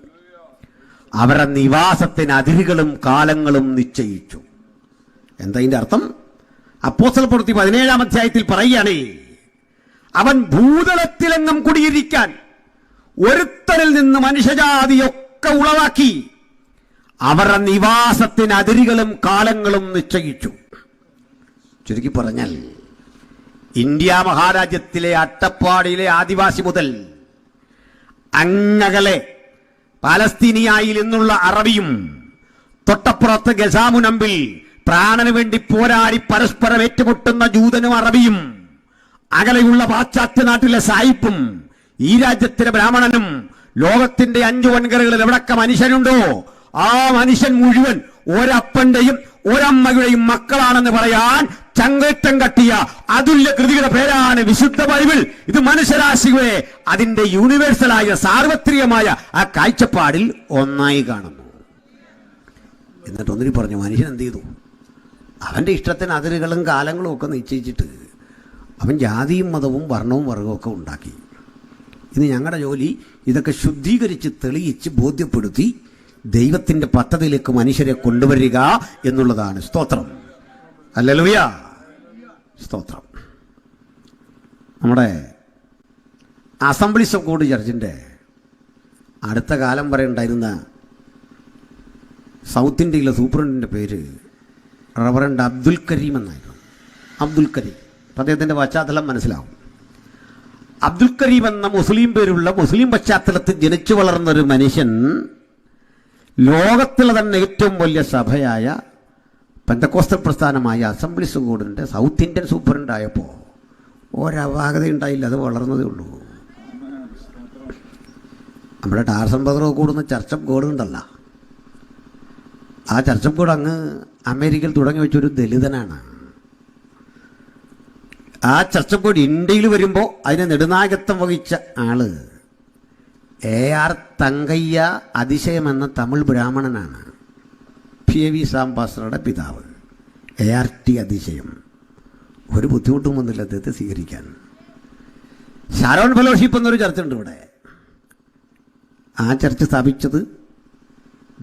അവരുടെ നിവാസത്തിന് അതിരുകളും കാലങ്ങളും നിശ്ചയിച്ചു. എന്താ ഇതിന്റെ അർത്ഥം? അപ്പോസ്തല പ്രവൃത്തി 17-ാം അധ്യായത്തിൽ പറയുകയാണ്, അവൻ ഭൂതലത്തിലെങ്ങും കുടിയിരിക്കാൻ ഒരുത്തനിൽ നിന്ന് മനുഷ്യജാതിയൊക്കെ ഉളവാക്കി അവരുടെ നിവാസത്തിന് അതിരുകളും കാലങ്ങളും നിശ്ചയിച്ചു. ചുരുക്കി പറഞ്ഞാൽ ഇന്ത്യ മഹാരാജ്യത്തിലെ അട്ടപ്പാടിയിലെ ആദിവാസി മുതൽ അങ്ങകലെ പാലസ്തീനിയായിൽ നിന്നുള്ള അറബിയും തൊട്ടപ്പുറത്ത് ഗസാമുനമ്പിൽ പ്രാണന് വേണ്ടി പോരാടി പരസ്പരം ഏറ്റുമുട്ടുന്ന ജൂതനും അറബിയും അകലെയുള്ള പാശ്ചാത്യ നാട്ടിലെ സായിപ്പും ഈ രാജ്യത്തിലെ ബ്രാഹ്മണനും ലോകത്തിന്റെ 5 വൻകരകളിൽ എവിടൊക്കെ മനുഷ്യനുണ്ടോ ആ മനുഷ്യൻ മുഴുവൻ ഒരപ്പന്റെയും ഒരമ്മയുടെയും മക്കളാണെന്ന് പറയാൻ ചങ്കേറ്റം കട്ടിയ അതുല്യ കൃതിയുടെ പേരാണ് വിശുദ്ധ ബൈബിൾ. ഇത് മനുഷ്യരാശികളെ അതിന്റെ യൂണിവേഴ്സലായ സാർവത്രികമായ ആ കാഴ്ചപ്പാടിൽ ഒന്നായി കാണുന്നു. എന്നിട്ട് ഒന്നിരി പറഞ്ഞു, മനുഷ്യൻ എന്ത് ചെയ്തു? അവന്റെ ഇഷ്ടത്തിന് അതിരുകളും കാലങ്ങളും ഒക്കെ നിശ്ചയിച്ചിട്ട് അവൻ ജാതിയും മതവും വർണ്ണവും വർഗവും ഒക്കെ ഉണ്ടാക്കി. ഇന്ന് ഞങ്ങളുടെ ജോലി ഇതൊക്കെ ശുദ്ധീകരിച്ച് തെളിയിച്ച് ബോധ്യപ്പെടുത്തി ദൈവത്തിന്റെ പദ്ധതിയിലേക്ക് മനുഷ്യരെ കൊണ്ടുവരിക എന്നുള്ളതാണ്. സ്തോത്രം, ഹല്ലേലൂയ, സ്തോത്രം. നമ്മുടെ അസംബ്ലീസ് ഓഫ് ഗോഡ് ചർച്ചിൻ്റെ അടുത്ത കാലം വരെ ഉണ്ടായിരുന്ന സൗത്ത് ഇന്ത്യയിലെ സൂപ്രണ്ടിൻ്റെ പേര് റവറൻഡ് അബ്ദുൽ കരീം എന്നായിരുന്നു. അബ്ദുൽ കരീം, അദ്ദേഹത്തിൻ്റെ പശ്ചാത്തലം മനസ്സിലാവും. അബ്ദുൽ കരീം എന്ന മുസ്ലിം പേരുള്ള മുസ്ലിം പശ്ചാത്തലത്തിൽ ജനിച്ചു വളർന്നൊരു മനുഷ്യൻ ലോകത്തിലെ തന്നെ ഏറ്റവും വലിയ സഭയായ പെന്തക്കോസ്തൽ പ്രസ്ഥാനമായ അസംബ്ലീസ് ഓഫ് ഗോഡിൻ്റെ സൗത്ത് ഇന്ത്യൻ സൂപ്രണ്ടായപ്പോൾ ഒരപാകത ഉണ്ടായില്ല, അത് വളർന്നതേ ഉള്ളൂ. നമ്മുടെ ടാർസൻ ബദറോ കൂടുന്ന ചർച്ച് ഓഫ് ഗോഡ് ഉണ്ടല്ല, ആ ചർച്ച് ഓഫ് ഗോഡ് അങ്ങ് അമേരിക്കയിൽ തുടങ്ങി വെച്ചൊരു ദലിതനാണ്. ആ ചർച്ച് ഓഫ് ഗോഡ് ഇന്ത്യയിൽ വരുമ്പോൾ അതിന് നെടുനായകത്വം വഹിച്ച ആള് AR തങ്കയ്യ അതിശയം എന്ന തമിഴ് ബ്രാഹ്മണനാണ്. PAV സാം പാസ്റ്ററുടെ പിതാവ്. ART അതിശയം. ഒരു ബുദ്ധിമുട്ടും വന്നില്ല അദ്ദേഹത്തെ സ്വീകരിക്കാൻ. ഷാരോൺ ഫെലോഷിപ്പ് എന്നൊരു ചർച്ചുണ്ട് ഇവിടെ. ആ ചർച്ച് സ്ഥാപിച്ചത്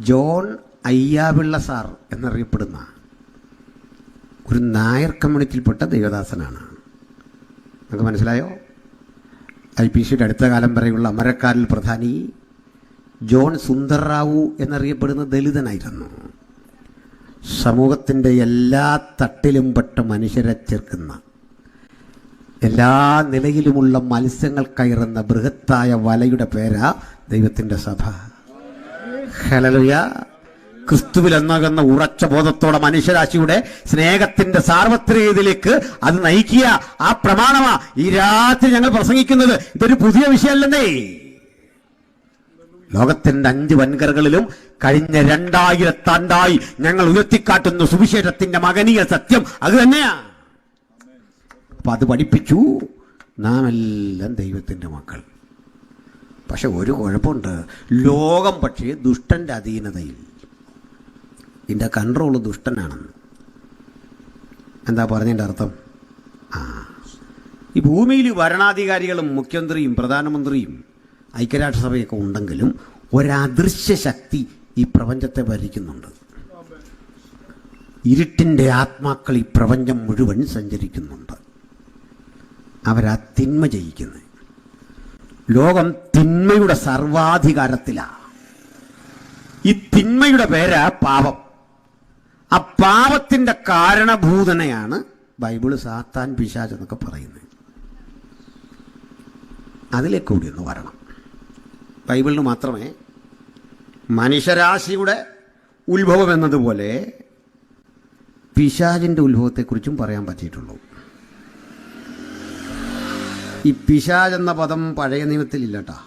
ജോൺ അയ്യാപിള്ള സാർ എന്നറിയപ്പെടുന്ന ഒരു നായർ കമ്മ്യൂണിറ്റിയിൽപ്പെട്ട ദൈവദാസനാണ്. നിങ്ങൾക്ക് മനസ്സിലായോ? IPCയുടെ അടുത്ത കാലം വരെയുള്ള അമരക്കാരിൽ പ്രധാനി ജോൺ സുന്ദർ റാവു എന്നറിയപ്പെടുന്ന ദലിതനായിരുന്നു. സമൂഹത്തിൻ്റെ എല്ലാ തട്ടിലും പെട്ട മനുഷ്യരെ ചേർക്കുന്ന, എല്ലാ നിലയിലുമുള്ള മത്സ്യങ്ങൾ കയറുന്ന ബൃഹത്തായ വലയുടെ പേരാ ദൈവത്തിൻ്റെ സഭ. ഹല്ലേലൂയ. ക്രിസ്തുവിൽ എന്നാകുന്ന ഉറച്ച ബോധത്തോടെ മനുഷ്യരാശിയുടെ സ്നേഹത്തിന്റെ സാർവത്രികതയിലേക്ക് അത് നയിക്കുക. ആ പ്രമാണമാ ഈ രാത്രി ഞങ്ങൾ പ്രസംഗിക്കുന്നത്. ഇതൊരു പുതിയ വിഷയമല്ലെന്നേ. ലോകത്തിന്റെ 5 വൻകരകളിലും കഴിഞ്ഞ 2000 ആണ്ടായി ഞങ്ങൾ ഉയർത്തിക്കാട്ടുന്ന സുവിശേഷത്തിന്റെ മകനീയ സത്യം അത് തന്നെയാ. അപ്പൊ അത് പഠിപ്പിച്ചു. നാം എല്ലാം ദൈവത്തിന്റെ മക്കൾ. പക്ഷെ ഒരു കുഴപ്പമുണ്ട്, ലോകം പക്ഷേ ദുഷ്ടന്റെ അധീനതയിൽ. ഇതിൻ്റെ കൺട്രോൾ ദുഷ്ടനാണെന്ന്. എന്താ പറഞ്ഞതിൻ്റെ അർത്ഥം? ഈ ഭൂമിയിൽ ഭരണാധികാരികളും മുഖ്യമന്ത്രിയും പ്രധാനമന്ത്രിയും ഐക്യരാഷ്ട്രസഭയൊക്കെ ഉണ്ടെങ്കിലും ഒരദൃശ്യ ശക്തി ഈ പ്രപഞ്ചത്തെ ഭരിക്കുന്നുണ്ട്. ഇരുട്ടിൻ്റെ ആത്മാക്കൾ ഈ പ്രപഞ്ചം മുഴുവൻ സഞ്ചരിക്കുന്നുണ്ട്. അവരാ തിന്മ ജയിക്കുന്നത്. ലോകം തിന്മയുടെ സർവാധികാരത്തിലാണ്. ഈ തിന്മയുടെ പേരാ പാപം. ആ പാപത്തിന്റെ കാരണഭൂതനെയാണ് ബൈബിള് സാത്താൻ പിശാച് എന്നൊക്കെ പറയുന്നത്. അതിലേക്ക് കൂടി ഒന്ന് വരണം. ബൈബിളിന് മാത്രമേ മനുഷ്യരാശിയുടെ ഉത്ഭവം എന്നതുപോലെ പിശാചിൻ്റെ ഉത്ഭവത്തെക്കുറിച്ചും പറയാൻ പറ്റിയിട്ടുള്ളൂ. ഈ പിശാച് എന്ന പദം പഴയ നിയമത്തിലില്ലട്ടാ.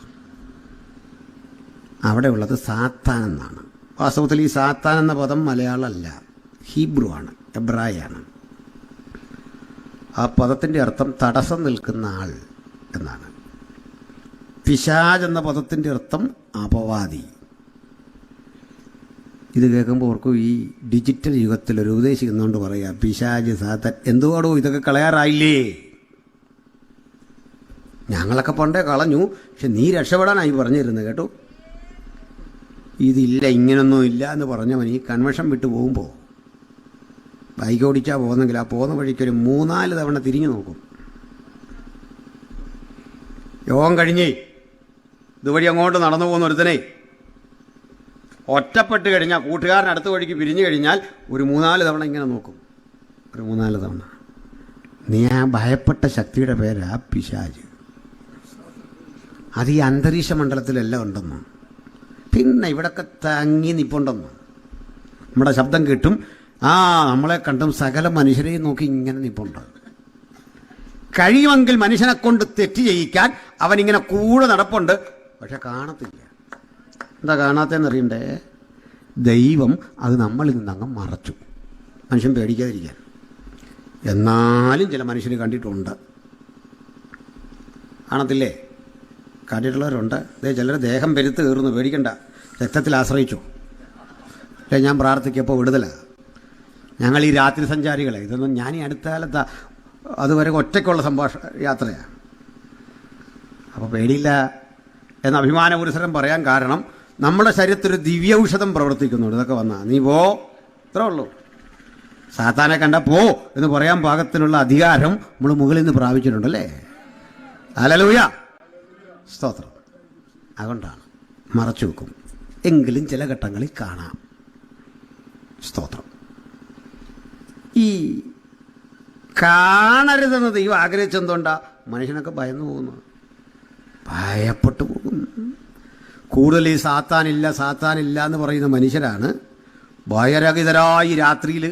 അവിടെ ഉള്ളത് സാത്താൻ എന്നാണ്. വാസ്തവത്തിൽ ഈ സാത്താൻ എന്ന പദം മലയാളമല്ല, ഹീബ്രു ആണ്, എബ്രായാണ്. ആ പദത്തിൻ്റെ അർത്ഥം തടസ്സം നിൽക്കുന്ന ആൾ എന്നാണ്. പിശാച് എന്ന പദത്തിൻ്റെ അർത്ഥം അപവാദി. ഇത് കേൾക്കുമ്പോൾ ഓർക്കും, ഈ ഡിജിറ്റൽ യുഗത്തിൽ ഒരു ഉപദേശിക്കുന്നതുകൊണ്ട് പറയുക പിശാച് സാത്താൻ എന്തുകൊണ്ടോ ഇതൊക്കെ കളയാറായില്ലേ. ഞങ്ങളൊക്കെ പണ്ടേ കളഞ്ഞു, പക്ഷെ നീ രക്ഷപ്പെടാനായി പറഞ്ഞിരുന്നത് കേട്ടോ. ഇതില്ല, ഇങ്ങനൊന്നും ഇല്ല എന്ന് പറഞ്ഞവൻ ഈ കൺവെൻഷൻ വിട്ട് പോകുമ്പോൾ ബൈക്ക് ഓടിച്ചാൽ പോകുന്നെങ്കിൽ ആ പോകുന്ന വഴിക്കൊരു 3-4 തവണ തിരിഞ്ഞു നോക്കും. യോഗം കഴിഞ്ഞേ ഇതുവഴി അങ്ങോട്ട് നടന്നു പോകുന്ന ഒരുത്തനെ ഒറ്റപ്പെട്ട് കഴിഞ്ഞാൽ, കൂട്ടുകാരൻ അടുത്ത വഴിക്ക് പിരിഞ്ഞു കഴിഞ്ഞാൽ ഒരു 3-4 തവണ ഇങ്ങനെ നോക്കും. ഒരു 3-4 തവണ. നീ ആ ഭയപ്പെട്ട ശക്തിയുടെ പേരാ പിശാച്. അത് ഈ അന്തരീക്ഷ മണ്ഡലത്തിലെല്ലാം ഉണ്ടെന്ന്, പിന്നെ ഇവിടൊക്കെ തങ്ങി നിപ്പുണ്ടെന്ന്. നമ്മുടെ ശബ്ദം കിട്ടും, നമ്മളെ കണ്ടും സകല മനുഷ്യരെയും നോക്കി ഇങ്ങനെ നിപ്പുണ്ട്. കഴിയുമെങ്കിൽ മനുഷ്യനെ കൊണ്ട് തെറ്റ് ചെയ്യിക്കാൻ അവനിങ്ങനെ കൂടെ നടപ്പുണ്ട്, പക്ഷെ കാണത്തില്ല. എന്താ കാണാത്തതെന്നറിയണ്ടേ? ദൈവം അത് നമ്മളിൽ നിന്നങ്ങ് മറച്ചു, മനുഷ്യൻ പേടിക്കാതിരിക്കാൻ. എന്നാലും ചില മനുഷ്യർ കണ്ടിട്ടുണ്ട്, കാണത്തില്ലേ? കണ്ടിട്ടുള്ളവരുണ്ട്. ചിലർ ദേഹം പെരുത്ത് കയറുന്നു, പേടിക്കണ്ട, രക്തത്തിൽ ആശ്രയിച്ചു. അല്ലേ, ഞാൻ പ്രാർത്ഥിക്കപ്പോൾ വിടുതലാണ്. ഞങ്ങൾ ഈ രാത്രി സഞ്ചാരികളെ, ഇതൊന്നും ഞാൻ ഈ അടുത്ത കാലത്ത് അതുവരെ ഒറ്റയ്ക്കുള്ള യാത്രയാണ്. അപ്പോൾ പേടിയില്ല എന്ന അഭിമാനപുരസരം പറയാൻ കാരണം നമ്മുടെ ശരീരത്തിൽ ഒരു ദിവ്യൌഷധം പ്രവർത്തിക്കുന്നുണ്ട്. ഇതൊക്കെ വന്നാൽ നീ പോ, ഇത്രേ ഉള്ളൂ. സാത്താനെ കണ്ട പോ എന്ന് പറയാൻ പാകത്തിനുള്ള അധികാരം നമ്മൾ മുകളിൽ നിന്ന് പ്രാപിച്ചിട്ടുണ്ടല്ലേ. ഹല്ലേലൂയ, സ്തോത്രം. അതുകൊണ്ടാണ് മറച്ചു വെക്കും, എങ്കിലും ചില ഘട്ടങ്ങളിൽ കാണാം. സ്തോത്രം. ഈ കാണരുതെന്ന് ദൈവം ആഗ്രഹിച്ചെന്തുകൊണ്ടാ? മനുഷ്യനൊക്കെ ഭയന്നു പോകുന്നു, ഭയപ്പെട്ടു പോകുന്നു. കൂടുതൽ ഈ സാത്താനില്ല എന്ന് പറയുന്ന മനുഷ്യരാണ് ഭയരഹിതരായി രാത്രിയിൽ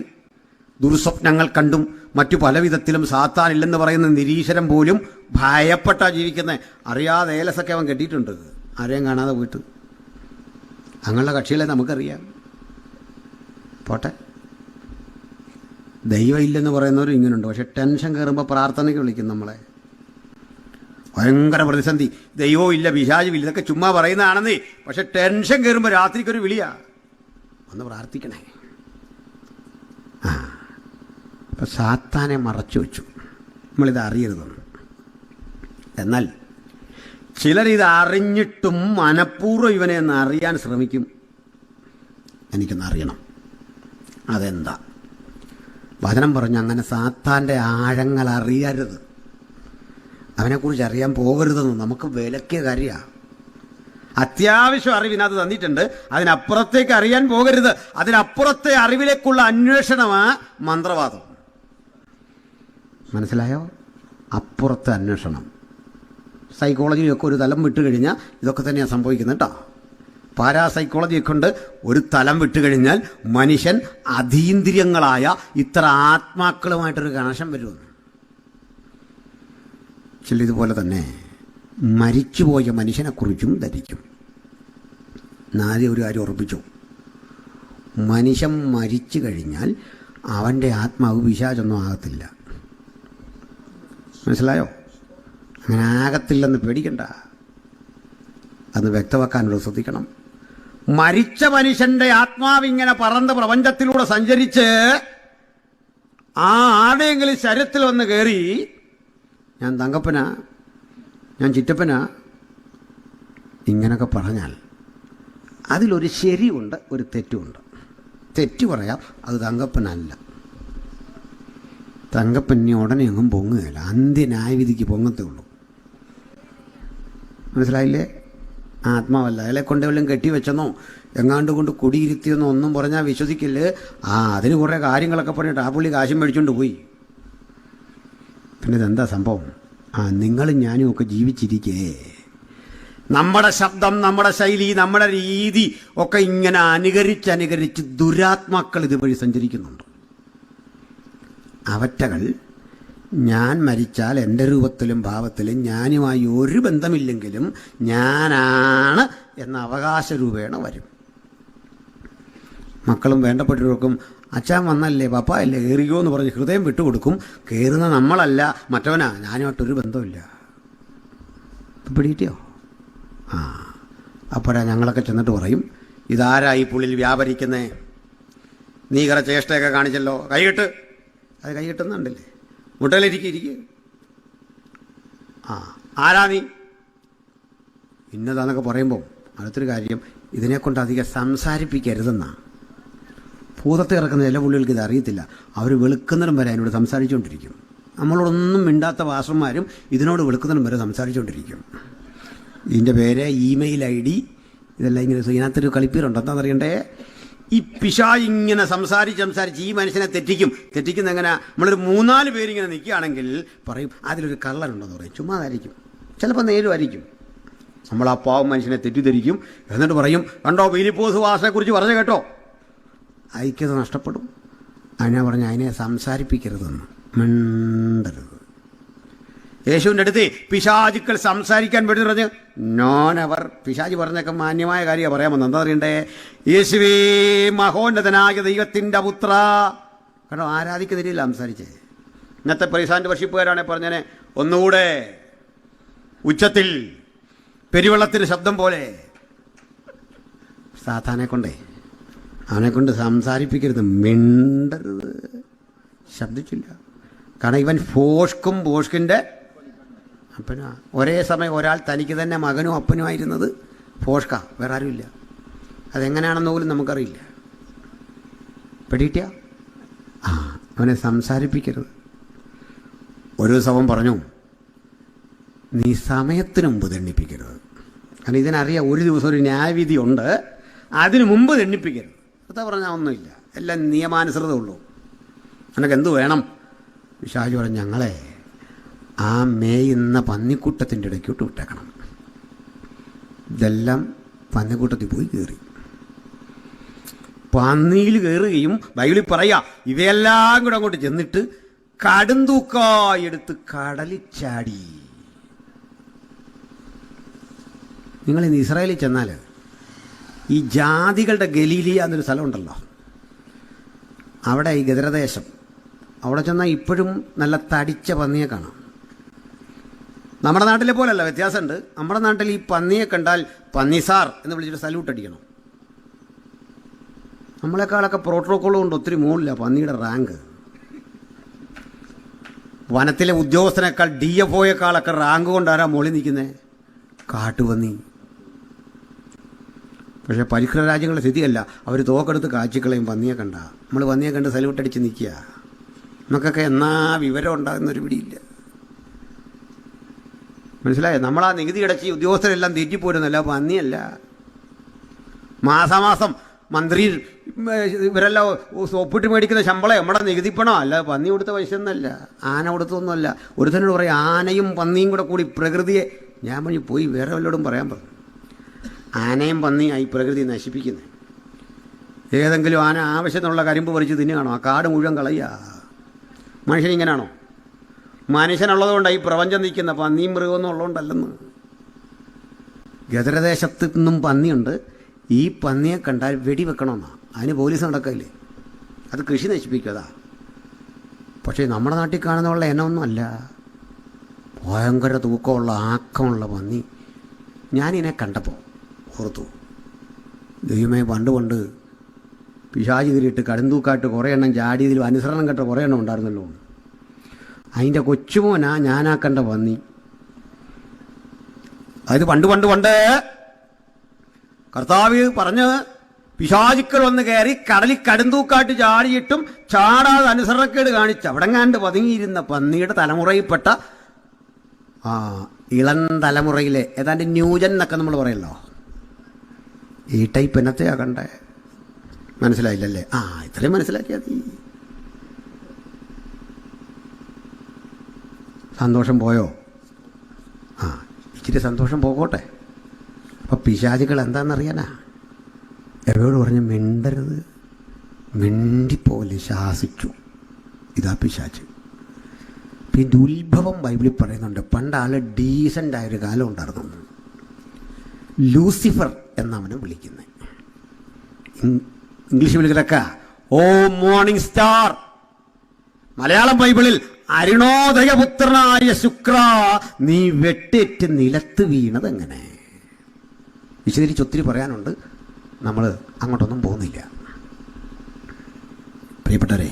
ദുർസ്വപ്നങ്ങൾ കണ്ടും മറ്റു പല വിധത്തിലും സാത്താനില്ലെന്ന് പറയുന്ന നിരീശ്വരം പോലും ഭയപ്പെട്ടാ ജീവിക്കുന്നത്. അറിയാതെ ഏലസൊക്കെ അവൻ കെട്ടിയിട്ടുണ്ട്, ആരെയും കാണാതെ പോയിട്ട്. അങ്ങനെയുള്ള കക്ഷികളെ നമുക്കറിയാം. പോട്ടെ, ദൈവം ഇല്ലെന്ന് പറയുന്നവരും ഇങ്ങനെയുണ്ട്. പക്ഷെ ടെൻഷൻ കയറുമ്പോൾ പ്രാർത്ഥനയ്ക്ക് വിളിക്കും നമ്മളെ. ഭയങ്കര പ്രതിസന്ധി, ദൈവവും ഇല്ല, പിശാചുമില്ല, ഇതൊക്കെ ചുമ്മാ പറയുന്നതാണെന്നേ. പക്ഷെ ടെൻഷൻ കയറുമ്പോൾ രാത്രിക്കൊരു വിളിയാ, ഒന്ന് പ്രാർത്ഥിക്കണേ. അപ്പം സാത്താനെ മറച്ചു വെച്ചു, നമ്മളിത് അറിയരുതെന്ന്. എന്നാൽ ചിലരിത് അറിഞ്ഞിട്ടും മനഃപൂർവ്വം ഇവനെ ഒന്ന് അറിയാൻ ശ്രമിക്കും. എനിക്കൊന്ന് അറിയണം, അതെന്താ? വചനം പറഞ്ഞു അങ്ങനെ സാത്താൻ്റെ ആഴങ്ങൾ അറിയരുത്, അവനെക്കുറിച്ച് അറിയാൻ പോകരുതെന്ന് നമുക്ക് വിലക്കിയ കാര്യമാണ്. അത്യാവശ്യം അറിവിനകത്ത് തന്നിട്ടുണ്ട്, അതിനപ്പുറത്തേക്ക് അറിയാൻ പോകരുത്. അതിനപ്പുറത്തെ അറിവിലേക്കുള്ള അന്വേഷണമാണ് മന്ത്രവാദം. മനസ്സിലായോ? അപ്പുറത്തെ അന്വേഷണം. സൈക്കോളജിയൊക്കെ ഒരു തലം വിട്ട് കഴിഞ്ഞാൽ ഇതൊക്കെ തന്നെയാണ് സംഭവിക്കുന്നത് കേട്ടോ. പാരാസൈക്കോളജിയൊക്കെ കൊണ്ട് ഒരു തലം വിട്ടുകഴിഞ്ഞാൽ മനുഷ്യൻ അതീന്ദ്രിയങ്ങളായ ഇത്ര ആത്മാക്കളുമായിട്ടൊരു കണക്ഷൻ വരുമെന്ന്. ചിലതുപോലെ തന്നെ മരിച്ചുപോയ മനുഷ്യനെക്കുറിച്ചും ധരിക്കും. ആദ്യം ഒരു കാര്യം ഉറപ്പിച്ചു, മനുഷ്യൻ മരിച്ചു കഴിഞ്ഞാൽ അവൻ്റെ ആത്മാവ് പിശാചൊന്നും ആകത്തില്ല. മനസ്സിലായോ? അങ്ങനെ ആകത്തില്ലെന്ന് പേടിക്കണ്ട, അത് വ്യക്തമാക്കാനുള്ള ശ്രദ്ധിക്കണം. മരിച്ച മനുഷ്യന്റെ ആത്മാവിങ്ങനെ പറന്ന് പ്രപഞ്ചത്തിലൂടെ സഞ്ചരിച്ച് ആരുടെയെങ്കിലും ശരീരത്തിൽ വന്ന് കയറി, ഞാൻ തങ്കപ്പനാ, ഞാൻ ചിറ്റപ്പനാ, ഇങ്ങനൊക്കെ പറഞ്ഞാൽ അതിലൊരു ശരിയുണ്ട്, ഒരു തെറ്റുമുണ്ട്. തെറ്റ് പറയാം, അത് തങ്കപ്പനല്ല. തങ്കപ്പനി ഉടനെ ഒന്നും പൊങ്ങുകയില്ല, അന്ത്യന്യായവിധിക്ക് പൊങ്ങത്തേ ഉള്ളൂ. മനസ്സിലായില്ലേ? ആത്മാവല്ല. അയാളെ കൊണ്ട് വല്ലതും കെട്ടിവെച്ചെന്നോ എങ്ങാണ്ട് കൊണ്ട് കുടിയിരുത്തിയെന്നോ ഒന്നും പറഞ്ഞാൽ വിശ്വസിക്കില്ലേ. അതിന് കുറേ കാര്യങ്ങളൊക്കെ പറഞ്ഞിട്ട് ആ പുള്ളി കാശും മേടിച്ചുകൊണ്ട് പോയി. പിന്നെ ഇതെന്താ സംഭവം? നിങ്ങളും ഞാനും ഒക്കെ ജീവിച്ചിരിക്കേ, നമ്മുടെ ശബ്ദം, നമ്മുടെ ശൈലി, നമ്മുടെ രീതി ഒക്കെ ഇങ്ങനെ അനുകരിച്ച് ദുരാത്മാക്കൾ ഇതുവഴി സഞ്ചരിക്കുന്നുണ്ട്. അവറ്റകൾ ഞാൻ മരിച്ചാൽ എൻ്റെ രൂപത്തിലും ഭാവത്തിലും ഞാനുമായി ഒരു ബന്ധമില്ലെങ്കിലും ഞാനാണ് എന്ന അവകാശ രൂപേണ വരും. മക്കളും വേണ്ടപ്പെട്ടവർക്കും അച്ഛൻ വന്നല്ലേ, പപ്പ അല്ലേ, കയറിയോ എന്ന് പറഞ്ഞ് ഹൃദയം വിട്ടുകൊടുക്കും. കയറുന്ന നമ്മളല്ല, മറ്റവനാ, ഞാനുമായിട്ടൊരു ബന്ധമില്ല. പിടികിട്ടിയോ? അപ്പോഴാ ഞങ്ങളൊക്കെ ചെന്നിട്ട് പറയും, ഇതാരാ ഈ പുള്ളിൽ വ്യാപരിക്കുന്നേ? നീ കുറെ ചേഷ്ടയൊക്കെ കാണിച്ചല്ലോ, കൈകിട്ട്. അത് കൈകിട്ടുന്നുണ്ടല്ലേ, മുട്ടയിലിരിക്കുക. ആരാ നീ? ഇന്നതാന്നൊക്കെ പറയുമ്പോൾ അടുത്തൊരു കാര്യം, ഇതിനെക്കൊണ്ട് അധികം സംസാരിപ്പിക്കരുതെന്നാണ്. ഭൂതത്തെ ഇറക്കുന്ന ചില പുള്ളികൾക്ക് ഇത് അറിയത്തില്ല. അവർ വെളുക്കുന്നിടം വരെ അതിനോട് സംസാരിച്ചുകൊണ്ടിരിക്കും. നമ്മളോടൊന്നും മിണ്ടാത്ത വാസന്മാരും ഇതിനോട് വെളുക്കുന്നിടം വരെ സംസാരിച്ചുകൊണ്ടിരിക്കും. ഇതിൻ്റെ പേര് ഇമെയിൽ ID, ഇതെല്ലാം ഇങ്ങനെ. ഇതിനകത്തൊരു കളിപ്പീരുണ്ട്, എന്താണെന്നറിയണ്ടേ? ഈ പിശാച് ഇങ്ങനെ സംസാരിച്ച് ഈ മനുഷ്യനെ തെറ്റിക്കുന്ന എങ്ങനെ? നമ്മളൊരു 3-4 പേരിങ്ങനെ നിൽക്കുകയാണെങ്കിൽ പറയും അതിലൊരു കള്ളനുണ്ടെന്ന് പറയും. ചുമ്മാതായിരിക്കും, ചിലപ്പോൾ നേരുമായിരിക്കും. നമ്മൾ ആ പാവം മനുഷ്യനെ തെറ്റിദ്ധരിക്കും. എന്നിട്ട് പറയും, കണ്ടോ ഫിലിപ്പോസ് വാസനെക്കുറിച്ച് പറഞ്ഞു കേട്ടോ. ഐക്യത നഷ്ടപ്പെടും. അതിനാ പറഞ്ഞ അതിനെ സംസാരിപ്പിക്കരുതെന്ന്, മിണ്ടരുത്. യേശുവിൻ്റെ അടുത്ത് പിശാചുക്കൾ സംസാരിക്കാൻ വേണ്ടി പറഞ്ഞ് നോനവർ. പിശാച് പറഞ്ഞൊക്കെ മാന്യമായ കാര്യമാണ് പറയാമെന്ന്. എന്താ അറിയണ്ടേ? യേശുവേ മഹോന്നതനായ ദൈവത്തിൻ്റെ പുത്ര. കേട്ടോ, ആരാധിക്കുന്നില്ല സംസാരിച്ചേ. ഇന്നത്തെ പ്രൈസാൻ്റെ വർഷിപ്പുകാരാണെ പറഞ്ഞേനെ ഒന്നുകൂടെ ഉച്ചത്തിൽ പെരുവെള്ളത്തിന് ശബ്ദം പോലെ. അവനെ കൊണ്ട് സംസാരിപ്പിക്കരുത്, മിണ്ടരുത്, ശബ്ദിച്ചില്ല. കാരണം ഇവൻ ഫോഷ്കിൻ്റെ അപ്പനാ. ഒരേ സമയം ഒരാൾ തനിക്ക് തന്നെ മകനും അപ്പനുമായിരുന്നത് ഫോഷ്ക, വേറെ ആരുമില്ല. അതെങ്ങനെയാണെന്ന് പോലും നമുക്കറിയില്ല. പെടിയിട്ടിയ അവനെ സംസാരിപ്പിക്കരുത്. ഒരു ദിവസം അവൻ പറഞ്ഞു, നീ സമയത്തിന് മുമ്പ് തെണ്ണിപ്പിക്കരുത്. കാരണം ഇതിനറിയാം ഒരു ദിവസം ഒരു ന്യായവിധി ഉണ്ട്, അതിനു മുമ്പ് തെണ്ണിപ്പിക്കരുത്. അതാ പറഞ്ഞാൽ ഒന്നുമില്ല, എല്ലാം നിയമാനുസൃതമേ ഉള്ളൂ. നിനക്ക് എന്തു വേണം? പിശാച് പറഞ്ഞു, ഞങ്ങളെ ആ മേയുന്ന പന്നിക്കൂട്ടത്തിൻ്റെ ഇടയ്ക്കോട്ട് വിട്ടേക്കണം. ഇതെല്ലാം പന്നിക്കൂട്ടത്തിൽ പോയി കയറി. പന്നിയിൽ കയറുകയും ബൈബിളിൽ പറയാ ഇവയെല്ലാം കൂടെ അങ്ങോട്ട് ചെന്നിട്ട് കടുന്തൂക്കായി എടുത്ത് കടലിൽ ചാടി. നിങ്ങളിന്ന് ഇസ്രായേലിൽ ചെന്നാൽ ഈ ജാതികളുടെ ഗലീലിയ എന്നൊരു സ്ഥലമുണ്ടല്ലോ, അവിടെ ഈ ഗദരദേശം, അവിടെ ചെന്നാൽ ഇപ്പോഴും നല്ല തടിച്ച പന്നിയെ കാണാം. നമ്മുടെ നാട്ടിലെ പോലല്ല, വ്യത്യാസമുണ്ട്. നമ്മുടെ നാട്ടിൽ ഈ പന്നിയെ കണ്ടാൽ പന്നിസാർ എന്ന് വിളിച്ചിട്ട് സല്യൂട്ട് അടിക്കണം. നമ്മളെക്കാളൊക്കെ പ്രോട്ടോക്കോളും കൊണ്ട് ഒത്തിരി മുകളിലാണ് പന്നിയുടെ റാങ്ക്. വനത്തിലെ ഉദ്യോഗസ്ഥനേക്കാൾ DFOയേക്കാളൊക്കെ റാങ്ക് കൊണ്ടാരാ മുകളിൽ നിൽക്കുന്നത്? കാട്ടുപന്നി. പക്ഷേ പരിഷ്കൃത രാജ്യങ്ങളുടെ സ്ഥിതിയല്ല. അവർ തോക്കെടുത്ത് കാച്ചിക്കളയും പന്നിയെ കണ്ട. നമ്മൾ പന്നിയെ കണ്ട് സല്യൂട്ട് അടിച്ച് നിൽക്കുക. നമുക്കൊക്കെ എന്നാ വിവരം ഉണ്ടാകുന്നൊരു പിടിയില്ല. മനസ്സിലായോ? നമ്മളാ നികുതി അടച്ച് ഉദ്യോഗസ്ഥരെല്ലാം തെറ്റിപ്പോരുന്നല്ല, പന്നിയല്ല. മാസാമാസം മന്ത്രി ഇവരെല്ലാം ഒപ്പിട്ട് മേടിക്കുന്ന ശമ്പളം നമ്മുടെ നികുതിപ്പണോ അല്ല, പന്നി കൊടുത്ത പൈസ ഒന്നുമല്ല, ആന കൊടുത്തൊന്നുമല്ല. ഒരുത്തനോട് പറയും ആനയും പന്നിയും കൂടി പ്രകൃതിയെ, ഞാൻ വഴി പോയി വേറെ വല്ലവരോടും പറയാൻ പറഞ്ഞു. ആനയും പന്നിയായി പ്രകൃതി നശിപ്പിക്കുന്നത്. ഏതെങ്കിലും ആന ആവശ്യത്തിനുള്ള കരിമ്പ് പറിച്ച് തിന്നുകയാണോ? ആ കാട് മുഴുവൻ കളയുക. മനുഷ്യനിങ്ങനാണോ? മനുഷ്യനുള്ളതുകൊണ്ടാണ് ഈ പ്രപഞ്ചം നിൽക്കുന്ന, പന്നിയും മൃഗമൊന്നും ഉള്ളതുകൊണ്ടല്ലെന്ന്. ഗദരദേശത്ത് നിന്നും പന്നിയുണ്ട്. ഈ പന്നിയെ കണ്ടാൽ വെടിവെക്കണമെന്നാണ്. അതിന് പോലീസ് നടക്കില്ലേ, അത് കൃഷി നശിപ്പിക്കുക. പക്ഷേ നമ്മുടെ നാട്ടിൽ കാണുന്നുള്ള ഇനമൊന്നും അല്ല, ഭയങ്കര തൂക്കമുള്ള ആക്കമുള്ള പന്നി. ഞാനിതിനെ കണ്ടപ്പോൾ ഓർത്തു, ദൈവമേ, പണ്ട് പിശാച് കയറിയിട്ട് കടുന്തൂക്കായിട്ട് കുറേ എണ്ണം ചാടിയതിൽ അനുസരണം കെട്ട കുറേ എണ്ണം ഉണ്ടായിരുന്നല്ലോ. അതിൻ്റെ കൊച്ചുമോനാ ഞാനാ കണ്ട പന്നി. അതായത് പണ്ട് കർത്താവ് പറഞ്ഞ് പിശാചുക്കൾ വന്ന് കയറി കടലിൽ കടുന്തൂക്കാട്ട് ചാടിയിട്ടും ചാടാതെ അനുസരണക്കേട് കാണിച്ച് അവിടെങ്ങാണ്ട് പതുങ്ങിയിരുന്ന പന്നിയുടെ തലമുറയിൽപ്പെട്ട ഇളം തലമുറയിലെ ഏതാണ്ട് ന്യൂജൻ എന്നൊക്കെ നമ്മൾ പറയല്ലോ, ഈ ടൈപ്പ് എന്നത്തെയാ കണ്ടേ? മനസ്സിലായില്ലല്ലേ? ഇത്രയും മനസ്സിലാക്കിയാൽ മതി. സന്തോഷം പോയോ? ഇച്ചിരി സന്തോഷം പോകട്ടെ. അപ്പോൾ പിശാചുകൾ എന്താണെന്നറിയാനാ? എവരോട് പറഞ്ഞു മിണ്ടരുത്, മിണ്ടിപ്പോലെ ശാസിച്ചു. ഇതാ പിശാച്. പിന്നെ ഉത്ഭവം ബൈബിളിൽ പറയുന്നുണ്ട്. പണ്ട് ആൾ ഡീസൻ്റ് ആയൊരു കാലം ഉണ്ടായിരുന്നു. ലൂസിഫർ എന്നവനെ വിളിക്കുന്നത്. ഇംഗ്ലീഷ് വിളിക്കലൊക്കെ ഓ മോർണിംഗ് സ്റ്റാർ. മലയാളം ബൈബിളിൽ അരുണോദയപുത്രനായ ശുക്ര നീ വെട്ടേറ്റ് നിലത്ത് വീണത് എങ്ങനെ? വിശദീകരിച്ച് ഒത്തിരി പറയാനുണ്ട്, നമ്മൾ അങ്ങോട്ടൊന്നും പോകുന്നില്ല. പ്രിയപ്പെട്ടവരെ,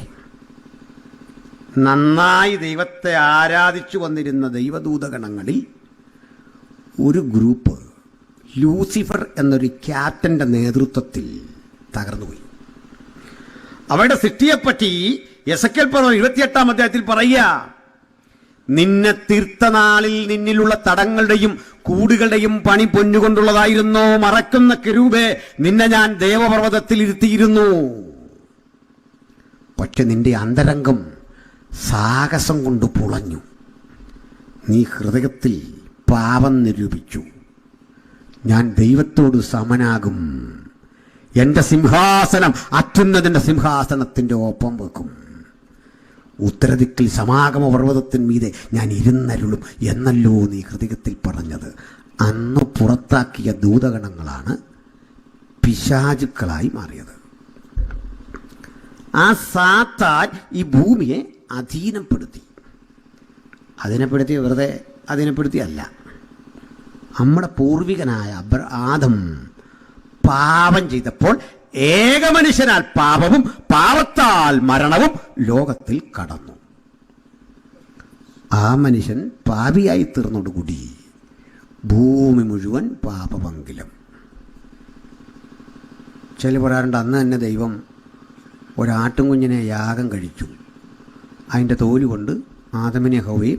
നന്നായി ദൈവത്തെ ആരാധിച്ചു വന്നിരുന്ന ദൈവദൂതഗണങ്ങളിൽ ഒരു ഗ്രൂപ്പ് ലൂസിഫർ എന്നൊരു ക്യാപ്റ്റന്റെ നേതൃത്വത്തിൽ തകർന്നുപോയി. അവരുടെ സൃഷ്ടിയെപ്പറ്റി എസെക്കിയേൽ 28 അധ്യായത്തിൽ പറയുക, നിന്നെ തീർത്ത നാളിൽ നിന്നിലുള്ള തടങ്ങളുടെയും കൂടുകളുടെയും പണി പൊന്നുകൊണ്ടുള്ളതായിരുന്നു. മറക്കുന്ന കെരൂബേ, നിന്നെ ഞാൻ ദേവപർവ്വതത്തിൽ ഇരുത്തിയിരുന്നു. പക്ഷെ നിന്റെ അന്തരംഗം സാഹസം കൊണ്ട് പുളഞ്ഞു. നീ ഹൃദയത്തിൽ പാപം നിരൂപിച്ചു. ഞാൻ ദൈവത്തോട് സമനാകും. എൻ്റെ സിംഹാസനം അത്യുന്നതിൻ്റെ സിംഹാസനത്തിൻ്റെ ഒപ്പം വെക്കും. ഉത്തരദിക്കിൽ സമാഗമ പർവ്വതത്തിന് മീതെ ഞാൻ ഇരുന്നരുളും എന്നല്ലോ നീ ഹൃദയത്തിൽ പറഞ്ഞത്. അന്ന് പുറത്താക്കിയ ദൂതഗണങ്ങളാണ് പിശാചുക്കളായി മാറിയത്. ആ സാത്താൻ ഈ ഭൂമിയെ അധീനപ്പെടുത്തി. അധീനപ്പെടുത്തി വെറുതെ അധീനപ്പെടുത്തിയല്ല. നമ്മുടെ പൂർവികനായ ആദം പാപം ചെയ്തപ്പോൾ ഏകമനുഷ്യനാൽ പാപവും പാപത്താൽ മരണവും ലോകത്തിൽ കടന്നു. ആ മനുഷ്യൻ പാപിയായി തീർന്നോടുകൂടി ഭൂമി മുഴുവൻ പാപമംഗലം. ചില പറയാറുണ്ട്, അന്ന് തന്നെ ദൈവം ഒരാട്ടും കുഞ്ഞിനെ യാഗം കഴിച്ചു. അതിൻ്റെ തോല് കൊണ്ട് ആദമിനെ ഹവ്വയെ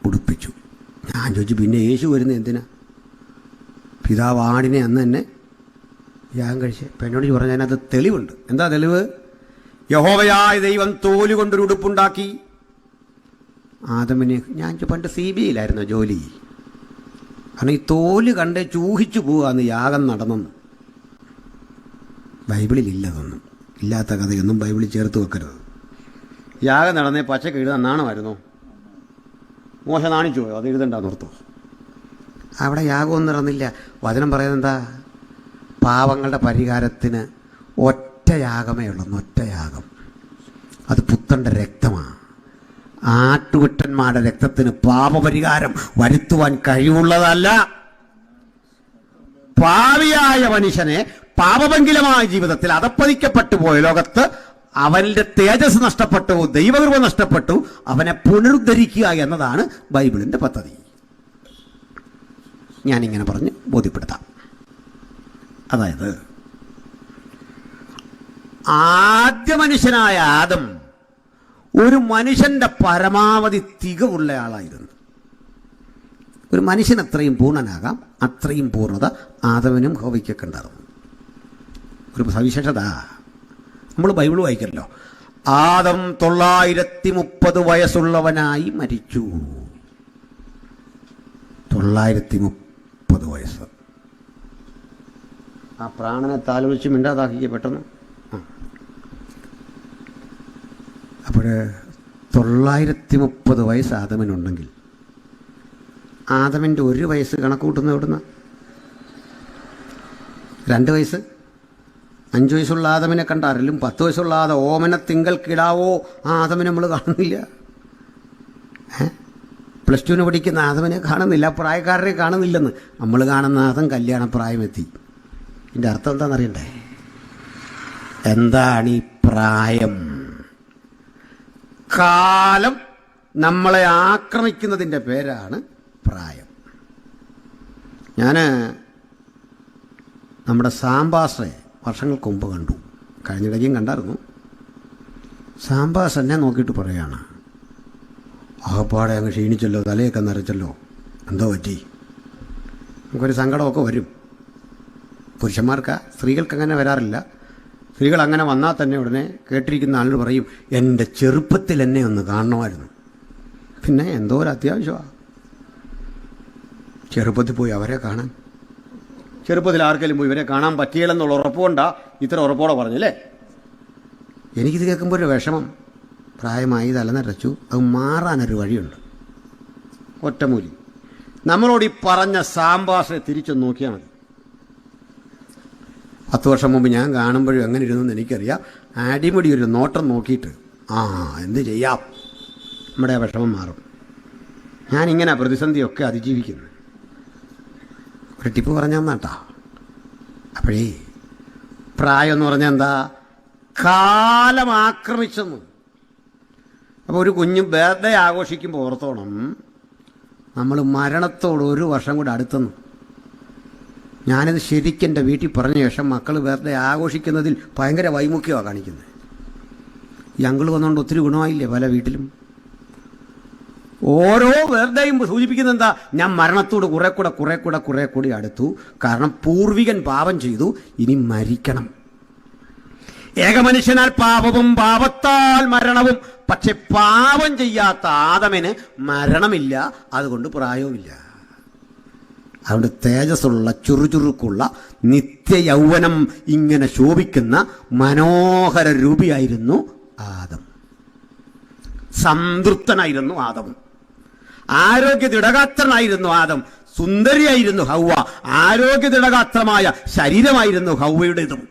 ഉടുപ്പിച്ചു. ഞാൻ ചോദിച്ചു, പിന്നെ യേശു വരുന്നത് എന്തിനാ? പിതാവ് ആടിനെ അന്ന് തന്നെ യാഗം കഴിച്ച്. അപ്പം എന്നോട് പറഞ്ഞാൽ അതിനകത്ത് തെളിവുണ്ട്. എന്താ തെളിവ്? യഹോവയായ ദൈവം തോല് കൊണ്ടൊരു ഉടുപ്പുണ്ടാക്കി ആദമിനെ. ഞാൻ പണ്ട് CBIയിലായിരുന്നു ജോലി. കാരണം ഈ തോല് കണ്ട് ചൂഹിച്ചു പോവാന്ന് യാഗം നടന്നെന്ന്. ബൈബിളിലില്ലതൊന്നും. ഇല്ലാത്ത കഥയൊന്നും ബൈബിളിൽ ചേർത്ത് വെക്കരുത്. യാഗം നടന്നേ പച്ചക്ക് എഴുതാൻ നാണമായിരുന്നു. മോശ നാണിച്ചു പോയോ? അത് എഴുതണ്ടെന്ന് ഓർത്തു. അവിടെ യാഗമൊന്നും നടന്നില്ല. വചനം പറയുന്നത് എന്താ? പാവങ്ങളുടെ പരിഹാരത്തിന് ഒറ്റ യാഗമേ ഉള്ളൂ. ഒറ്റ യാഗം. അത് പുത്രൻ്റെ രക്തമാണ്. ആട്ടുകുട്ടന്മാരുടെ രക്തത്തിന് പാപപരിഹാരം വരുത്തുവാൻ കഴിവുള്ളതല്ല. പാപിയായ മനുഷ്യനെ പാപഭംഗിലമായ ജീവിതത്തിൽ അധപ്പതിക്കപ്പെട്ടു പോയ ലോകത്ത് അവന്റെ തേജസ് നഷ്ടപ്പെട്ടു, ദൈവകൃപ നഷ്ടപ്പെട്ടു. അവനെ പുനരുദ്ധരിക്കുക എന്നതാണ് ബൈബിളിന്റെ പദ്ധതി. ഞാനിങ്ങനെ പറഞ്ഞ് ബോധ്യപ്പെടുത്താം. അതായത് ആദ്യ മനുഷ്യനായ ആദം ഒരു മനുഷ്യന്റെ പരമാവധി തികവുള്ള ആളായിരുന്നു. ഒരു മനുഷ്യൻ അത്രയും പൂർണ്ണനാകാം, അത്രയും പൂർണ്ണത ആദമിനും ഹവ്വയ്ക്കൊക്കെ ഉണ്ടായിരുന്നു. ഒരു സവിശേഷത നമ്മൾ ബൈബിൾ വായിക്കല്ലോ. ആദം 930 വയസ്സുള്ളവനായി മരിച്ചു. 930 വയസ്സ്. ആ പ്രാണനെ താലോചിച്ച് മിണ്ടാതാക്കിയ പെട്ടെന്ന്. അപ്പോൾ 930 വയസ്സ് ആദമിനുണ്ടെങ്കിൽ ആദമിൻ്റെ 1 വയസ്സ് കണക്ക് കൂട്ടുന്നത് എവിടുന്ന? 2 വയസ്സ്. 5 വയസ്സുള്ള ആദമിനെ കണ്ടാറിലും 10 വയസ്സുള്ള ആദം ഓമന തിങ്കൾ കിടാവോ ആ ആദമിനെ നമ്മൾ കാണുന്നില്ല. +2 പഠിക്കുന്ന ആദമിനെ കാണുന്നില്ല, പ്രായക്കാരനെ കാണുന്നില്ലെന്ന്. നമ്മൾ കാണുന്ന ആദം കല്യാണപ്രായമെത്തി. ഇതിൻ്റെ അർത്ഥം എന്താണെന്നറിയണ്ടേ? എന്താണ് ഈ പ്രായം? കാലം നമ്മളെ ആക്രമിക്കുന്നതിൻ്റെ പേരാണ് പ്രായം. ഞാൻ നമ്മുടെ സാംബാസെ വർഷങ്ങൾക്ക് മുമ്പ് കണ്ടു. കഴിഞ്ഞിടയ്ക്കും കണ്ടായിരുന്നു. സാംബാസ് എന്നെ നോക്കിയിട്ട് പറയുകയാണ്, ആകപ്പാടെ അങ്ങ് ക്ഷീണിച്ചല്ലോ, തലയൊക്കെ നിറച്ചല്ലോ, എന്തോ പറ്റി? നമുക്കൊരു സങ്കടമൊക്കെ വരും. പുരുഷന്മാർക്ക്, സ്ത്രീകൾക്ക് അങ്ങനെ വരാറില്ല. സ്ത്രീകൾ അങ്ങനെ വന്നാൽ തന്നെ ഉടനെ കേട്ടിരിക്കുന്ന ആളുകൾ പറയും, എൻ്റെ ചെറുപ്പത്തിൽ എന്നെ ഒന്ന് കാണണമായിരുന്നു. പിന്നെ എന്തോ ഒരു അത്യാവശ്യമാണ് ചെറുപ്പത്തിൽ പോയി അവരെ കാണാൻ. ചെറുപ്പത്തിൽ ആർക്കെങ്കിലും പോയി ഇവരെ കാണാൻ പറ്റിയില്ലെന്നുള്ള ഉറപ്പുകൊണ്ടാ ഇത്ര ഉറപ്പോടെ പറഞ്ഞല്ലേ. എനിക്കിത് കേൾക്കുമ്പോൾ ഒരു വിഷമം. പ്രായമായി തലനരച്ചു. അത് മാറാനൊരു വഴിയുണ്ട്. ഒറ്റമൂലി. നമ്മളോട് ഈ പറഞ്ഞ സാംബാസിനെ തിരിച്ചൊന്ന് നോക്കിയാൽ മതി. 10 വർഷം മുമ്പ് ഞാൻ കാണുമ്പോഴും എങ്ങനെ ഇരുന്നെന്ന് എനിക്കറിയാം. അടിമുടി ഒരു നോട്ടം നോക്കിയിട്ട് എന്ത് ചെയ്യാം, നമ്മുടെ ആ വിഷമം മാറും. ഞാനിങ്ങനെ പ്രതിസന്ധിയൊക്കെ അതിജീവിക്കുന്നു. ഒരു ടിപ്പ് പറഞ്ഞാൽ എന്നാട്ടാ. അപ്പോഴേ പ്രായം എന്ന് പറഞ്ഞാൽ എന്താ? കാലം ആക്രമിച്ചെന്നു. അപ്പോൾ ഒരു കുഞ്ഞ് ബർത്ത്ഡേ ആഘോഷിക്കുമ്പോൾ ഓർത്തോണം, നമ്മൾ മരണത്തോട് 1 വർഷം കൂടെ അടുത്തുന്നു. ഞാനിത് ശരിക്കും എൻ്റെ വീട്ടിൽ പറഞ്ഞ ശേഷം മക്കൾ ബർത്ത്ഡേ ആഘോഷിക്കുന്നതിൽ ഭയങ്കര വൈമുഖ്യമാണ് കാണിക്കുന്നത്. ഈ അങ്കിൾ വന്നുകൊണ്ട് ഒത്തിരി ഗുണമായില്ലേ പല വീട്ടിലും. ഓരോ ബർത്ത്ഡേയും സൂചിപ്പിക്കുന്നത് എന്താ? ഞാൻ മരണത്തോട് കുറെ കൂടി അടുത്തു. കാരണം പൂർവികൻ പാപം ചെയ്തു, ഇനി മരിക്കണം. ഏകമനുഷ്യനാൽ പാപവും പാപത്താൽ മരണവും. പക്ഷെ പാപം ചെയ്യാത്ത ആദമിന് മരണമില്ല, അതുകൊണ്ട് പ്രായവുമില്ല. അതുകൊണ്ട് തേജസ്സുള്ള ചുറുചുറുക്കുള്ള നിത്യ യൗവനം ഇങ്ങനെ ശോഭിക്കുന്ന മനോഹര രൂപിയായിരുന്നു ആദം. സംതൃപ്തനായിരുന്നു ആദം. ആരോഗ്യ ദൃഢഗാത്രനായിരുന്നു ആദം. സുന്ദരിയായിരുന്നു ഹൗവ. ആരോഗ്യ ദൃഢഗാത്രമായ ശരീരമായിരുന്നു ഹൗവയുടേതും.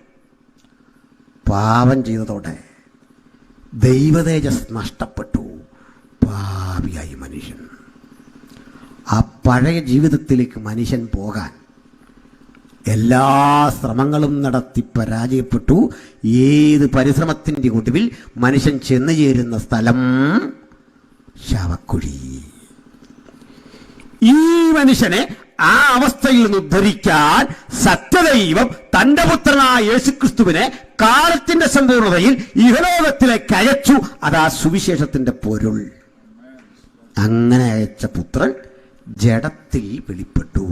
പാപം ചെയ്തതോടെ ദൈവതേജസ് നഷ്ടപ്പെട്ടു. പാപിയായി മനുഷ്യൻ. ആ പഴയ ജീവിതത്തിലേക്ക് മനുഷ്യൻ പോകാൻ എല്ലാ ശ്രമങ്ങളും നടത്തി പരാജയപ്പെട്ടു. ഏത് പരിശ്രമത്തിൻ്റെ ഒടുവിൽ മനുഷ്യൻ ചെന്നു ചേരുന്ന സ്ഥലം ശവക്കുഴി. ഈ മനുഷ്യനെ ആ അവസ്ഥയിൽ നിന്ന് ഉദ്ധരിക്കാൻ സത്യദൈവം തന്റെ പുത്രനായ യേശുക്രിസ്തുവിനെ കാലത്തിന്റെ സമ്പൂർണതയിൽ ഇഹലോകത്തിലേക്ക് അയച്ചു. അതാ സുവിശേഷത്തിന്റെ പൊരുൾ. അങ്ങനെ അയച്ച പുത്രൻ ജഡത്തിൽ വെളിപ്പെട്ടു.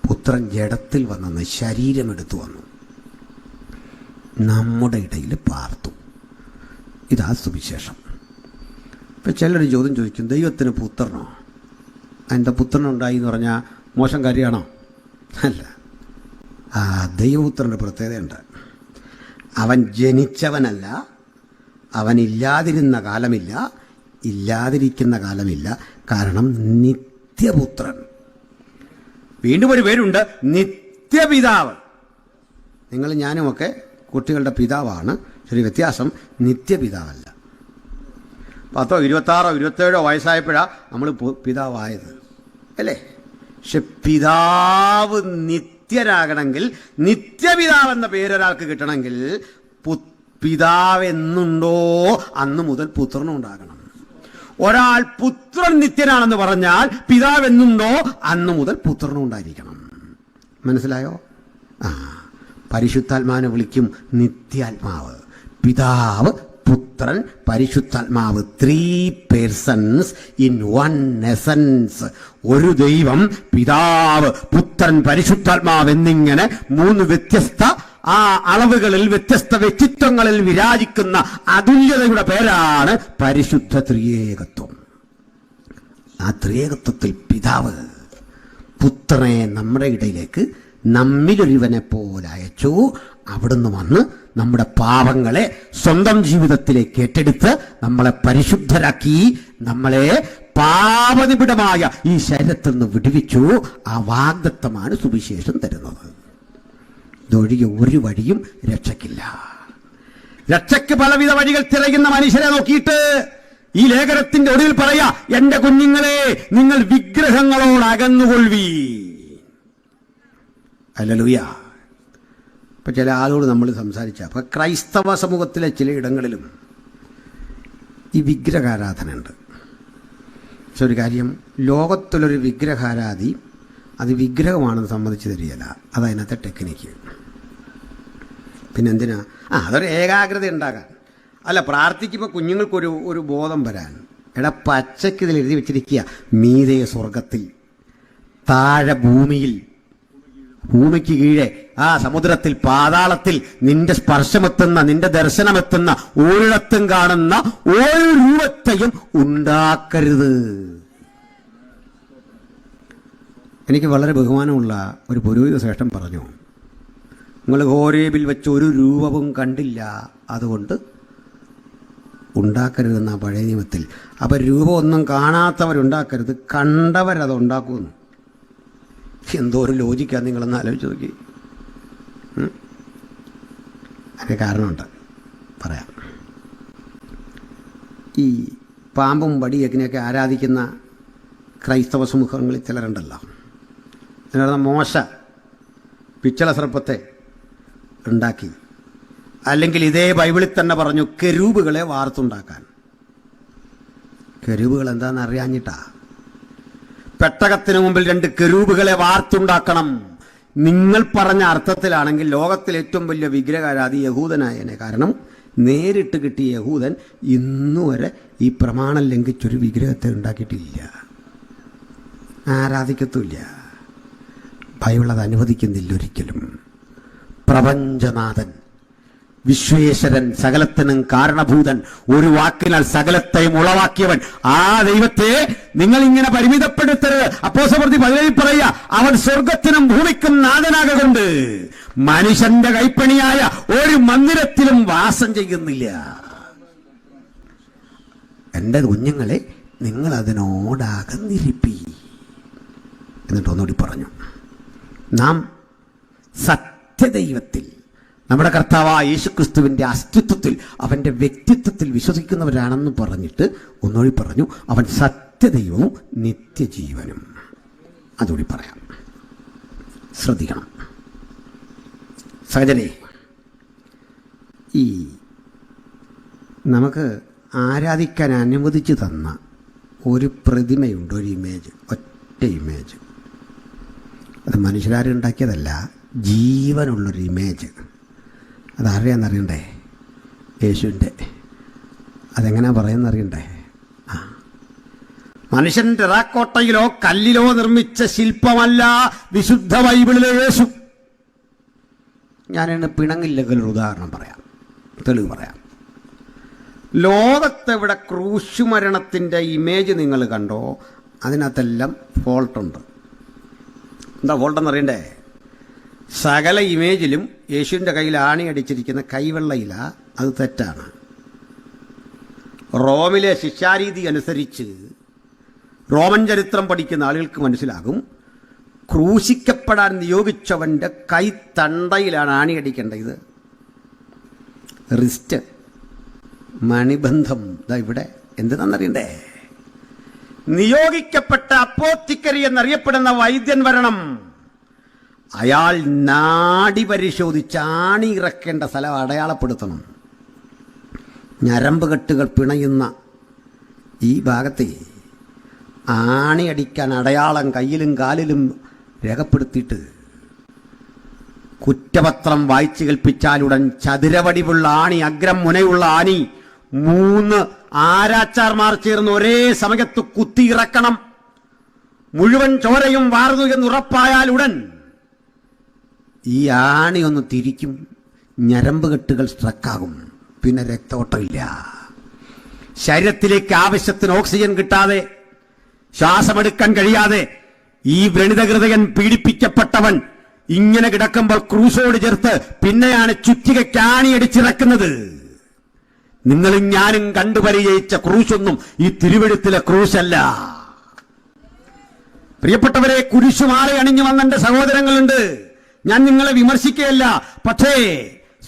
പുത്രൻ ജഡത്തിൽ വന്നെന്ന് ശരീരമെടുത്തു വന്നു, നമ്മുടെ ഇടയിൽ പാർത്തു. ഇതാ സുവിശേഷം. ഇപ്പം ചിലർ ചോദ്യം ചോദിക്കും, ദൈവത്തിന് പുത്രനോ? അതിൻ്റെ പുത്രനുണ്ടായി എന്ന് പറഞ്ഞാൽ മോശം കാര്യമാണോ? അല്ല. ആ ദൈവപുത്രൻ്റെ പ്രത്യേകതയുണ്ട്. അവൻ ജനിച്ചവനല്ല, അവനില്ലാതിരുന്ന കാലമില്ല, ഇല്ലാതിരിക്കുന്ന കാലമില്ല. കാരണം നിത്യപുത്രൻ. വീണ്ടും ഒരു പേരുണ്ട്, നിത്യപിതാവ്. നിങ്ങൾ ഞാനുമൊക്കെ കുട്ടികളുടെ പിതാവാണ്. ശരി, വ്യത്യാസം നിത്യപിതാവല്ല. 10, 26, 27 വയസ്സായപ്പോഴാണ് നമ്മൾ പിതാവായത്, അല്ലേ? പക്ഷെ പിതാവ് നിത്യരാകണമെങ്കിൽ, നിത്യപിതാവെന്ന പേരൊരാൾക്ക് കിട്ടണമെങ്കിൽ പിതാവ് എന്നുണ്ടോ അന്ന് മുതൽ പുത്രനും ഉണ്ടാകണം. ഒരാൾ പുത്രൻ നിത്യനാണെന്ന് പറഞ്ഞാൽ പിതാവ് എന്നുണ്ടോ അന്ന് മുതൽ പുത്രനും ഉണ്ടായിരിക്കണം. മനസ്സിലായോ? പരിശുദ്ധാത്മാവിനെ വിളിക്കും നിത്യാത്മാവ്. പിതാവ്, പുത്രൻ, പരിശുദ്ധാത്മാവ്. 3 പേഴ്സൺസ് ഇൻ 1 എസൻസ്. ഒരു ദൈവം, പിതാവ്, പുത്രൻ, പരിശുദ്ധാത്മാവ് എന്നിങ്ങനെ 3 വ്യത്യസ്ത അളവുകളിൽ, വ്യത്യസ്ത വ്യക്തിത്വങ്ങളിൽ വിരാജിക്കുന്ന അതുല്യതയുടെ പേരാണ് പരിശുദ്ധ ത്രിയേകത്വം. ആ ത്രിയേകത്വത്തിൽ പിതാവ് പുത്രനെ നമ്മുടെ ഇടയിലേക്ക് നമ്മിലൊരുവനെ പോലെ അയച്ചു. അവിടുന്ന് വന്ന് നമ്മുടെ പാപങ്ങളെ സ്വന്തം ജീവിതത്തിലേക്ക് ഏറ്റെടുത്ത് നമ്മളെ പരിശുദ്ധരാക്കി, നമ്മളെ പാപനിബിഡമായ ഈ ശരീരത്തിൽ നിന്ന് വിടുവിച്ചു. ആ വാഗ്ദത്തമാണ് സുവിശേഷം തരുന്നത്. ഇതൊഴികെ ഒരു വഴിയും രക്ഷയ്ക്കില്ല. രക്ഷയ്ക്ക് പലവിധ വഴികൾ തിരയുന്ന മനുഷ്യരെ നോക്കിയിട്ട് ഈ ലേഖനത്തിന്റെ ഒടുവിൽ പറയാ, എന്റെ കുഞ്ഞുങ്ങളെ, നിങ്ങൾ വിഗ്രഹങ്ങളോട് അകന്നുകൊള്ളി. ഹല്ലേലൂയ. ഇപ്പൊ ചില ആളോട് നമ്മൾ സംസാരിച്ച, അപ്പൊ ക്രൈസ്തവ സമൂഹത്തിലെ ചിലയിടങ്ങളിലും ഈ വിഗ്രഹാരാധന ഉണ്ട്. പക്ഷെ ഒരു കാര്യം, ലോകത്തിലൊരു വിഗ്രഹാരാധി അത് വിഗ്രഹമാണെന്ന് സമ്മതിച്ചു തരികയില്ല. അതതിനകത്തെ ടെക്നിക്ക്. പിന്നെന്തിനാ? അതൊരു ഏകാഗ്രത ഉണ്ടാകാൻ. അല്ല, പ്രാർത്ഥിക്കുമ്പോൾ കുഞ്ഞുങ്ങൾക്കൊരു ഒരു ബോധം വരാൻ. എടാ, പച്ചയ്ക്ക് ഇതിൽ എഴുതി വെച്ചിരിക്കുക, മീതെ സ്വർഗത്തിൽ, താഴെ ഭൂമിയിൽ, ഭൂമിക്ക് കീഴെ സമുദ്രത്തിൽ, പാതാളത്തിൽ നിന്റെ സ്പർശമെത്തുന്ന, നിന്റെ ദർശനമെത്തുന്ന ഒരിടത്തും കാണുന്ന ഒരു രൂപത്തെയും ഉണ്ടാക്കരുത്. എനിക്ക് വളരെ ബഹുമാനമുള്ള ഒരു പുരോഹിത ശ്രേഷ്ഠൻ പറഞ്ഞു, നിങ്ങൾ ഹോരേബിൽ വെച്ച് ഒരു രൂപവും കണ്ടില്ല, അതുകൊണ്ട് ഉണ്ടാക്കരുതെന്ന പഴയ നിയമത്തിൽ. അപ്പം രൂപമൊന്നും കാണാത്തവരുണ്ടാക്കരുത്, കണ്ടവരത് ഉണ്ടാക്കുമെന്ന്. എന്തോ ഒരു ലോജിക്കാണ്, നിങ്ങളൊന്ന് ആലോചിച്ച് നോക്കി. അതിന് കാരണമുണ്ട്, പറയാം. ഈ പാമ്പും വടിയക്കിനെയൊക്കെ ആരാധിക്കുന്ന ക്രൈസ്തവ സമൂഹങ്ങളിൽ ചിലരുണ്ടല്ലോ. അതിനർത്ഥം മോശ പിച്ചള സർപ്പത്തെ ഉണ്ടാക്കി. അല്ലെങ്കിൽ ഇതേ ബൈബിളിൽ തന്നെ പറഞ്ഞു കെരൂബുകളെ വാർത്തുണ്ടാക്കാൻ. കെരൂബുകൾ എന്താണെന്ന് അറിയാഞ്ഞിട്ടാ. പെട്ടകത്തിന് മുമ്പിൽ 2 കെരൂബുകളെ വാർത്തുണ്ടാക്കണം. നിങ്ങൾ പറഞ്ഞ അർത്ഥത്തിലാണെങ്കിൽ ലോകത്തിലെ ഏറ്റവും വലിയ വിഗ്രഹാരാധി യഹൂദനായനെ. കാരണം നേരിട്ട് കിട്ടിയ യഹൂദൻ ഇന്നുവരെ ഈ പ്രമാണം ലംഘിച്ചൊരു വിഗ്രഹത്തെ ഉണ്ടാക്കിയിട്ടില്ല, ആരാധിക്കത്തുമില്ല. ബൈബിൾ അത് അനുവദിക്കുന്നില്ല ഒരിക്കലും. പ്രപഞ്ചനാഥൻ, വിശ്വേശ്വരൻ, സകലത്തിനും കാരണഭൂതൻ, ഒരു വാക്കിനാൽ സകലത്തെയും ഉളവാക്കിയവൻ, ആ ദൈവത്തെ നിങ്ങൾ ഇങ്ങനെ പരിമിതപ്പെടുത്തരുത്. അപ്പോസ്തലപ്രവൃത്തി 17 പറയുക, അവൻ സ്വർഗത്തിനും ഭൂമിക്കും നാഥനാകൊണ്ട് മനുഷ്യന്റെ കൈപ്പണിയായ ഒരു മന്ദിരത്തിലും വാസം ചെയ്യുന്നില്ല. എൻ്റെ കുഞ്ഞുങ്ങളെ, നിങ്ങൾ അതിനോടകന്നിരിപ്പി. എന്നിട്ട് ഒന്നുകൂടി പറഞ്ഞു, നാം സത്യദൈവത്തിൽ, നമ്മുടെ കർത്താവായ യേശുക്രിസ്തുവിന്റെ അസ്തിത്വത്തിൽ, അവന്റെ വ്യക്തിത്വത്തിൽ വിശ്വസിക്കുന്നവരാണെന്ന് പറഞ്ഞിട്ട് ഒന്നുകൂടി പറഞ്ഞു, അവൻ സത്യദൈവവും നിത്യജീവനും. അതുകൂടി പറയാം, ശ്രദ്ധിക്കണം സഹജനെ. ഈ നമുക്ക് ആരാധിക്കാൻ അനുവദിച്ചു തന്ന ഒരു പ്രതിമയുണ്ട്, ഒരു ഇമേജ്, ഒറ്റ ഇമേജ്. അത് മനുഷ്യരാരുണ്ടാക്കിയതല്ല, ജീവനുള്ളൊരു ഇമേജ്. അതാരെയാണെന്നറിയണ്ടേ? യേശുവിൻ്റെ. അതെങ്ങനെയാ പറയുന്നറിയണ്ടേ? മനുഷ്യൻ ടെറാക്കോട്ടയിലോ കല്ലിലോ നിർമ്മിച്ച ശില്പമല്ല വിശുദ്ധ ബൈബിളിലെ യേശു. ഞാനിന്ന് പിണങ്ങില്ലെങ്കിൽ ഒരു ഉദാഹരണം പറയാം, തെളിവ് പറയാം. ലോകത്തെവിടെ ക്രൂശുമരണത്തിൻ്റെ ഇമേജ് നിങ്ങൾ കണ്ടോ, അതിനകത്തെല്ലാം ഫോൾട്ടുണ്ട്. എന്താ ഫോൾട്ടെന്നറിയണ്ടേ? സകല ഇമേജിലും യേശുവിൻ്റെ കയ്യിൽ ആണി അടിച്ചിരിക്കുന്ന കൈവെള്ളയില, അത് തെറ്റാണ്. റോമിലെ ശിക്ഷാരീതി അനുസരിച്ച് റോമൻ ചരിത്രം പഠിക്കുന്ന ആളുകൾക്ക് മനസ്സിലാകും, ക്രൂശിക്കപ്പെടാൻ നിയോഗിച്ചവൻ്റെ കൈ തണ്ടയിലാണ് ആണി അടിക്കേണ്ടത്. റിസ്റ്റ്, മണിബന്ധം, ഇതാ ഇവിടെ എന്തെന്നറിയണ്ടേ? നിയോഗിക്കപ്പെട്ട അപ്പോത്തിക്കരി എന്നറിയപ്പെടുന്ന വൈദ്യൻ വരണം. അയാൾ നാഡി പരിശോധിച്ച് ആണി ഇറക്കേണ്ട സ്ഥലം അടയാളപ്പെടുത്തണം. ഞരമ്പ് കെട്ടുകൾ പിണയുന്ന ഈ ഭാഗത്തെ ആണി അടിക്കാൻ അടയാളം കയ്യിലും കാലിലും രേഖപ്പെടുത്തിയിട്ട് കുറ്റപത്രം വായിച്ചു കേൾപ്പിച്ചാലുടൻ ചതുരവടിവുള്ള ആണി, അഗ്രം മുനയുള്ള ആണി 3 ആരാച്ചാർമാർ ചേർന്ന് ഒരേ സമയത്ത് കുത്തിയിറക്കണം. മുഴുവൻ ചോരയും വാർന്നു എന്നുറപ്പായാലുടൻ ഈ ആണി ഒന്ന് തിരിക്കും, ഞരമ്പ് കെട്ടുകൾ സ്ട്രക്കാകും, പിന്നെ രക്തോട്ടമില്ല. ശരീരത്തിലേക്ക് ആവശ്യത്തിന് ഓക്സിജൻ കിട്ടാതെ, ശ്വാസമെടുക്കാൻ കഴിയാതെ ഈ വ്രണിതഹൃദയൻ പീഡിപ്പിക്കപ്പെട്ടവൻ ഇങ്ങനെ കിടക്കുമ്പോൾ ക്രൂശോട് ചേർത്ത് പിന്നെയാണ് ചുറ്റികയ്ക്ക് ആണിയടിച്ചിറക്കുന്നത്. നിങ്ങളും ഞാനും കണ്ടുപരിചയിച്ച ക്രൂശൊന്നും ഈ തിരുവെഴുത്തിലെ ക്രൂശല്ല. പ്രിയപ്പെട്ടവരെ, കുരിശുമാല അണിഞ്ഞു വന്നെന്റെ സഹോദരങ്ങളുണ്ട്. ഞാൻ നിങ്ങളെ വിമർശിക്കുകയല്ല. പക്ഷേ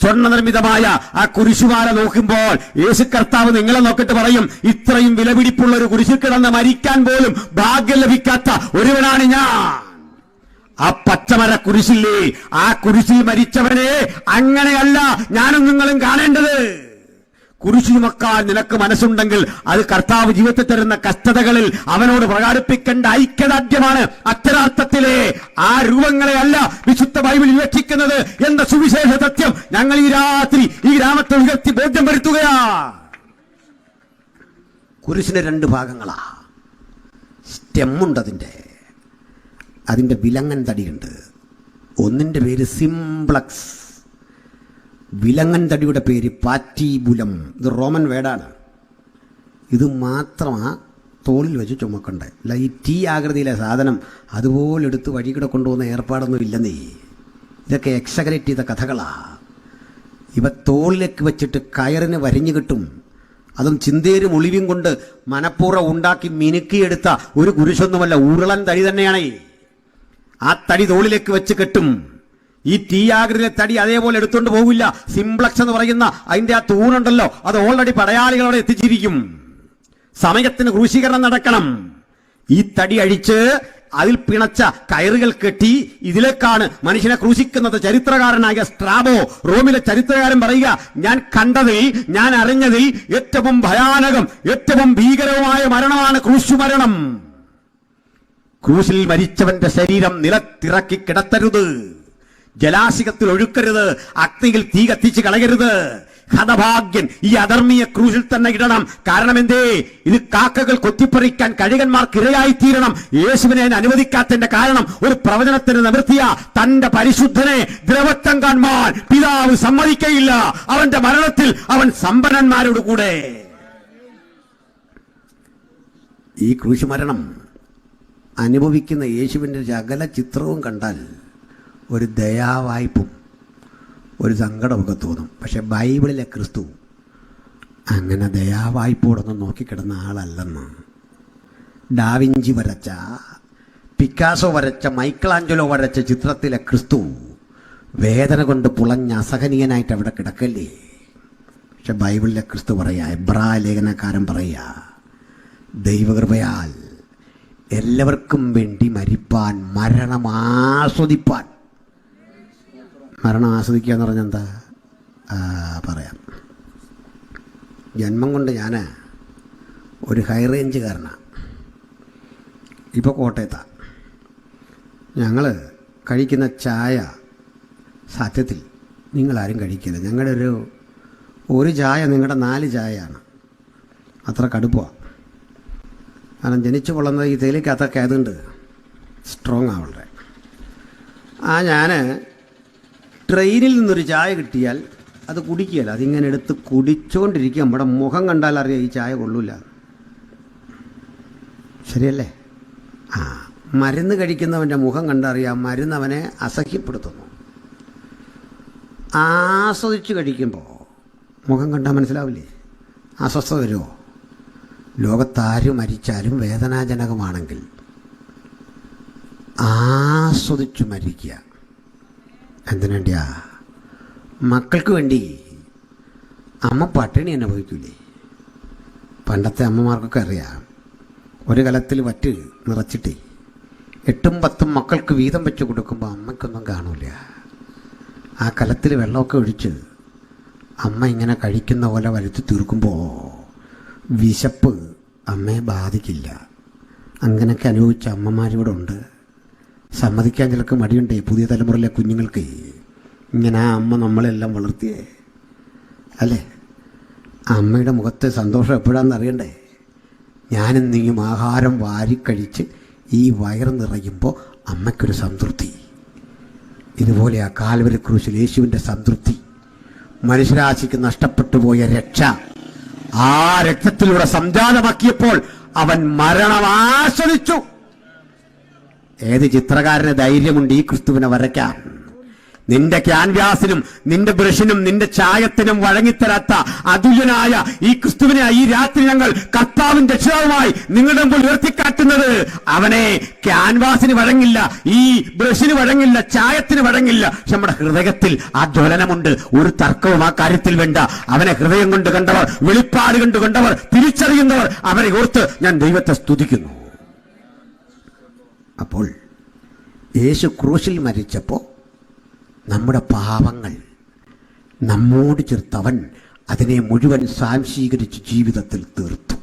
സ്വർണ്ണനിർമ്മിതമായ ആ കുരിശുമാല നോക്കുമ്പോൾ യേശു കർത്താവ് നിങ്ങളെ നോക്കിട്ട് പറയും, ഇത്രയും വിലപിടിപ്പുള്ള ഒരു കുരിശിൽ കിടന്ന് മരിക്കാൻ പോലും ഭാഗ്യം ലഭിക്കാത്ത ഒരുവനാണ് ഞാൻ. ആ പച്ചമര കുരിശില്ലേ, ആ കുരിശിൽ മരിച്ചവനെ അങ്ങനെയല്ല ഞാനും നിങ്ങളും കാണേണ്ടത്. കുരിശു ചുമക്കാൻ നിനക്ക് മനസ്സുണ്ടെങ്കിൽ അത് കർത്താവ് ജീവിതത്തിൽ തരുന്ന കഷ്ടതകളിൽ അവനോട് പ്രകടിപ്പിക്കേണ്ട ഐക്യദാർഢ്യമാണ്. അക്ഷരാർത്ഥത്തിലെ ആ രൂപങ്ങളെ അല്ല വിശുദ്ധ ബൈബിൾ വിവക്ഷിക്കുന്നത് എന്ന സുവിശേഷ സത്യം ഞങ്ങൾ ഈ രാത്രി ഈ ഗ്രാമത്തെ ഉയർത്തി ബോധ്യം വരുത്തുകയാ. കുരിശിന് 2 ഭാഗങ്ങളാ. സ്റ്റെമ്മുണ്ട്, അതിൻ്റെ വിലങ്ങൻ തടിയുണ്ട്. ഒന്നിൻ്റെ പേര് സിംപ്ലക്സ്, വിലങ്ങൻ തടിയുടെ പേര് പാറ്റീബുലം. ഇത് റോമൻ വേർഡാണ്. ഇത് മാത്രമാ തോളിൽ വെച്ച് ചുമക്കണ്ടേ. അല്ല ഈ ടീ ആകൃതിയിലെ സാധനം അതുപോലെ എടുത്ത് വഴി കൂടെ കൊണ്ടുപോകുന്ന ഏർപ്പാടൊന്നും ഇല്ലെന്നേ. ഇതൊക്കെ എക്സഗ്രേറ്റ് ചെയ്ത കഥകളാ. ഇവ തോളിലേക്ക് വെച്ചിട്ട് കയറിന് വരിഞ്ഞു കിട്ടും. അതും ചിന്തേരും ഒളിവും കൊണ്ട് മനഃപൂർവ്വം ഉണ്ടാക്കി മിനുക്കിയെടുത്ത ഒരു കുരിശൊന്നുമല്ല, ഉരുളൻ തടി തന്നെയാണ്. ആ തടി തോളിലേക്ക് വെച്ച് കെട്ടും. ഈ തീയാകൃതിയിലെ തടി അതേപോലെ എടുത്തുകൊണ്ട് പോകില്ല. സിംപ്ലക്സ് എന്ന് പറയുന്ന അതിന്റെ ആ തൂണുണ്ടല്ലോ, അത് ഓൾറെഡി പടയാളികളോടെ എത്തിച്ചിരിക്കും. സമയത്തിന് ക്രൂശീകരണം നടക്കണം. ഈ തടി അഴിച്ച് അതിൽ പിണച്ച കയറുകൾ കെട്ടി ഇതിലേക്കാണ് മനുഷ്യനെ ക്രൂശിക്കുന്നത്. ചരിത്രകാരനായ സ്ട്രാബോ, റോമിലെ ചരിത്രകാരൻ പറയുക, ഞാൻ കണ്ടതിൽ, ഞാൻ അറിഞ്ഞതിൽ ഏറ്റവും ഭയാനകം, ഏറ്റവും ഭീകരവുമായ മരണമാണ് ക്രൂശുമരണം. ക്രൂശിൽ മരിച്ചവന്റെ ശരീരം നിലത്തിറക്കി കിടത്തരുത്, ജലാശയത്തിൽ ഒഴുക്കരുത്, അഗ്നിയിൽ തീ കത്തിച്ച് കളയരുത്. ഹതഭാഗ്യൻ ഈ അധർമ്മിയെ ക്രൂശിൽ തന്നെ ഇടണം. കാരണം എന്തേ? ഇത് കാക്കകൾ കൊത്തിപ്പറിക്കാൻ കഴുകന്മാർക്ക് ഇരയായി തീരണം. യേശുവിനെ അനുവദിക്കാത്തതിന്റെ കാരണം ഒരു പ്രവചനത്തിന് നിവൃത്തിയ തന്റെ പരിശുദ്ധനെ ദ്രവത്വം കാണുവാൻ പിതാവ് സമ്മതിക്കയില്ല. അവന്റെ മരണത്തിൽ അവൻ സമ്പന്നന്മാരോട് കൂടെ. ഈ ക്രൂശ് മരണം അനുഭവിക്കുന്ന യേശുവിന്റെ സകല ചിത്രവും കണ്ടാൽ ഒരു ദയാവായ്പും ഒരു സങ്കടമൊക്കെ തോന്നും. പക്ഷെ ബൈബിളിലെ ക്രിസ്തു അങ്ങനെ ദയാവായ്പോടൊന്നും നോക്കിക്കിടന്ന ആളല്ലെന്ന്. ഡാവിഞ്ചി വരച്ച, പിക്കാസോ വരച്ച, മൈക്കിളാഞ്ചലോ വരച്ച ചിത്രത്തിലെ ക്രിസ്തു വേദന കൊണ്ട് പുളഞ്ഞ അസഹനീയനായിട്ട് അവിടെ കിടക്കല്ലേ. പക്ഷെ ബൈബിളിലെ ക്രിസ്തു പറയാ, എബ്രായ ലേഖനക്കാരൻ പറയാ, ദൈവകൃപയാൽ എല്ലാവർക്കും വേണ്ടി മരിപ്പാൻ, മരണം ആസ്വദിപ്പാൻ. മരണം ആസ്വദിക്കുക എന്ന് പറഞ്ഞാൽ എന്താ? പറയാം. ജന്മം കൊണ്ട് ഞാൻ ഒരു ഹൈ റേഞ്ചുകാരനാണ്. ഇപ്പോൾ കോട്ടയത്താണ്. ഞങ്ങൾ കഴിക്കുന്ന ചായ സത്യത്തിൽ നിങ്ങളാരും കഴിക്കില്ല. ഞങ്ങളുടെ ഒരു ചായ നിങ്ങളുടെ 4 ചായയാണ്. അത്ര കടുപ്പമാണ്. കാരണം ജനിച്ചു കൊള്ളുന്നത് ഈ തേയിലക്കകത്തൊക്കെ ആയതുകൊണ്ട് സ്ട്രോങ് ആവട്ടെ. ഞാൻ ട്രെയിനിൽ നിന്നൊരു ചായ കിട്ടിയാൽ അത് കുടിക്കുകയല്ല, അതിങ്ങനെ എടുത്ത് കുടിച്ചുകൊണ്ടിരിക്കുക. നമ്മുടെ മുഖം കണ്ടാൽ അറിയാം ഈ ചായ കൊള്ളൂല. ശരിയല്ലേ? മരുന്ന് കഴിക്കുന്നവൻ്റെ മുഖം കണ്ടറിയാം മരുന്ന് അവനെ അസഹ്യപ്പെടുത്തുന്നു. ആസ്വദിച്ച് കഴിക്കുമ്പോൾ മുഖം കണ്ടാൽ മനസ്സിലാവില്ലേ? അസ്വസ്ഥത വരുമോ? ലോകത്താരും മരിച്ചാലും വേദനാജനകമാണെങ്കിൽ ആസ്വദിച്ചു മരിക്കുക. എന്തിനാ? മക്കൾക്ക് വേണ്ടി. അമ്മ പട്ടിണി അനുഭവിക്കൂലേ? പണ്ടത്തെ അമ്മമാർക്കൊക്കെ അറിയാം. ഒരു കലത്തിൽ വറ്റ് നിറച്ചിട്ടേ 8ഉം 10ഉം മക്കൾക്ക് വീതം വെച്ച് കൊടുക്കുമ്പോൾ അമ്മയ്ക്കൊന്നും കാണൂല. ആ കലത്തിൽ വെള്ളമൊക്കെ ഒഴിച്ച് അമ്മ ഇങ്ങനെ കഴിക്കുന്ന പോലെ വരുത്തി തീർക്കുമ്പോൾ വിശപ്പ് അമ്മയെ ബാധിക്കില്ല. അങ്ങനെയൊക്കെ അനുഭവിച്ച അമ്മമാരിവിടെ ഉണ്ട്. സമ്മതിക്കാൻ ചിലർക്ക് മടിയുണ്ടേ. പുതിയ തലമുറയിലെ കുഞ്ഞുങ്ങൾക്ക് ഇങ്ങനെ അമ്മ നമ്മളെല്ലാം വളർത്തിയേ അല്ലേ? അമ്മയുടെ മുഖത്തെ സന്തോഷം എപ്പോഴാണെന്ന് അറിയണ്ടേ? ഞാനും നീയും ആഹാരം വാരിക്കഴിച്ച് ഈ വയറ് നിറയുമ്പോൾ അമ്മയ്ക്കൊരു സംതൃപ്തി. ഇതുപോലെ ആ കാൽവരി ക്രൂശിൽ യേശുവിൻ്റെ സംതൃപ്തി, മനുഷ്യരാശിക്ക് നഷ്ടപ്പെട്ടു പോയ രക്ഷ ആ രക്തത്തിലൂടെ സംജാതമാക്കിയപ്പോൾ അവൻ മരണം ആസ്വദിച്ചു. ഏത് ചിത്രകാരന് ധൈര്യമുണ്ട് ഈ ക്രിസ്തുവിനെ വരയ്ക്കാൻ? നിന്റെ ക്യാൻവാസിനും നിന്റെ ബ്രഷിനും നിന്റെ ചായത്തിനും വഴങ്ങിത്തരാത്ത അതുല്യനായ ഈ ക്രിസ്തുവിനെ ഈ രാത്രി ഞങ്ങൾ കർത്താവിന്റെ രക്ഷിതാവുമായി നിങ്ങളുടെ മുമ്പിൽ ഉയർത്തിക്കാട്ടുന്നത്. അവനെ ക്യാൻവാസിന് വഴങ്ങില്ല, ഈ ബ്രഷിന് വഴങ്ങില്ല, ചായത്തിന് വഴങ്ങില്ല. പക്ഷെ നമ്മുടെ ഹൃദയത്തിൽ ആ ജ്വലനമുണ്ട്. ഒരു തർക്കവും ആ കാര്യത്തിൽ വേണ്ട. അവനെ ഹൃദയം കൊണ്ട് കണ്ടവർ, വെളിപ്പാട് കൊണ്ട് കണ്ടവർ, തിരിച്ചറിയുന്നവർ, അവരെ ഓർത്ത് ഞാൻ ദൈവത്തെ സ്തുതിക്കുന്നു. അപ്പോൾ യേശു ക്രൂശിൽ മരിച്ചപ്പോൾ നമ്മുടെ പാപങ്ങൾ നമ്മോട് ചേർത്തവൻ അതിനെ മുഴുവൻ സാംശീകരിച്ച് ജീവിതത്തിൽ തീർത്തു.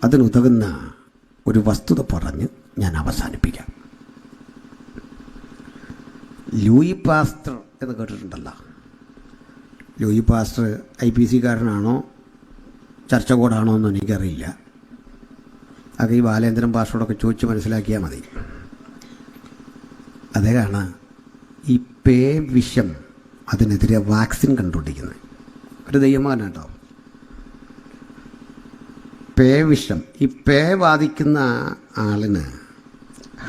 അതിനുതകുന്ന ഒരു വസ്തുത പറഞ്ഞ് ഞാൻ അവസാനിപ്പിക്കാം. ലൂയി പാസ്റ്റർ എന്ന് കേട്ടിട്ടുണ്ടല്ലോ. ലൂയി പാസ്റ്റർ IPC കാരനാണോ ചർച്ച കോഡാണോ എന്ന് എനിക്കറിയില്ല. അത് ഈ ബാലേന്ദ്രൻ പാസ്റ്ററോടൊക്കെ ചോദിച്ച് മനസ്സിലാക്കിയാൽ മതി. അദ്ദേഹമാണ് ഈ പേ വിഷം അതിനെതിരെ വാക്സിൻ കണ്ടുപിടിക്കുന്നത്. ഒരു ദൈവമാണ് കേട്ടോ. പേ വിഷം, ഈ പേ ബാധിക്കുന്ന ആളിന്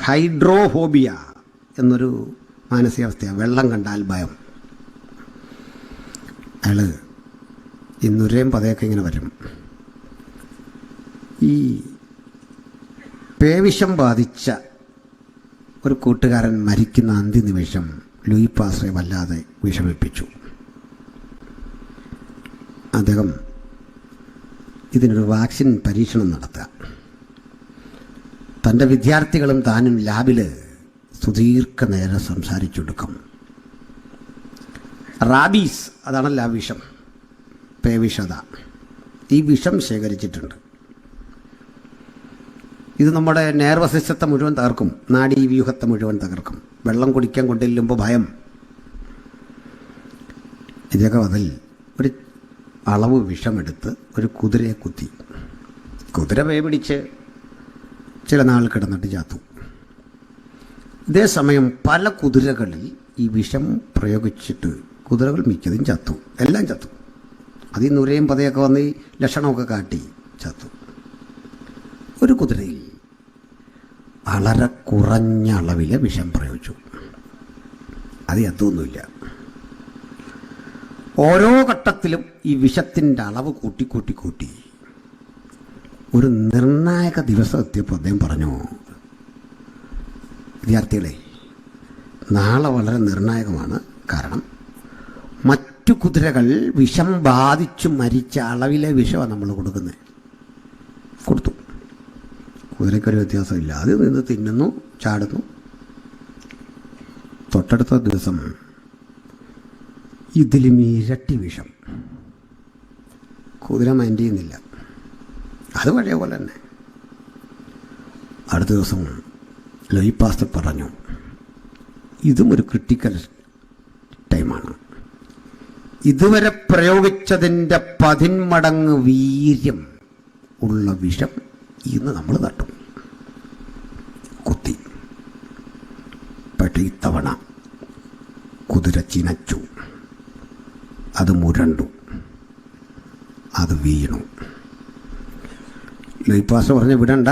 ഹൈഡ്രോഫോബിയ എന്നൊരു മാനസികാവസ്ഥയാണ്. വെള്ളം കണ്ടാൽ ഭയം. അയാൾ ഈ നുരയും പതയൊക്കെ ഇങ്ങനെ വരും. ഈ പേവിഷം ബാധിച്ച ഒരു കൂട്ടുകാരൻ മരിക്കുന്ന അന്ത്യനിമിഷം ലൂയി പാസ്റ്ററെ വല്ലാതെ വിഷമിപ്പിച്ചു. അദ്ദേഹം ഇതിനൊരു വാക്സിൻ പരീക്ഷണം നടത്തുക. തൻ്റെ വിദ്യാർത്ഥികളും താനും ലാബിൽ സുദീർഘനേരം സംസാരിച്ചെടുക്കും. റാബീസ്, അതാണല്ലോ ആ വിഷം, പേവിഷത. ഈ വിഷം ശേഖരിച്ചിട്ടുണ്ട്. ഇത് നമ്മുടെ നേർവസ് സിസ്റ്റത്തെ മുഴുവൻ തകർക്കും, നാഡീവ്യൂഹത്തെ മുഴുവൻ തകർക്കും. വെള്ളം കുടിക്കാൻ കൊണ്ടില്ലുമ്പോൾ ഭയം, ഇതൊക്കെ അതിൽ ഒരു അളവ് വിഷമെടുത്ത് ഒരു കുതിരയെ കുത്തി. കുതിര പിടിച്ച് ചില നാൾ കിടന്നിട്ട് ചത്തു. ഇതേസമയം പല കുതിരകളിൽ ഈ വിഷം പ്രയോഗിച്ചിട്ട് കുതിരകൾ മിക്കതും ചത്തു, എല്ലാം ചത്തു. അതിൽ നുരയും പതയൊക്കെ വന്ന് ഈ ലക്ഷണമൊക്കെ കാട്ടി ചത്തു. ഒരു കുതിരയിൽ വളരെ കുറഞ്ഞ അളവിലെ വിഷം പ്രയോഗിച്ചു. അത് ചത്തൊന്നുമില്ല. ഓരോ ഘട്ടത്തിലും ഈ വിഷത്തിൻ്റെ അളവ് കൂട്ടി ഒരു നിർണായക ദിവസം എത്തിയപ്പോൾ അദ്ദേഹം പറഞ്ഞു, വിദ്യാർത്ഥികളെ, നാളെ വളരെ നിർണായകമാണ്. കാരണം മറ്റു കുതിരകൾ വിഷം ബാധിച്ചു മരിച്ച അളവിലെ വിഷമാണ് നമ്മൾ കൊടുക്കുന്നത്. കൊടുത്തു. കുതിരയ്ക്കൊരു വ്യത്യാസമില്ല, അത് നിന്ന് തിന്നുന്നു, ചാടുന്നു. തൊട്ടടുത്ത ദിവസം ഇതിലും ഇരട്ടി വിഷം. കുതിര മൈൻഡ് ചെയ്യുന്നില്ല, അത് പഴയ പോലെ തന്നെ. അടുത്ത ദിവസം ലോയി പാസ്റ്റർ പറഞ്ഞു, ഇതും ഒരു ക്രിട്ടിക്കൽ ടൈമാണ്. ഇതുവരെ പ്രയോഗിച്ചതിൻ്റെ 10 മടങ്ങ് വീര്യം ഉള്ള വിഷം ഇന്ന് നമ്മൾ തട്ടും. കുത്തി. പക്ഷേ ഇത്തവണ കുതിര ചിനച്ചു, അത് മുരണ്ടു, അത് വീണു. ലൈപ്പാസ് പറഞ്ഞ് വിടണ്ട,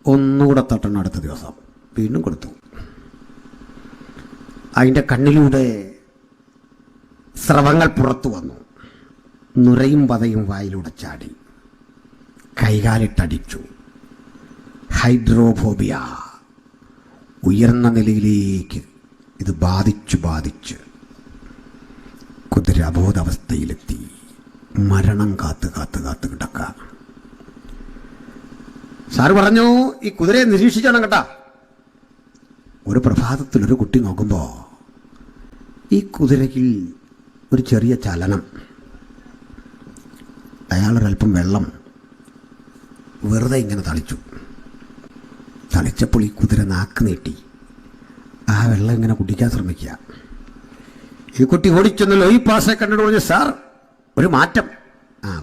ഒന്നുകൂടെ തട്ടണം. അടുത്ത ദിവസം വീണ്ടും കൊടുത്തു. അതിൻ്റെ കണ്ണിലൂടെ സ്രവങ്ങൾ പുറത്തു വന്നു. നുരയും പതയും വായിലൂടെ ചാടി, കൈകാലിട്ടടിച്ചു. ഹൈഡ്രോഫോബിയ ഉയർന്ന നിലയിലേക്ക് ഇത് ബാധിച്ച് കുതിര അബോധാവസ്ഥയിലെത്തി. മരണം കാത്ത് കിടക്കുക. സാറ് പറഞ്ഞു, ഈ കുതിരയെ നിരീക്ഷിച്ചോണം കേട്ടാ. ഒരു പ്രഭാതത്തിലൊരു കുട്ടി നോക്കുമ്പോൾ ഈ കുതിരയ്ക്ക് ഒരു ചെറിയ ചലനം. അയാളൊരൽപ്പം വെള്ളം വെറുതെ ഇങ്ങനെ തളിച്ചപ്പോൾ ഈ കുതിര നാക്ക് നീട്ടി ആ വെള്ളം ഇങ്ങനെ കുടിക്കാൻ ശ്രമിക്കുക. ഈ കുട്ടി ഓടിച്ചെന്ന് ലോയി പാസെ കണ്ടിട്ട് പറഞ്ഞു, സാർ ഒരു മാറ്റം.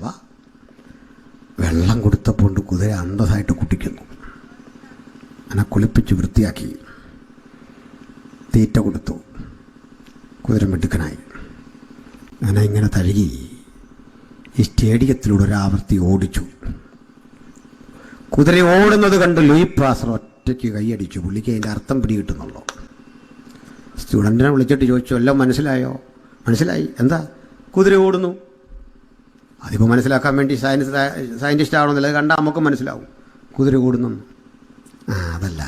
വാ. വെള്ളം കൊടുത്തപ്പോൾ കുതിര അന്തസ്സായിട്ട് കുടിക്കുന്നു. അങ്ങനെ കുളിപ്പിച്ച് വൃത്തിയാക്കി തീറ്റ കൊടുത്തു. കുതിര മിടുക്കനായി. അങ്ങനെ ഇങ്ങനെ തഴുകി ഈ സ്റ്റേഡിയത്തിലൂടെ ഒരാവർത്തി ഓടിച്ചു. കുതിര ഓടുന്നത് കണ്ട് ലൂയി പാസ്റ്റർ ഒറ്റയ്ക്ക് കൈയടിച്ചു. പുള്ളിക്ക് അതിൻ്റെ അർത്ഥം പിടികിട്ടുന്നുള്ളൂ. സ്റ്റുഡൻറ്റിനെ വിളിച്ചിട്ട് ചോദിച്ചു, എല്ലാം മനസ്സിലായോ? മനസ്സിലായി. എന്താ? കുതിര ഓടുന്നു. അതിപ്പോൾ മനസ്സിലാക്കാൻ വേണ്ടി സയൻറ്റിസ്റ്റ് ആവണമെന്നില്ല, അത് കണ്ടാൽ നമുക്ക് മനസ്സിലാവും കുതിര ഓടുന്നു. അതല്ല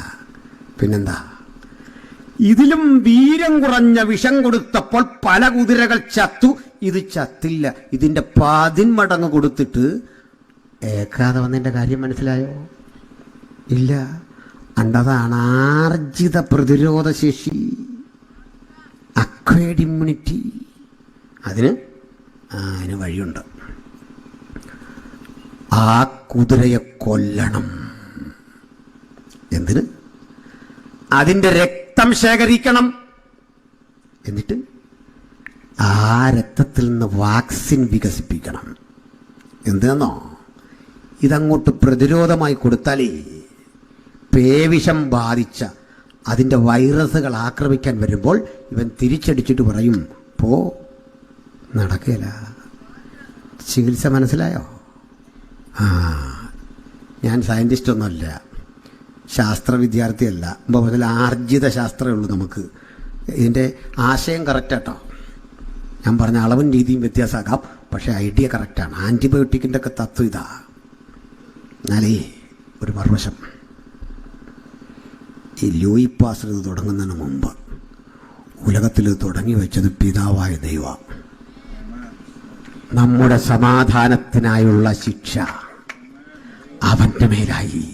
പിന്നെന്താ? ഇതിലും വീര്യം കുറഞ്ഞ വിഷം കൊടുത്തപ്പോൾ പല കുതിരകൾ ചത്തു, ഇത് ചത്തില്ല. ഇതിൻ്റെ 10 മടങ്ങ് കൊടുത്തിട്ട് ഏക്കാതെ വന്നതിൻ്റെ കാര്യം മനസ്സിലായോ? ഇല്ല. അതാണ് ആർജിത പ്രതിരോധ ശേഷി, അക്വയർഡ് ഇമ്മ്യൂണിറ്റി. അതിന് വഴിയുണ്ട്. ആ കുതിരയെ കൊല്ലണം. എന്തിന്? അതിൻ്റെ രക്തം ശേഖരിക്കണം. എന്നിട്ട് ആ രക്തത്തിൽ നിന്ന് വാക്സിൻ വികസിപ്പിക്കണം. എന്തിനെന്നോ? ഇതങ്ങോട്ട് പ്രതിരോധമായി കൊടുത്താലേ പേവിഷം ബാധിച്ച അതിൻ്റെ വൈറസുകൾ ആക്രമിക്കാൻ വരുമ്പോൾ ഇവൻ തിരിച്ചടിച്ചിട്ട് പറയും, പോ, നടക്കില്ല. ചികിത്സ മനസ്സിലായോ? ഞാൻ സയൻറ്റിസ്റ്റ് ഒന്നുമല്ല, ശാസ്ത്ര വിദ്യാർത്ഥിയല്ല. മുതൽ ആർജിത ശാസ്ത്രമേ ഉള്ളൂ നമുക്ക്. ഇതിൻ്റെ ആശയം കറക്റ്റാട്ടോ. ഞാൻ പറഞ്ഞ അളവും രീതിയും വ്യത്യാസമാകാം, പക്ഷേ ഐഡിയ കറക്റ്റാണ്. ആൻറ്റിബയോട്ടിക്കിൻ്റെ ഒക്കെ തത്വം ഇതാ. എന്നാലേ ഒരു മറുവശം, ഈ ലൂയി പാസ്റ്റർ ഇത് തുടങ്ങുന്നതിന് മുമ്പ് ഉലകത്തിൽ തുടങ്ങി വെച്ചത് പിതാവായ ദൈവം. നമ്മുടെ സമാധാനത്തിനായുള്ള ശിക്ഷ അവൻ്റെ മേലായി.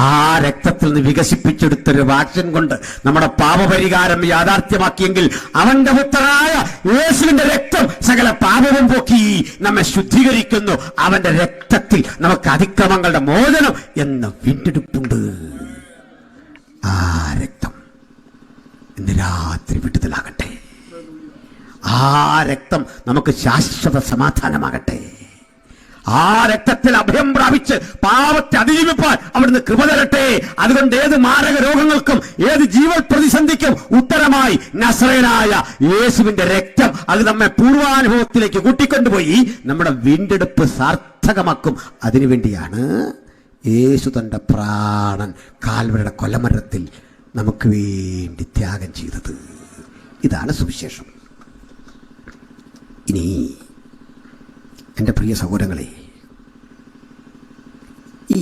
ആ രക്തത്തിൽ നിന്ന് വികസിപ്പിച്ചെടുത്തൊരു വാക്സിൻ കൊണ്ട് നമ്മുടെ പാപപരിഹാരം യാഥാർത്ഥ്യമാക്കിയെങ്കിൽ അവന്റെ പുത്രനായ യേശുവിന്റെ രക്തം സകല പാപവും പോക്കി നമ്മെ ശുദ്ധീകരിക്കുന്നു. അവന്റെ രക്തത്തിൽ നമുക്ക് അതിക്രമങ്ങളുടെ മോചനം എന്ന വീണ്ടെടുപ്പുണ്ട്. ആ രക്തം ഇന്ന് രാത്രി വിടുതലാകട്ടെ. ആ രക്തം നമുക്ക് ശാശ്വത സമാധാനമാകട്ടെ. ആ രക്തത്തിൽ അഭയം പ്രാപിച്ച് പാപത്തെ അതിജീവിപ്പാൻ അവിടുന്ന് കൃപ തരട്ടെ. അതുകൊണ്ട് ഏത് മാരക രോഗങ്ങൾക്കും ഏത് ജീവൽ പ്രതിസന്ധിക്കും ഉത്തരമായി നസറേയനായ യേശുവിന്റെ രക്തം അത് നമ്മെ പൂർവാനുഭവത്തിലേക്ക് കൂട്ടിക്കൊണ്ടുപോയി നമ്മുടെ വീണ്ടെടുപ്പ് സാർത്ഥകമാക്കും. അതിനുവേണ്ടിയാണ് യേശു തന്റെ പ്രാണൻ കാൽവരിയുടെ കൊലമരത്തിൽ നമുക്ക് വേണ്ടി ത്യാഗം ചെയ്തത്. ഇതാണ് സുവിശേഷം. ഇനി എൻ്റെ പ്രിയ സഹോദരങ്ങളെ, ഈ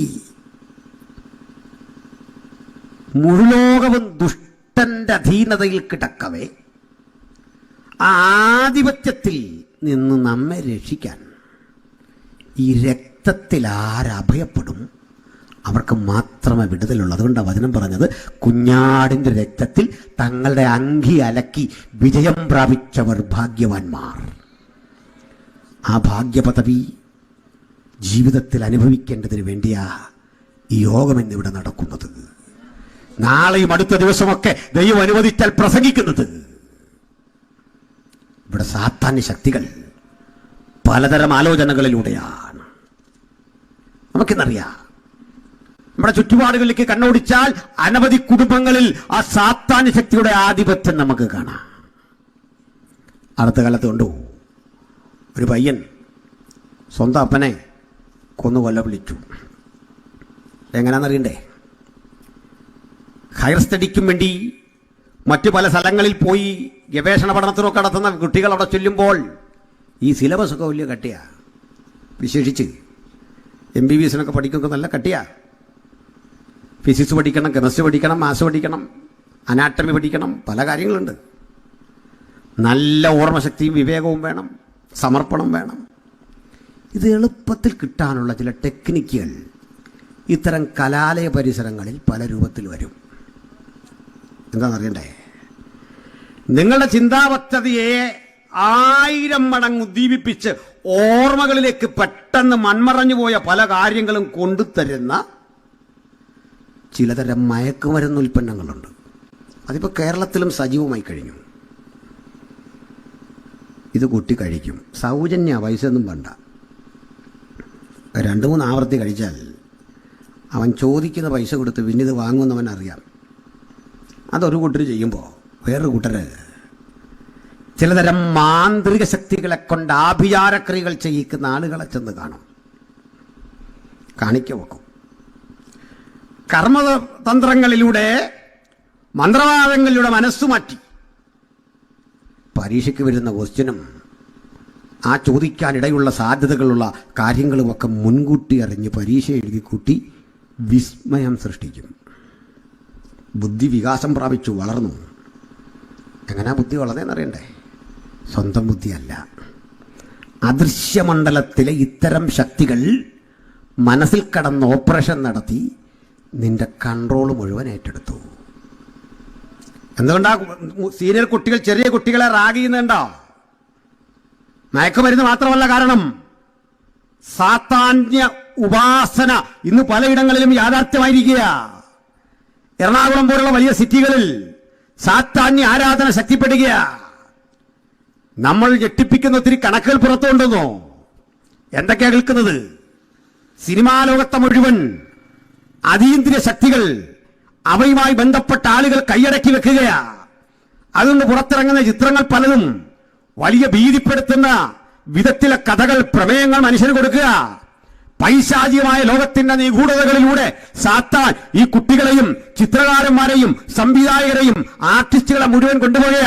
മുഴുലോകവും ദുഷ്ടന്റെ അധീനതയിൽ കിടക്കവേ ആധിപത്യത്തിൽ നിന്ന് നമ്മെ രക്ഷിക്കാൻ ഈ രക്തത്തിൽ ആരഭയപ്പെടും അവർക്ക് മാത്രമേ വിടുതലുള്ളൂ. അതുകൊണ്ടാണ് വചനം പറഞ്ഞത്, കുഞ്ഞാടിൻ്റെ രക്തത്തിൽ തങ്ങളുടെ അങ്കി അലക്കി വിജയം പ്രാപിച്ചവർ ഭാഗ്യവാന്മാർ. ആ ഭാഗ്യപദവി ജീവിതത്തിൽ അനുഭവിക്കേണ്ടതിന് വേണ്ടിയാ ഈ യോഗം എന്നിവിടെ നടക്കുന്നത്. നാളെയും അടുത്ത ദിവസമൊക്കെ ദൈവം അനുവദിച്ചാൽ പ്രസംഗിക്കുന്നത്. ഇവിടെ സാത്താന്യ ശക്തികൾ പലതരം ആലോചനകളിലൂടെയാണ്. നമുക്കിന്നറിയാം, നമ്മുടെ ചുറ്റുപാടുകളിലേക്ക് കണ്ണോടിച്ചാൽ അനവധി കുടുംബങ്ങളിൽ ആ സാത്താന്യ ശക്തിയുടെ ആധിപത്യം നമുക്ക് കാണാം. അടുത്ത കാലത്ത് കൊണ്ടു ഒരു പയ്യൻ സ്വന്തം അപ്പനെ കൊന്നു വിളിച്ചു. എങ്ങനെയാണെന്നറിയണ്ടേ? ഹയർ സ്റ്റഡിക്കും വേണ്ടി മറ്റു പല സ്ഥലങ്ങളിൽ പോയി ഗവേഷണ പഠനത്തിനൊക്കെ നടത്തുന്ന കുട്ടികൾ അവിടെ ചൊല്ലുമ്പോൾ ഈ സിലബസ് ഒക്കെ വലിയ കട്ടിയാ. വിശേഷിച്ച് MBBS പഠിക്കുന്നൊക്കെ നല്ല കട്ടിയാ. ഫിസിക്സ് പഠിക്കണം, കെമിസ്ട്രി പഠിക്കണം, മാത്സ് പഠിക്കണം, അനാട്ടമി പഠിക്കണം, പല കാര്യങ്ങളുണ്ട്. നല്ല ഓർമ്മശക്തിയും വിവേകവും വേണം, സമർപ്പണം വേണം. ഇത് എളുപ്പത്തിൽ കിട്ടാനുള്ള ചില ടെക്നിക്കുകൾ ഇത്തരം കലാലയ പരിസരങ്ങളിൽ പല രൂപത്തിൽ വരും. എന്താണെന്നറിയണ്ടേ? നിങ്ങളുടെ ചിന്താപദ്ധതിയെ 1000 മടങ്ങ് ഉദ്ദീപിപ്പിച്ച് ഓർമ്മകളിലേക്ക് പെട്ടെന്ന് മൺമറഞ്ഞു പോയ പല കാര്യങ്ങളും കൊണ്ടുതരുന്ന ചിലതരം മയക്കുമരുന്ന് ഉൽപ്പന്നങ്ങളുണ്ട്. അതിപ്പോൾ കേരളത്തിലും സജീവമായി കഴിഞ്ഞു. ഇത് കുട്ടി കഴിക്കും, സൗജന്യ, പൈസ ഒന്നും വേണ്ട. 2-3 ആവർത്തി കഴിച്ചാൽ അവൻ ചോദിക്കുന്ന പൈസ കൊടുത്ത് പിന്നെ ഇത് വാങ്ങുമെന്നവൻ അറിയാം. അതൊരു കൂട്ടർ ചെയ്യുമ്പോൾ വേറൊരു കൂട്ടർ ചിലതരം മാന്ത്രിക ശക്തികളെ കൊണ്ട് ആഭിചാരക്രിയകൾ ചെയ്യിക്കുന്ന ആളുകളെ ചെന്ന് കാണും, കാണിക്ക വെക്കും. കർമ്മതന്ത്രങ്ങളിലൂടെ, മന്ത്രവാദങ്ങളിലൂടെ മനസ്സു മാറ്റി പരീക്ഷയ്ക്ക് വരുന്ന ക്വസ്റ്റ്യനും ആ ചോദിക്കാനിടയുള്ള സാധ്യതകളുള്ള കാര്യങ്ങളുമൊക്കെ മുൻകൂട്ടി അറിഞ്ഞ് പരീക്ഷ എഴുതി കൂട്ടി വിസ്മയം സൃഷ്ടിക്കും. ബുദ്ധി വികാസം പ്രാപിച്ചു, വളർന്നു. എങ്ങനെയാ ബുദ്ധി വളർന്നതെന്നറിയണ്ടേ? സ്വന്തം ബുദ്ധിയല്ല, അദൃശ്യമണ്ഡലത്തിലെ ഇത്തരം ശക്തികൾ മനസ്സിൽ കടന്ന് ഓപ്പറേഷൻ നടത്തി നിന്റെ കൺട്രോൾ മുഴുവൻ ഏറ്റെടുത്തു. എന്തുകൊണ്ടാ സീനിയർ കുട്ടികൾ ചെറിയ കുട്ടികളെ റാഗ് ചെയ്യുന്നുണ്ടോ? മയക്കുമരുന്ന് മാത്രമല്ല കാരണം. സാത്താന്യ ഉപാസന ഇന്ന് പലയിടങ്ങളിലും യാഥാർത്ഥ്യമായിരിക്കുക. എറണാകുളം പോലുള്ള വലിയ സിറ്റികളിൽ സാത്താന്യ ആരാധന ശക്തിപ്പെടുക. നമ്മൾ ഞെട്ടിപ്പിക്കുന്ന ഒത്തിരി കണക്കുകൾ പുറത്തുകൊണ്ടുവന്നോ? എന്തൊക്കെയാ കേൾക്കുന്നത്? സിനിമാ ലോകത്തെ മുഴുവൻ അതീന്ദ്രിയ ശക്തികൾ, അവയുമായി ബന്ധപ്പെട്ട ആളുകൾ കൈയടക്കി വെക്കുകയാ. അതുകൊണ്ട് പുറത്തിറങ്ങുന്ന ചിത്രങ്ങൾ പലതും വലിയ ഭീതിപ്പെടുത്തുന്ന വിധത്തിലെ കഥകൾ, പ്രമേയങ്ങൾ മനുഷ്യന് കൊടുക്കുക. പൈശാചികമായ ലോകത്തിന്റെ നിഗൂഢതകളിലൂടെ സാത്താൻ ഈ കുട്ടികളെയും ചിത്രകാരന്മാരെയും സംവിധായകരെയും ആർട്ടിസ്റ്റുകളെ മുഴുവൻ കൊണ്ടുപോകുക.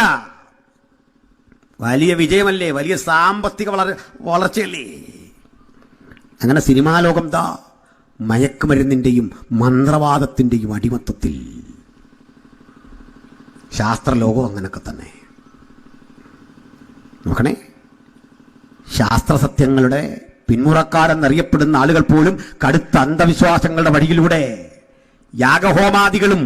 വലിയ വിജയമല്ലേ? വലിയ സാമ്പത്തിക വളർച്ചയല്ലേ? അങ്ങനെ സിനിമാ ലോകം ദാ മയക്കുമരുന്നിന്റെയും മന്ത്രവാദത്തിന്റെയും അടിമത്തത്തിൽ. ശാസ്ത്രലോകം അങ്ങനൊക്കെ തന്നെ. നോക്കണേ, ശാസ്ത്രസത്യങ്ങളുടെ പിന്മുറക്കാരെന്നറിയപ്പെടുന്ന ആളുകൾ പോലും കടുത്ത അന്ധവിശ്വാസങ്ങളുടെ വഴിയിലൂടെ യാഗഹോമാദികളും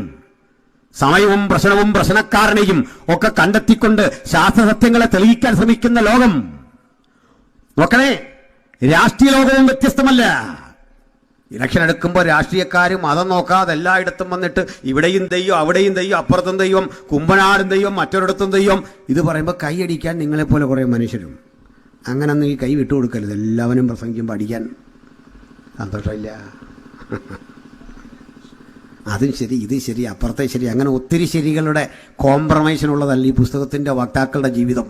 സമയവും പ്രശ്നവും പ്രശ്നക്കാരനെയും ഒക്കെ കണ്ടെത്തിക്കൊണ്ട് ശാസ്ത്രസത്യങ്ങളെ തെളിയിക്കാൻ ശ്രമിക്കുന്ന ലോകം. നോക്കണേ, രാഷ്ട്രീയ ലോകവും വ്യത്യസ്തമല്ല. ഇലക്ഷൻ എടുക്കുമ്പോൾ രാഷ്ട്രീയക്കാരും മതം നോക്കാതെ എല്ലായിടത്തും വന്നിട്ട് ഇവിടെയും ദൈവം, അവിടെയും ദൈവം, അപ്പുറത്തും ദൈവം, കുമ്പനാടും ദൈവം, മറ്റൊരിടത്തും ദൈവം, ഇത് പറയുമ്പോൾ കൈയടിക്കാൻ നിങ്ങളെപ്പോലെ കുറേ മനുഷ്യരും. അങ്ങനൊന്നും ഈ കൈ വിട്ടുകൊടുക്കരുത്. എല്ലാവരും പ്രസംഗിക്കുമ്പോൾ അടിക്കാൻ സന്തോഷമില്ല. അതും ശരി, ഇത് ശരി, അപ്പുറത്തെ ശരി, അങ്ങനെ ഒത്തിരി ശരികളുടെ കോംപ്രമൈസിനുള്ളതല്ല ഈ പുസ്തകത്തിൻ്റെ വക്താക്കളുടെ ജീവിതം.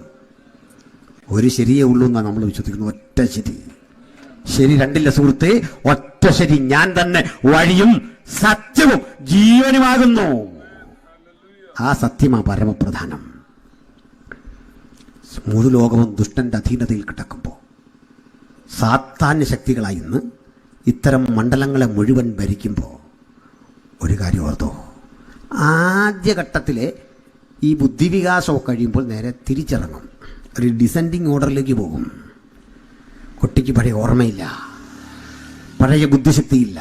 ഒരു ശരിയേ ഉള്ളൂ എന്നാണ് നമ്മൾ വിശ്വസിക്കുന്നത്. ഒറ്റ ശരി. ശരി രണ്ടില്ല സുഹൃത്തെ, ഒറ്റ ശരി. ഞാൻ തന്നെ വഴിയും സത്യവും ജീവനുമാകുന്നു. ആ സത്യമാ പരമപ്രധാനം. മുഴു ലോകവും ദുഷ്ടന്റെ അധീനതയിൽ കിടക്കുമ്പോൾ സാത്താന്യ ശക്തികളായി ഇന്ന് ഇത്തരം മണ്ഡലങ്ങളെ മുഴുവൻ ഭരിക്കുമ്പോൾ ഒരു കാര്യം ഓർത്തോ, ആദ്യഘട്ടത്തിലെ ഈ ബുദ്ധിവികാസമൊക്കെ കഴിയുമ്പോൾ നേരെ തിരിച്ചിറങ്ങും, ഒരു ഡിസെൻഡിങ് ഓർഡറിലേക്ക് പോകും. കുട്ടിക്ക് പഴയ ഓർമ്മയില്ല, പഴയ ബുദ്ധിശക്തിയില്ല.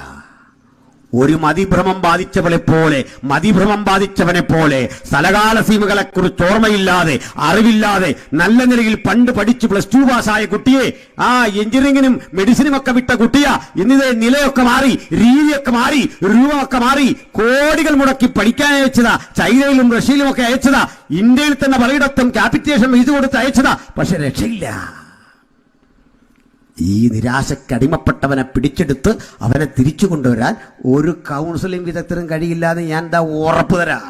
ഒരു മതിഭ്രമം ബാധിച്ചവനെ പോലെ സ്ഥലകാല സീമകളെ കുറിച്ച് ഓർമ്മയില്ലാതെ, അറിവില്ലാതെ, നല്ല നിലയിൽ പണ്ട് പഠിച്ച് +2 പാസ്സായ കുട്ടിയെ, ആ എഞ്ചിനീയറിംഗിനും മെഡിസിനും ഒക്കെ വിട്ട കുട്ടിയാ ഇന്നിതേ നിലയൊക്കെ മാറി, രീതിയൊക്കെ മാറി, രൂപമൊക്കെ മാറി, കോടികൾ മുടക്കി പഠിക്കാൻ അയച്ചതാ. ചൈനയിലും റഷ്യയിലും ഒക്കെ അയച്ചതാ. ഇന്ത്യയിൽ തന്നെ പലയിടത്തും ക്യാപിറ്റേഷൻ ഫീസ് കൊടുത്ത് അയച്ചതാ. പക്ഷെ രക്ഷയില്ല. ഈ നിരാശക്കടിമപ്പെട്ടവനെ പിടിച്ചെടുത്ത് അവനെ തിരിച്ചു കൊണ്ടുവരാൻ ഒരു കൗൺസിലിംഗ് വിദഗ്ധരും കഴിയില്ലാതെ ഞാൻ എന്താ ഉറപ്പ് തരാം.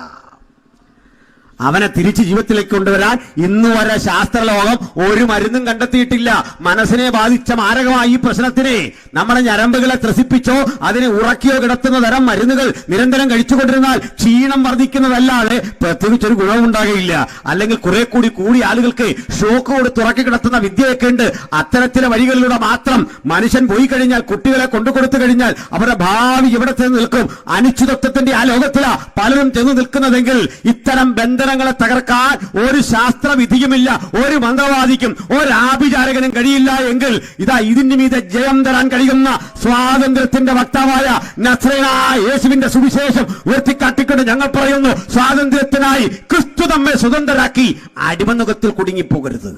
അവനെ തിരിച്ച് ജീവിതത്തിലേക്ക് കൊണ്ടുവരാൻ ഇന്ന് വരെ ശാസ്ത്രലോകം ഒരു മരുന്നും കണ്ടെത്തിയിട്ടില്ല. മനസ്സിനെ ബാധിച്ച മാരകമായ ഈ പ്രശ്നത്തിനെ നമ്മുടെ ഞരമ്പുകളെ ത്രസിപ്പിച്ചോ അതിനെ ഉറക്കിയോ കിടത്തുന്ന തരം മരുന്നുകൾ നിരന്തരം കഴിച്ചുകൊണ്ടിരുന്നാൽ ക്ഷീണം വർദ്ധിക്കുന്നതല്ലാതെ പ്രത്യേകിച്ചൊരു ഗുണമുണ്ടാകില്ല. അല്ലെങ്കിൽ കുറെ കൂടി ആളുകൾക്ക് ഷോക്ക് കൊടുത്ത് ഉറക്കി കിടത്തുന്ന വിദ്യയൊക്കെ ഉണ്ട്. അത്തരത്തിലെ വഴികളിലൂടെ മാത്രം മനുഷ്യൻ പോയി കഴിഞ്ഞാൽ, കുട്ടികളെ കൊണ്ടുകൊടുത്തു കഴിഞ്ഞാൽ അവരുടെ ഭാവി എവിടെ ചെന്ന് നിൽക്കും? അനിശ്ചിതത്വത്തിന്റെ ആ ലോകത്തിലാ പലരും ചെന്ന് നിൽക്കുന്നതെങ്കിൽ ഇത്തരം ബന്ധങ്ങളെ തകർക്കാൻ ഒരു ശാസ്ത്രവിധിയുമില്ല, ഒരു മന്ത്രവാദിക്കും ഒരാഭിചാരകനും കഴിയില്ല. എങ്കിൽ ഇതാ ഇതിന് മീതെ ജയം തരാൻ കഴിയുന്ന സ്വാതന്ത്ര്യത്തിന്റെ വക്താവായ നസ്രേനായ യേശുവിന്റെ സുവിശേഷം ഉയർത്തിക്കാട്ടിക്കൊണ്ട് ഞങ്ങൾ പറയുന്നു, സ്വാതന്ത്ര്യത്തിനായി ക്രിസ്തു നമ്മെ സ്വതന്ത്രരാക്കി. അടിമനുഖത്തിൽ കുടുങ്ങിപ്പോകരുത്.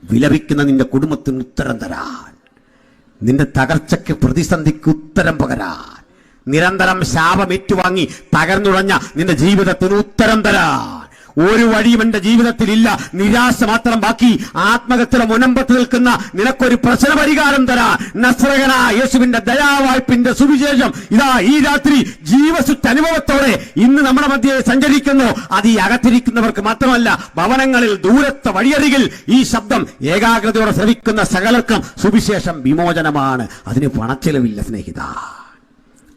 വിലപിക്കുന്ന നിന്റെ കുടുംബത്തിന് ഉത്തരം തരാൻ, നിന്റെ തകർച്ചയ്ക്ക് പ്രതിസന്ധിക്ക് ഉത്തരം പകരാൻ, നിരന്തരം ശാപം ഏറ്റുവാങ്ങി തകർന്നുടഞ്ഞ നിന്റെ ജീവിതത്തിന് ഉത്തരം തരാൻ ഒരു വഴിയും എന്റെ ജീവിതത്തിലില്ല. നിരാശ മാത്രം ബാക്കി ആത്മഹത്യയുടെ മുനമ്പത്ത് നിൽക്കുന്ന നിനക്കൊരു പ്രശ്ന പരിഹാരം തരാൻ നസ്രയനായ യേശുവിന്റെ ദയാവായ്പിന്റെ സുവിശേഷം ഇതാ ഈ രാത്രി ജീവസുറ്റ അനുഭവത്തോടെ ഇന്ന് നമ്മുടെ മധ്യേ സഞ്ചരിക്കുന്നു. അത് ഈ അകത്തിരിക്കുന്നവർക്ക് മാത്രമല്ല, ഭവനങ്ങളിൽ ദൂരത്തെ വഴിയരികിൽ ഈ ശബ്ദം ഏകാഗ്രതയോടെ ശ്രവിക്കുന്ന സകലർക്കും സുവിശേഷം വിമോചനമാണ്. അതിന് പണച്ചെലവില്ല സ്നേഹിത.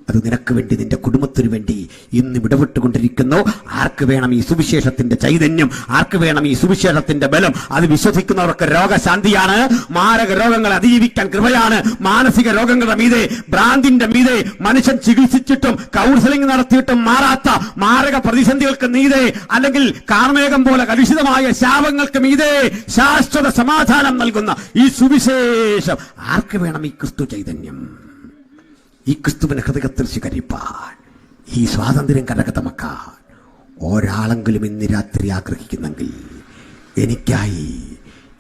അത് നിനക്ക് വേണ്ടി, നിന്റെ കുടുംബത്തിന് വേണ്ടി ഇന്ന് ഇടപെട്ടുകൊണ്ടിരിക്കുന്നു. ആർക്ക് വേണം ഈ സുവിശേഷത്തിന്റെ ചൈതന്യം? ആർക്ക് വേണം ഈ സുവിശേഷത്തിന്റെ ബലം? അത് വിശ്വസിക്കുന്നവർക്ക് രോഗശാന്തിയാണ്, മാരക രോഗങ്ങളെ അതിജീവിക്കാൻ കൃപയാണ്. മാനസിക രോഗങ്ങളുടെ മീതെ, ഭ്രാന്തിന്റെ മീതെ മനുഷ്യൻ ചികിത്സിച്ചിട്ടും കൗൺസിലിംഗ് നടത്തിയിട്ടും മാറാത്ത മാരക പ്രതിസന്ധികൾക്ക് മീതെ, അല്ലെങ്കിൽ കാർമേഘം പോലെ കലുഷിതമായ ശാപങ്ങൾക്ക് മീതെ ശാശ്വത സമാധാനം നൽകുന്ന ഈ സുവിശേഷം ആർക്ക് വേണം? ഈ ക്രിസ്തു ചൈതന്യം, ഈ ക്രിസ്തുവിനെ ഹൃദയത്തിൽ സ്വീകരിപ്പാൻ, ഈ സ്വാതന്ത്ര്യം കരഗതമാക്കാൻ ഒരാളെങ്കിലും ഇന്ന് രാത്രി ആഗ്രഹിക്കുന്നെങ്കിൽ എനിക്കായി,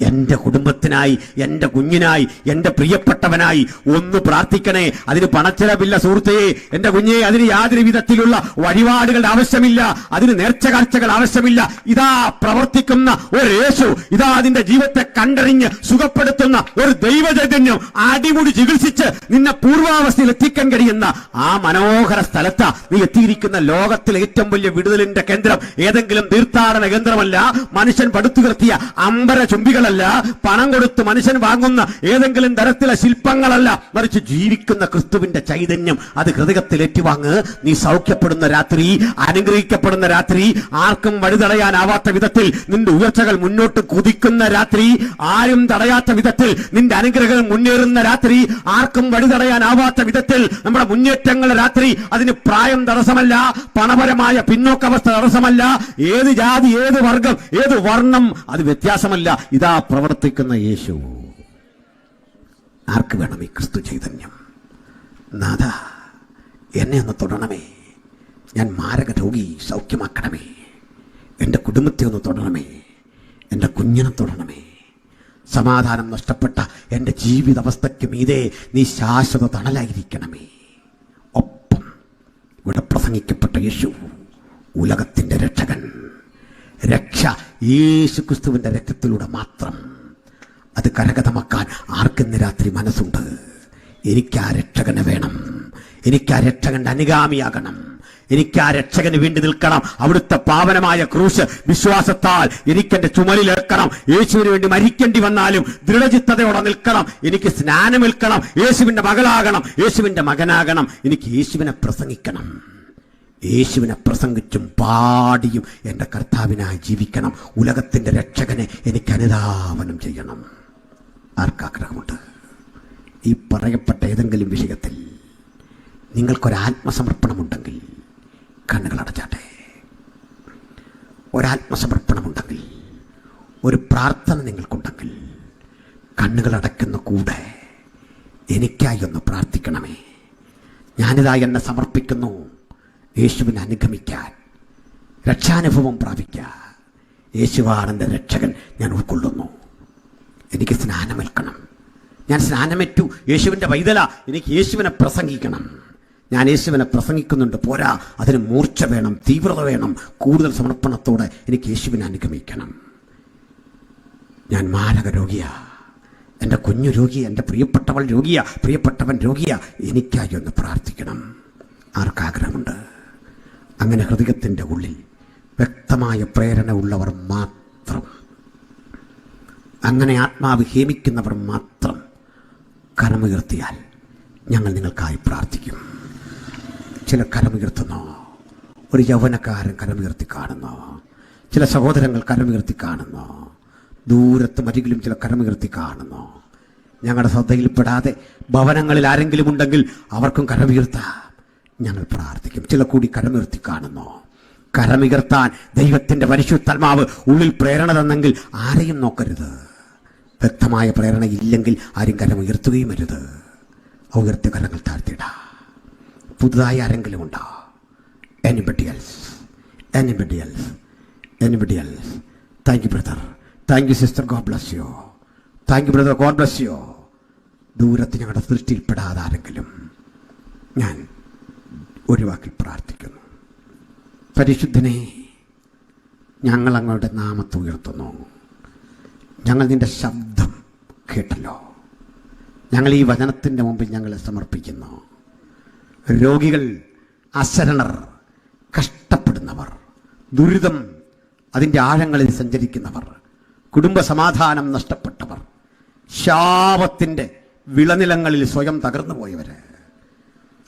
എന്റെ കുടുംബത്തിനായി, എന്റെ കുഞ്ഞിനായി, എന്റെ പ്രിയപ്പെട്ടവനായി ഒന്ന് പ്രാർത്ഥിക്കണേ. അതിന് പണച്ചെലവില്ല സുഹൃത്തേ, എന്റെ കുഞ്ഞെ. അതിന് യാതൊരു വിധത്തിലുള്ള വഴിപാടുകളുടെ ആവശ്യമില്ല, അതിന് നേർച്ച കാഴ്ചകൾ ആവശ്യമില്ല. ഇതാ പ്രവർത്തിക്കുന്ന ഒരു യേശു, ഇതാ അതിന്റെ ജീവിതത്തെ കണ്ടറിഞ്ഞ് സുഖപ്പെടുത്തുന്ന ഒരു ദൈവചൈതന്യം, അടിമുടി ചികിത്സിച്ച് നിന്നെ പൂർവാവസ്ഥയിൽ എത്തിക്കാൻ കഴിയുന്ന ആ മനോഹര സ്ഥലത്ത് നീ എത്തിയിരിക്കുന്ന ലോകത്തിലെ ഏറ്റവും വലിയ വിടുതലിന്റെ കേന്ദ്രം ഏതെങ്കിലും തീർത്ഥാടന കേന്ദ്രമല്ല, മനുഷ്യൻ പടുത്തുയർത്തിയ അമ്പര ചുംബികൾ, പണം കൊടുത്ത് മനുഷ്യൻ വാങ്ങുന്ന ഏതെങ്കിലും തരത്തിലെ ശില്പങ്ങളല്ല, മറിച്ച് ജീവിക്കുന്ന ക്രിസ്തുവിന്റെ ചൈതന്യം. അത് ഹൃദയത്തിൽ ഏറ്റുവാങ്ങ്. നീ സൗഖ്യപ്പെടുന്ന രാത്രി, അനുഗ്രഹിക്കപ്പെടുന്ന രാത്രി, ആർക്കും വഴിതടയാനാവാത്ത വിധത്തിൽ നിന്റെ ഉയർച്ചകൾ മുന്നോട്ട് കുതിക്കുന്ന രാത്രി, ആരും തടയാത്ത വിധത്തിൽ നിന്റെ അനുഗ്രഹങ്ങൾ മുന്നേറുന്ന രാത്രി, ആർക്കും വഴിതടയാനാവാത്ത വിധത്തിൽ നമ്മുടെ മുന്നേറ്റങ്ങളുടെ രാത്രി. അതിന് പ്രായം തടസ്സമല്ല, പണപരമായ പിന്നോക്കാവസ്ഥ തടസ്സമല്ല, ഏത് ജാതി, ഏത് വർഗം, ഏത് വർണ്ണം, അത് വ്യത്യാസമല്ല. ഇതാ പ്രവർത്തിക്കുന്ന യേശു. ആർക്ക് വേണം ഈ ക്രിസ്തു ചൈതന്യം? നാഥ, എന്നെ ഒന്ന് തൊടണമേ. ഞാൻ മാരക രോഗി, സൗഖ്യമാക്കണമേ. എൻ്റെ കുടുംബത്തെ ഒന്ന് തൊടണമേ, എൻ്റെ കുഞ്ഞിനെ തൊടണമേ. സമാധാനം നഷ്ടപ്പെട്ട എൻ്റെ ജീവിതാവസ്ഥയ്ക്ക് മീതെ നീ ശാശ്വത തണലായിരിക്കണമേ. ഒപ്പം ഇവിടെ പ്രസംഗിക്കപ്പെട്ട യേശു ഉലകത്തിൻ്റെ രക്ഷകൻ. രക്ഷ യേശു ക്രിസ്തുവിൻ്റെ രക്തത്തിലൂടെ മാത്രം. അത് കരഗതമാക്കാൻ ആർക്കിന്ന് രാത്രി മനസ്സുണ്ട്? എനിക്ക് ആ രക്ഷകനെ വേണം, എനിക്ക് ആ രക്ഷകന്റെ അനുഗാമിയാകണം, എനിക്ക് ആ രക്ഷകന് വേണ്ടി നിൽക്കണം. അവിടുത്തെ പാവനമായ ക്രൂശ് വിശ്വാസത്താൽ എനിക്കെന്റെ ചുമലിലേൽക്കണം. യേശുവിന് വേണ്ടി മരിക്കേണ്ടി വന്നാലും ദൃഢചിത്തതയോടെ നിൽക്കണം. എനിക്ക് സ്നാനമേൽക്കണം, യേശുവിന്റെ മകളാകണം, യേശുവിന്റെ മകനാകണം. എനിക്ക് യേശുവിനെ പ്രസംഗിക്കണം. യേശുവിനെ പ്രസംഗിച്ചും പാടിയും എൻ്റെ കർത്താവിനായി ജീവിക്കണം. ഉലകത്തിൻ്റെ രക്ഷകനെ എനിക്ക് അനുധാവനം ചെയ്യണം. ആർക്കാഗ്രഹമുണ്ട്? ഈ പറയപ്പെട്ട ഏതെങ്കിലും വിഷയത്തിൽ നിങ്ങൾക്കൊരാത്മസമർപ്പണമുണ്ടെങ്കിൽ കണ്ണുകളടച്ചാട്ടെ. ഒരാത്മസമർപ്പണമുണ്ടെങ്കിൽ, ഒരു പ്രാർത്ഥന നിങ്ങൾക്കുണ്ടെങ്കിൽ കണ്ണുകളടയ്ക്കുന്ന കൂടെ എനിക്കായി ഒന്ന് പ്രാർത്ഥിക്കണമേ. ഞാനിതായി എന്നെ സമർപ്പിക്കുന്നു യേശുവിനെ അനുഗമിക്കാൻ, രക്ഷാനുഭവം പ്രാപിക്കാൻ. യേശുവാണെൻ്റെ രക്ഷകൻ, ഞാൻ ഉൾക്കൊള്ളുന്നു. എനിക്ക് സ്നാനമേൽക്കണം. ഞാൻ സ്നാനമേറ്റു, യേശുവിൻ്റെ പൈതല, എനിക്ക് യേശുവിനെ പ്രസംഗിക്കണം. ഞാൻ യേശുവിനെ പ്രസംഗിക്കുന്നുണ്ട്, പോരാ, അതിന് മൂർച്ച വേണം, തീവ്രത വേണം. കൂടുതൽ സമർപ്പണത്തോടെ എനിക്ക് യേശുവിനെ അനുഗമിക്കണം. ഞാൻ മാരക രോഗിയാ, എൻ്റെ കുഞ്ഞു രോഗിയ, എൻ്റെ പ്രിയപ്പെട്ടവൾ രോഗിയ, പ്രിയപ്പെട്ടവൻ രോഗിയ. എനിക്കായി ഒന്ന് പ്രാർത്ഥിക്കണം. ആർക്കാഗ്രഹമുണ്ട്? അങ്ങനെ ഹൃദയത്തിൻ്റെ ഉള്ളിൽ വ്യക്തമായ പ്രേരണ ഉള്ളവർ മാത്രം, അങ്ങനെ ആത്മാവ് ഹേമിക്കുന്നവർ മാത്രം കരമുയർത്തിയാൽ ഞങ്ങൾ നിങ്ങൾക്കായി പ്രാർത്ഥിക്കും. ചില കരമുയർത്തുന്നു, ഒരു യൗവനക്കാരൻ കരമുയർത്തി കാണുന്നു, ചില സഹോദരങ്ങൾ കരമുയർത്തി കാണുന്നു, ദൂരത്തും അരികിലും ചില കരമുയർത്തി കാണുന്നു. ഞങ്ങളുടെ ശ്രദ്ധയിൽപ്പെടാതെ ഭവനങ്ങളിൽ ആരെങ്കിലും ഉണ്ടെങ്കിൽ അവർക്കും കരമുയർത്താം. ഞങ്ങൾ പ്രാർത്ഥിക്കും. ചില കൂടി കരമുയർത്തി കാണുന്നു. കരമുയർത്താൻ ദൈവത്തിൻ്റെ പരിശുദ്ധാത്മാവ് ഉള്ളിൽ പ്രേരണ തന്നെങ്കിൽ ആരെയും നോക്കരുത്. വ്യക്തമായ പ്രേരണ ഇല്ലെങ്കിൽ ആരും കരമുയർത്തുകയും അരുത്. ഉയർത്തിയ കരങ്ങൾ താഴ്ത്തിയിടാം. പുതുതായി ആരെങ്കിലും ഉണ്ടോ? Anybody else? Thank you brother, thank you sister, God bless you. Thank you brother, God bless you. ദൂരത്ത് ഞങ്ങളുടെ സൃഷ്ടിയിൽപ്പെടാതെ ആരെങ്കിലും, ഞാൻ ഒരു വാക്കിൽ പ്രാർത്ഥിക്കുന്നു. പരിശുദ്ധനെ, ഞങ്ങൾ അങ്ങയുടെ നാമത്തെ ഉയർത്തുന്നു. ഞങ്ങൾ നിന്റെ ശബ്ദം കേട്ടല്ലോ. ഞങ്ങൾ ഈ വചനത്തിൻ്റെ മുമ്പിൽ ഞങ്ങളെ സമർപ്പിക്കുന്നു. രോഗികൾ, അശരണർ, കഷ്ടപ്പെടുന്നവർ, ദുരിതം അതിൻ്റെ ആഴങ്ങളിൽ സഞ്ചരിക്കുന്നവർ, കുടുംബ സമാധാനം നഷ്ടപ്പെട്ടവർ, ശാപത്തിൻ്റെ വിളനിലങ്ങളിൽ സ്വയം തകർന്നു പോയവർ,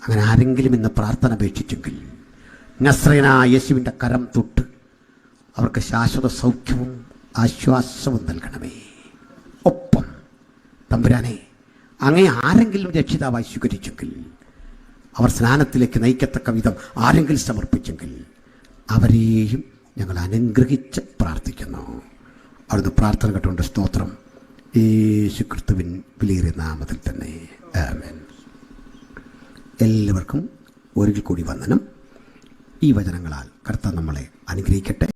അങ്ങനെ ആരെങ്കിലും ഇന്ന് പ്രാർത്ഥന അപേക്ഷിച്ചെങ്കിൽ നസ്രയനായ യേശുവിൻ്റെ കരം തൊട്ട് അവർക്ക് ശാശ്വത സൗഖ്യവും ആശ്വാസവും നൽകണമേ. ഒപ്പം തമ്പുരാനെ, അങ്ങേ ആരെങ്കിലും രക്ഷിതാവായി സ്വീകരിച്ചെങ്കിൽ, അവർ സ്നാനത്തിലേക്ക് നയിക്കത്തക്ക വിധം ആരെങ്കിലും സമർപ്പിച്ചെങ്കിൽ അവരെയും ഞങ്ങൾ അനുഗ്രഹിച്ച് പ്രാർത്ഥിക്കുന്നു. അവിടുന്ന് പ്രാർത്ഥന കേട്ടുകൊണ്ട് സ്തോത്രം. യേശു ക്രിസ്തുവിൻ വിലയേറിയ നാമത്തിൽ തന്നെ ആമേൻ. എല്ലാവർക്കും ഒരിക്കൽ കൂടി വന്ദനം. ഈ വചനങ്ങളാൽ കർത്താവ് നമ്മളെ അനുഗ്രഹിക്കട്ടെ.